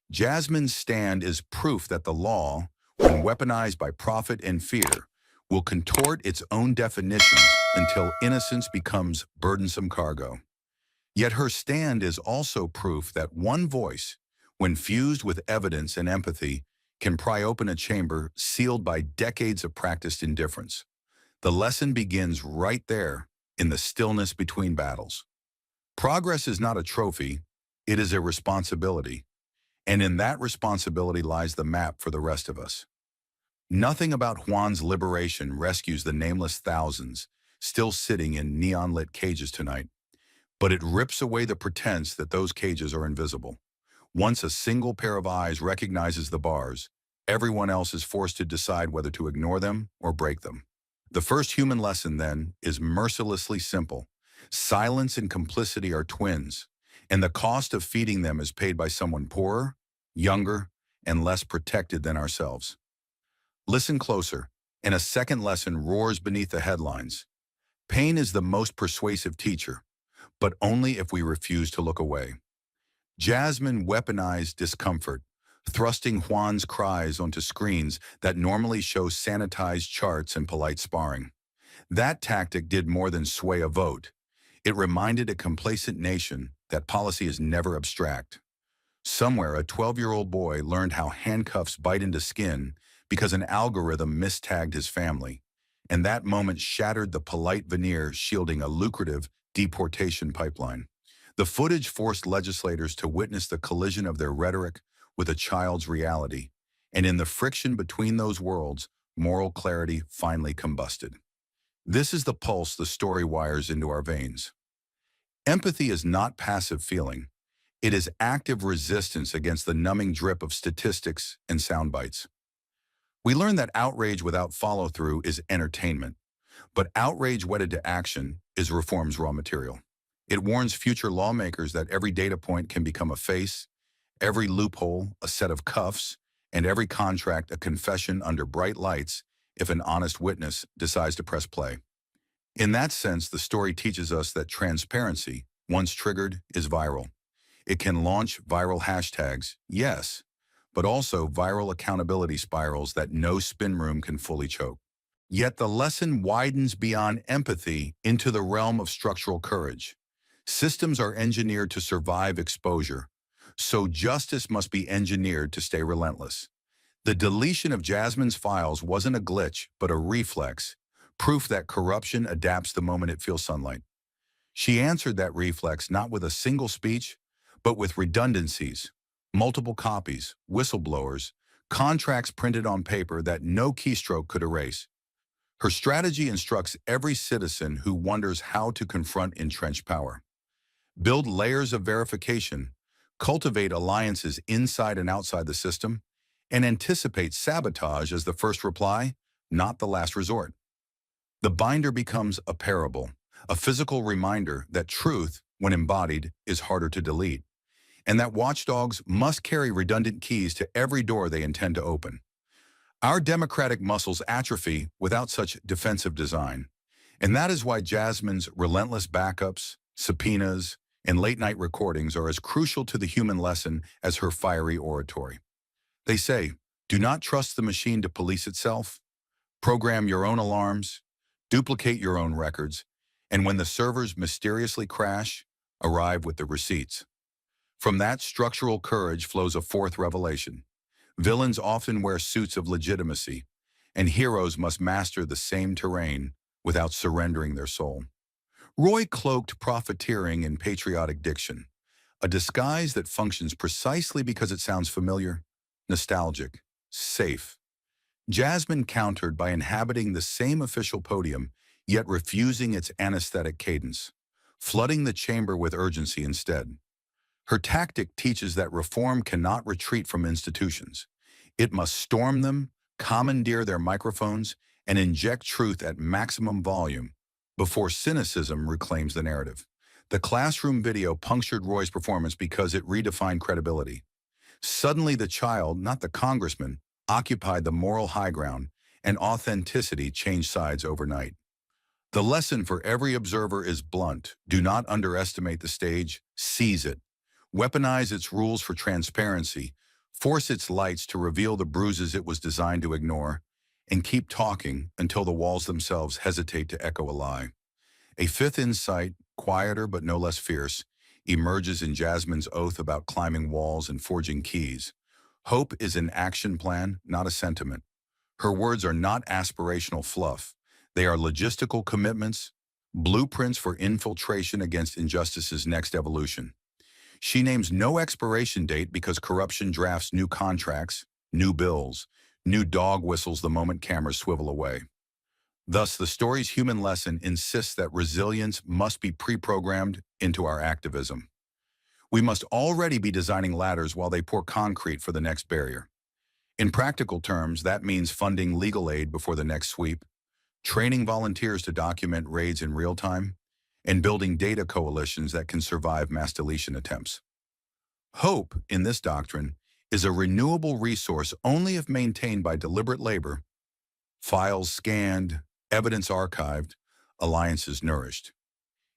Jasmine's stand is proof that the law, when weaponized by profit and fear, will contort its own definitions until innocence becomes burdensome cargo. Yet her stand is also proof that one voice, when fused with evidence and empathy, can pry open a chamber sealed by decades of practiced indifference. The lesson begins right there, in the stillness between battles. Progress is not a trophy, it is a responsibility. And in that responsibility lies the map for the rest of us. Nothing about Juan's liberation rescues the nameless thousands still sitting in neon-lit cages tonight. but it rips away the pretense that those cages are invisible. Once a single pair of eyes recognizes the bars, everyone else is forced to decide whether to ignore them or break them. The first human lesson, then, is mercilessly simple. Silence and complicity are twins, and the cost of feeding them is paid by someone poorer, younger, and less protected than ourselves. Listen closer, and a second lesson roars beneath the headlines. Pain is the most persuasive teacher, but only if we refuse to look away. Jasmine weaponized discomfort, thrusting Juan's cries onto screens that normally show sanitized charts and polite sparring. That tactic did more than sway a vote. It reminded a complacent nation that policy is never abstract. Somewhere, a 12-year-old boy learned how handcuffs bite into skin because an algorithm mistagged his family, and that moment shattered the polite veneer shielding a lucrative deportation pipeline. The footage forced legislators to witness the collision of their rhetoric with a child's reality, and in the friction between those worlds, moral clarity finally combusted. This is the pulse the story wires into our veins. Empathy is not passive feeling. It is active resistance against the numbing drip of statistics and sound bites. We learn that outrage without follow-through is entertainment, but outrage wedded to action is reform's raw material. It warns future lawmakers that every data point can become a face, every loophole a set of cuffs, and every contract a confession under bright lights if an honest witness decides to press play. In that sense, the story teaches us that transparency, once triggered, is viral. It can launch viral hashtags, yes, but also viral accountability spirals that no spin room can fully choke. Yet the lesson widens beyond empathy into the realm of structural courage. Systems are engineered to survive exposure, so justice must be engineered to stay relentless. The deletion of Jasmine's files wasn't a glitch, but a reflex, proof that corruption adapts the moment it feels sunlight. She answered that reflex not with a single speech, but with redundancies, multiple copies, whistleblowers, contracts printed on paper that no keystroke could erase. Her strategy instructs every citizen who wonders how to confront entrenched power. Build layers of verification, cultivate alliances inside and outside the system, and anticipate sabotage as the first reply, not the last resort. The binder becomes a parable, a physical reminder that truth, when embodied, is harder to delete, and that watchdogs must carry redundant keys to every door they intend to open. Our democratic muscles atrophy without such defensive design, and that is why Jasmine's relentless backups, subpoenas, and late-night recordings are as crucial to the human lesson as her fiery oratory. They say, do not trust the machine to police itself, program your own alarms, duplicate your own records, and when the servers mysteriously crash, arrive with the receipts. From that structural courage flows a fourth revelation. Villains often wear suits of legitimacy, and heroes must master the same terrain without surrendering their soul. Roy cloaked profiteering in patriotic diction, a disguise that functions precisely because it sounds familiar, nostalgic, safe. Jasmine countered by inhabiting the same official podium, yet refusing its anesthetic cadence, flooding the chamber with urgency instead. Her tactic teaches that reform cannot retreat from institutions. It must storm them, commandeer their microphones, and inject truth at maximum volume before cynicism reclaims the narrative. The classroom video punctured Roy's performance because it redefined credibility. Suddenly the child, not the congressman, occupied the moral high ground, and authenticity changed sides overnight. The lesson for every observer is blunt. Do not underestimate the stage, seize it. Weaponize its rules for transparency, force its lights to reveal the bruises it was designed to ignore, and keep talking until the walls themselves hesitate to echo a lie. A fifth insight, quieter but no less fierce, emerges in Jasmine's oath about climbing walls and forging keys. Hope is an action plan, not a sentiment. Her words are not aspirational fluff. They are logistical commitments, blueprints for infiltration against injustice's next evolution. She names no expiration date because corruption drafts new contracts, new bills, new dog whistles the moment cameras swivel away. Thus, the story's human lesson insists that resilience must be pre-programmed into our activism. We must already be designing ladders while they pour concrete for the next barrier. In practical terms, that means funding legal aid before the next sweep, training volunteers to document raids in real time, and building data coalitions that can survive mass deletion attempts. Hope, in this doctrine, is a renewable resource only if maintained by deliberate labor, files scanned, evidence archived, alliances nourished.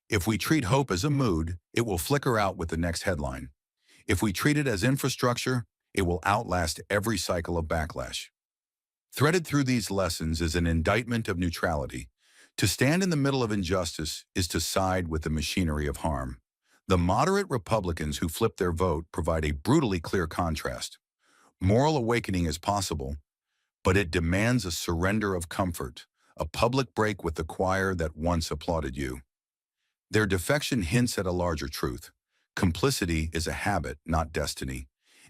If we treat hope as a mood, it will flicker out with the next headline. If we treat it as infrastructure, it will outlast every cycle of backlash. Threaded through these lessons is an indictment of neutrality. To stand in the middle of injustice is to side with the machinery of harm. The moderate Republicans who flip their vote provide a brutally clear contrast. Moral awakening is possible, but it demands a surrender of comfort, a public break with the choir that once applauded you. Their defection hints at a larger truth. Complicity is a habit, not destiny,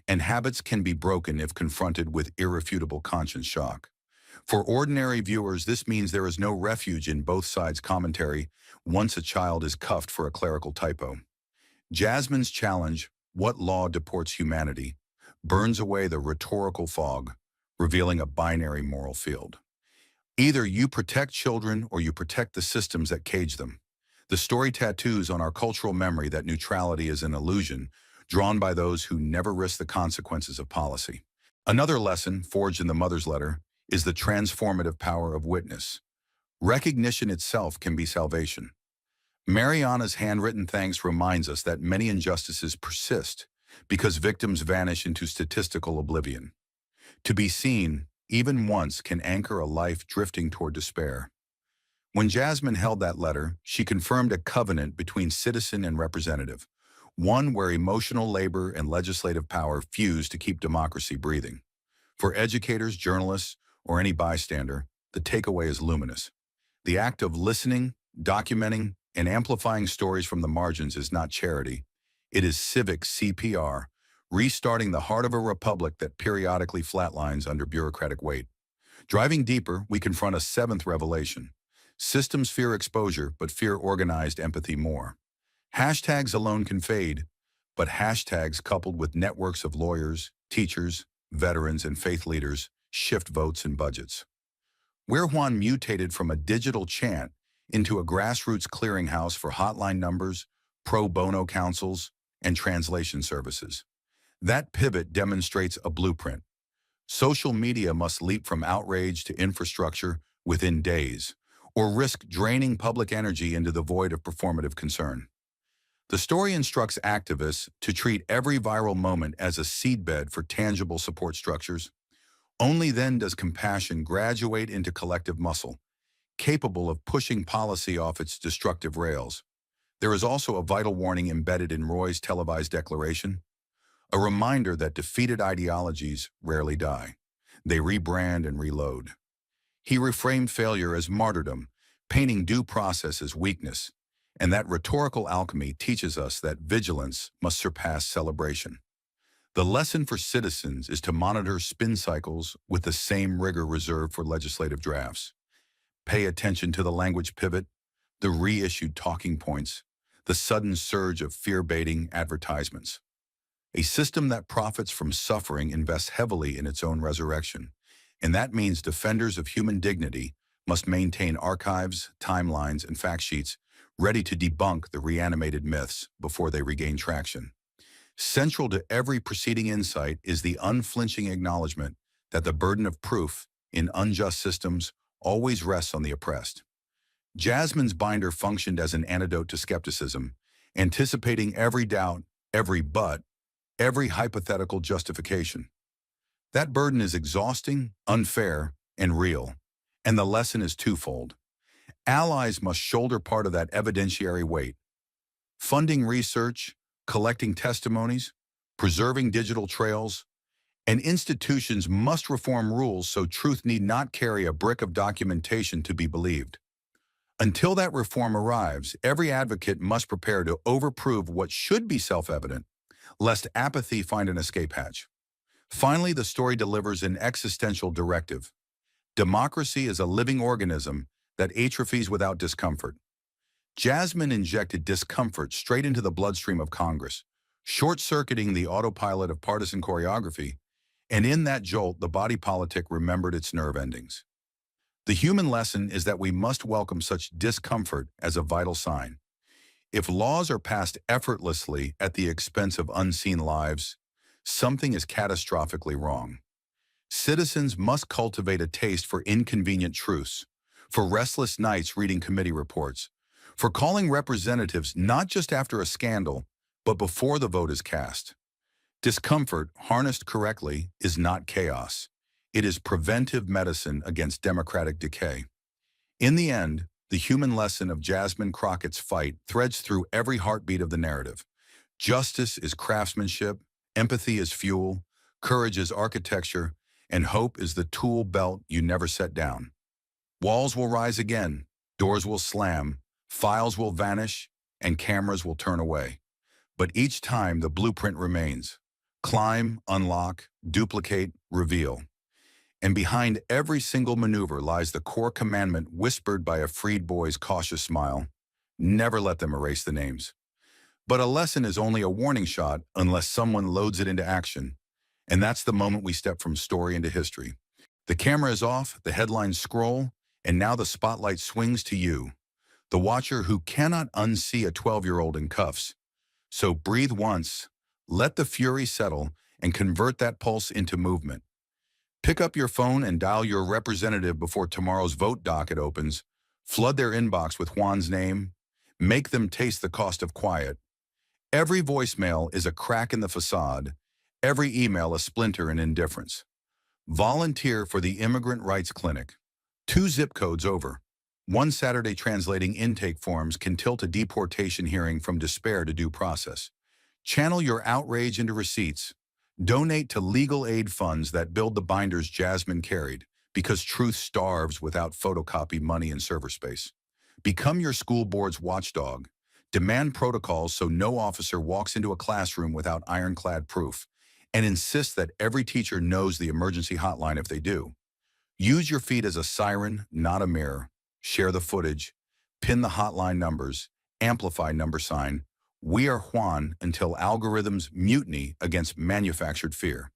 and habits can be broken if confronted with irrefutable conscience shock. For ordinary viewers, this means there is no refuge in both sides' commentary once a child is cuffed for a clerical typo. Jasmine's challenge, "What law deports humanity?" burns away the rhetorical fog, revealing a binary moral field. Either you protect children or you protect the systems that cage them. The story tattoos on our cultural memory that neutrality is an illusion, drawn by those who never risk the consequences of policy. Another lesson, forged in the mother's letter, is the transformative power of witness. Recognition itself can be salvation. Mariana's handwritten thanks reminds us that many injustices persist because victims vanish into statistical oblivion. To be seen, even once, can anchor a life drifting toward despair. When Jasmine held that letter, she confirmed a covenant between citizen and representative, one where emotional labor and legislative power fuse to keep democracy breathing. For educators, journalists, or any bystander, the takeaway is luminous. The act of listening, documenting, and amplifying stories from the margins is not charity. It is civic CPR, restarting the heart of a republic that periodically flatlines under bureaucratic weight. Driving deeper, we confront a seventh revelation. Systems fear exposure, but fear organized empathy more. Hashtags alone can fade, but hashtags coupled with networks of lawyers, teachers, veterans, and faith leaders shift votes and budgets. Where Juan mutated from a digital chant into a grassroots clearinghouse for hotline numbers, pro bono councils, and translation services. That pivot demonstrates a blueprint. Social media must leap from outrage to infrastructure within days, or risk draining public energy into the void of performative concern. The story instructs activists to treat every viral moment as a seedbed for tangible support structures. Only then does compassion graduate into collective muscle, capable of pushing policy off its destructive rails. There is also a vital warning embedded in Roy's televised declaration, a reminder that defeated ideologies rarely die. They rebrand and reload. He reframed failure as martyrdom, painting due process as weakness, and that rhetorical alchemy teaches us that vigilance must surpass celebration. The lesson for citizens is to monitor spin cycles with the same rigor reserved for legislative drafts. Pay attention to the language pivot, the reissued talking points, the sudden surge of fear-baiting advertisements. A system that profits from suffering invests heavily in its own resurrection, and that means defenders of human dignity must maintain archives, timelines, and fact sheets ready to debunk the reanimated myths before they regain traction. Central to every preceding insight is the unflinching acknowledgement that the burden of proof in unjust systems always rests on the oppressed. Jasmine's binder functioned as an antidote to skepticism, anticipating every doubt, every but, every hypothetical justification. That burden is exhausting, unfair, and real, and the lesson is twofold. Allies must shoulder part of that evidentiary weight. Funding research, collecting testimonies, preserving digital trails, and institutions must reform rules so truth need not carry a brick of documentation to be believed. Until that reform arrives, every advocate must prepare to overprove what should be self-evident, lest apathy find an escape hatch. Finally, the story delivers an existential directive. Democracy is a living organism that atrophies without discomfort. Jasmine injected discomfort straight into the bloodstream of Congress, short-circuiting the autopilot of partisan choreography, and in that jolt, the body politic remembered its nerve endings. The human lesson is that we must welcome such discomfort as a vital sign. If laws are passed effortlessly at the expense of unseen lives, something is catastrophically wrong. Citizens must cultivate a taste for inconvenient truths, for restless nights reading committee reports, for calling representatives not just after a scandal, but before the vote is cast. Discomfort, harnessed correctly, is not chaos. It is preventive medicine against democratic decay. In the end, the human lesson of Jasmine Crockett's fight threads through every heartbeat of the narrative. Justice is craftsmanship, empathy is fuel, courage is architecture, and hope is the tool belt you never set down. Walls will rise again, doors will slam, files will vanish, and cameras will turn away. But each time the blueprint remains. Climb, unlock, duplicate, reveal. And behind every single maneuver lies the core commandment whispered by a freed boy's cautious smile. Never let them erase the names. But a lesson is only a warning shot unless someone loads it into action. And that's the moment we step from story into history. The camera is off, the headlines scroll, and now the spotlight swings to you, the watcher who cannot unsee a 12-year-old in cuffs. So breathe once, let the fury settle, and convert that pulse into movement. Pick up your phone and dial your representative before tomorrow's vote docket opens. Flood their inbox with Juan's name. Make them taste the cost of quiet. Every voicemail is a crack in the facade. Every email a splinter in indifference. Volunteer for the Immigrant Rights Clinic. 2 zip codes over. One Saturday translating intake forms can tilt a deportation hearing from despair to due process. Channel your outrage into receipts. Donate to legal aid funds that build the binders Jasmine carried, because truth starves without photocopy money and server space. Become your school board's watchdog. Demand protocols so no officer walks into a classroom without ironclad proof, and insist that every teacher knows the emergency hotline if they do. Use your feed as a siren, not a mirror. Share the footage, pin the hotline numbers, amplify number sign. We are Juan until algorithms mutiny against manufactured fear.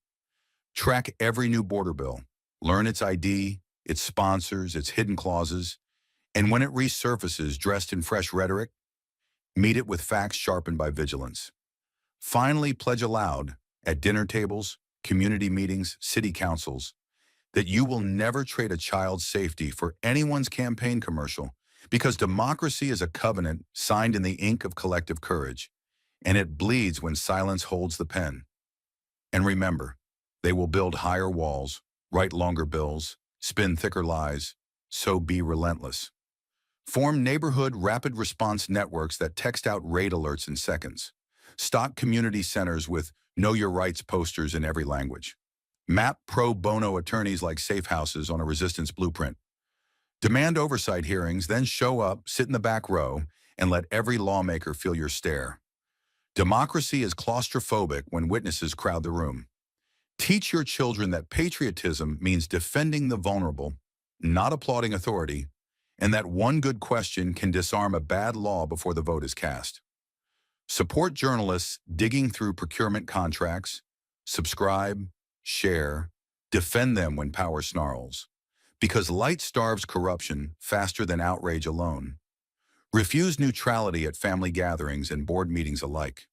Track every new border bill. Learn its ID, its sponsors, its hidden clauses. And when it resurfaces dressed in fresh rhetoric, meet it with facts sharpened by vigilance. Finally, pledge aloud, at dinner tables, community meetings, city councils, that you will never trade a child's safety for anyone's campaign commercial, because democracy is a covenant signed in the ink of collective courage, and it bleeds when silence holds the pen. And remember, they will build higher walls, write longer bills, spin thicker lies, so be relentless. Form neighborhood rapid response networks that text out raid alerts in seconds. Stock community centers with Know Your Rights posters in every language. Map pro bono attorneys like safe houses on a resistance blueprint. Demand oversight hearings, then show up, sit in the back row, and let every lawmaker feel your stare. Democracy is claustrophobic when witnesses crowd the room. Teach your children that patriotism means defending the vulnerable, not applauding authority, and that one good question can disarm a bad law before the vote is cast. Support journalists digging through procurement contracts. Subscribe, share, defend them when power snarls. Because light starves corruption faster than outrage alone. Refuse neutrality at family gatherings and board meetings alike.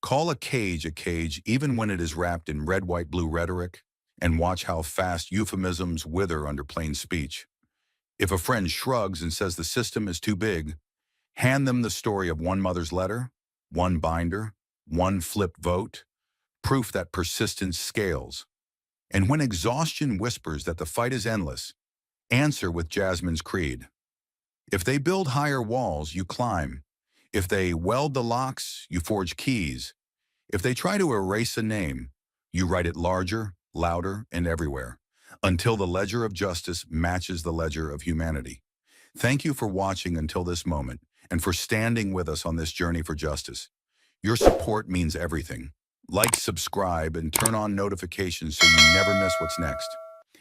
Call a cage even when it is wrapped in red, white, blue rhetoric, and watch how fast euphemisms wither under plain speech. If a friend shrugs and says the system is too big, hand them the story of one mother's letter, one binder, one flipped vote, proof that persistence scales. And when exhaustion whispers that the fight is endless, answer with Jasmine's creed. If they build higher walls, you climb. If they weld the locks, you forge keys. If they try to erase a name, you write it larger, louder, and everywhere, until the ledger of justice matches the ledger of humanity. Thank you for watching until this moment, and for standing with us on this journey for justice. Your support means everything. Like, subscribe, and turn on notifications so you never miss what's next.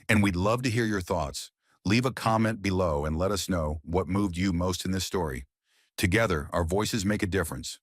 And we'd love to hear your thoughts. Leave a comment below and let us know what moved you most in this story. Together, our voices make a difference.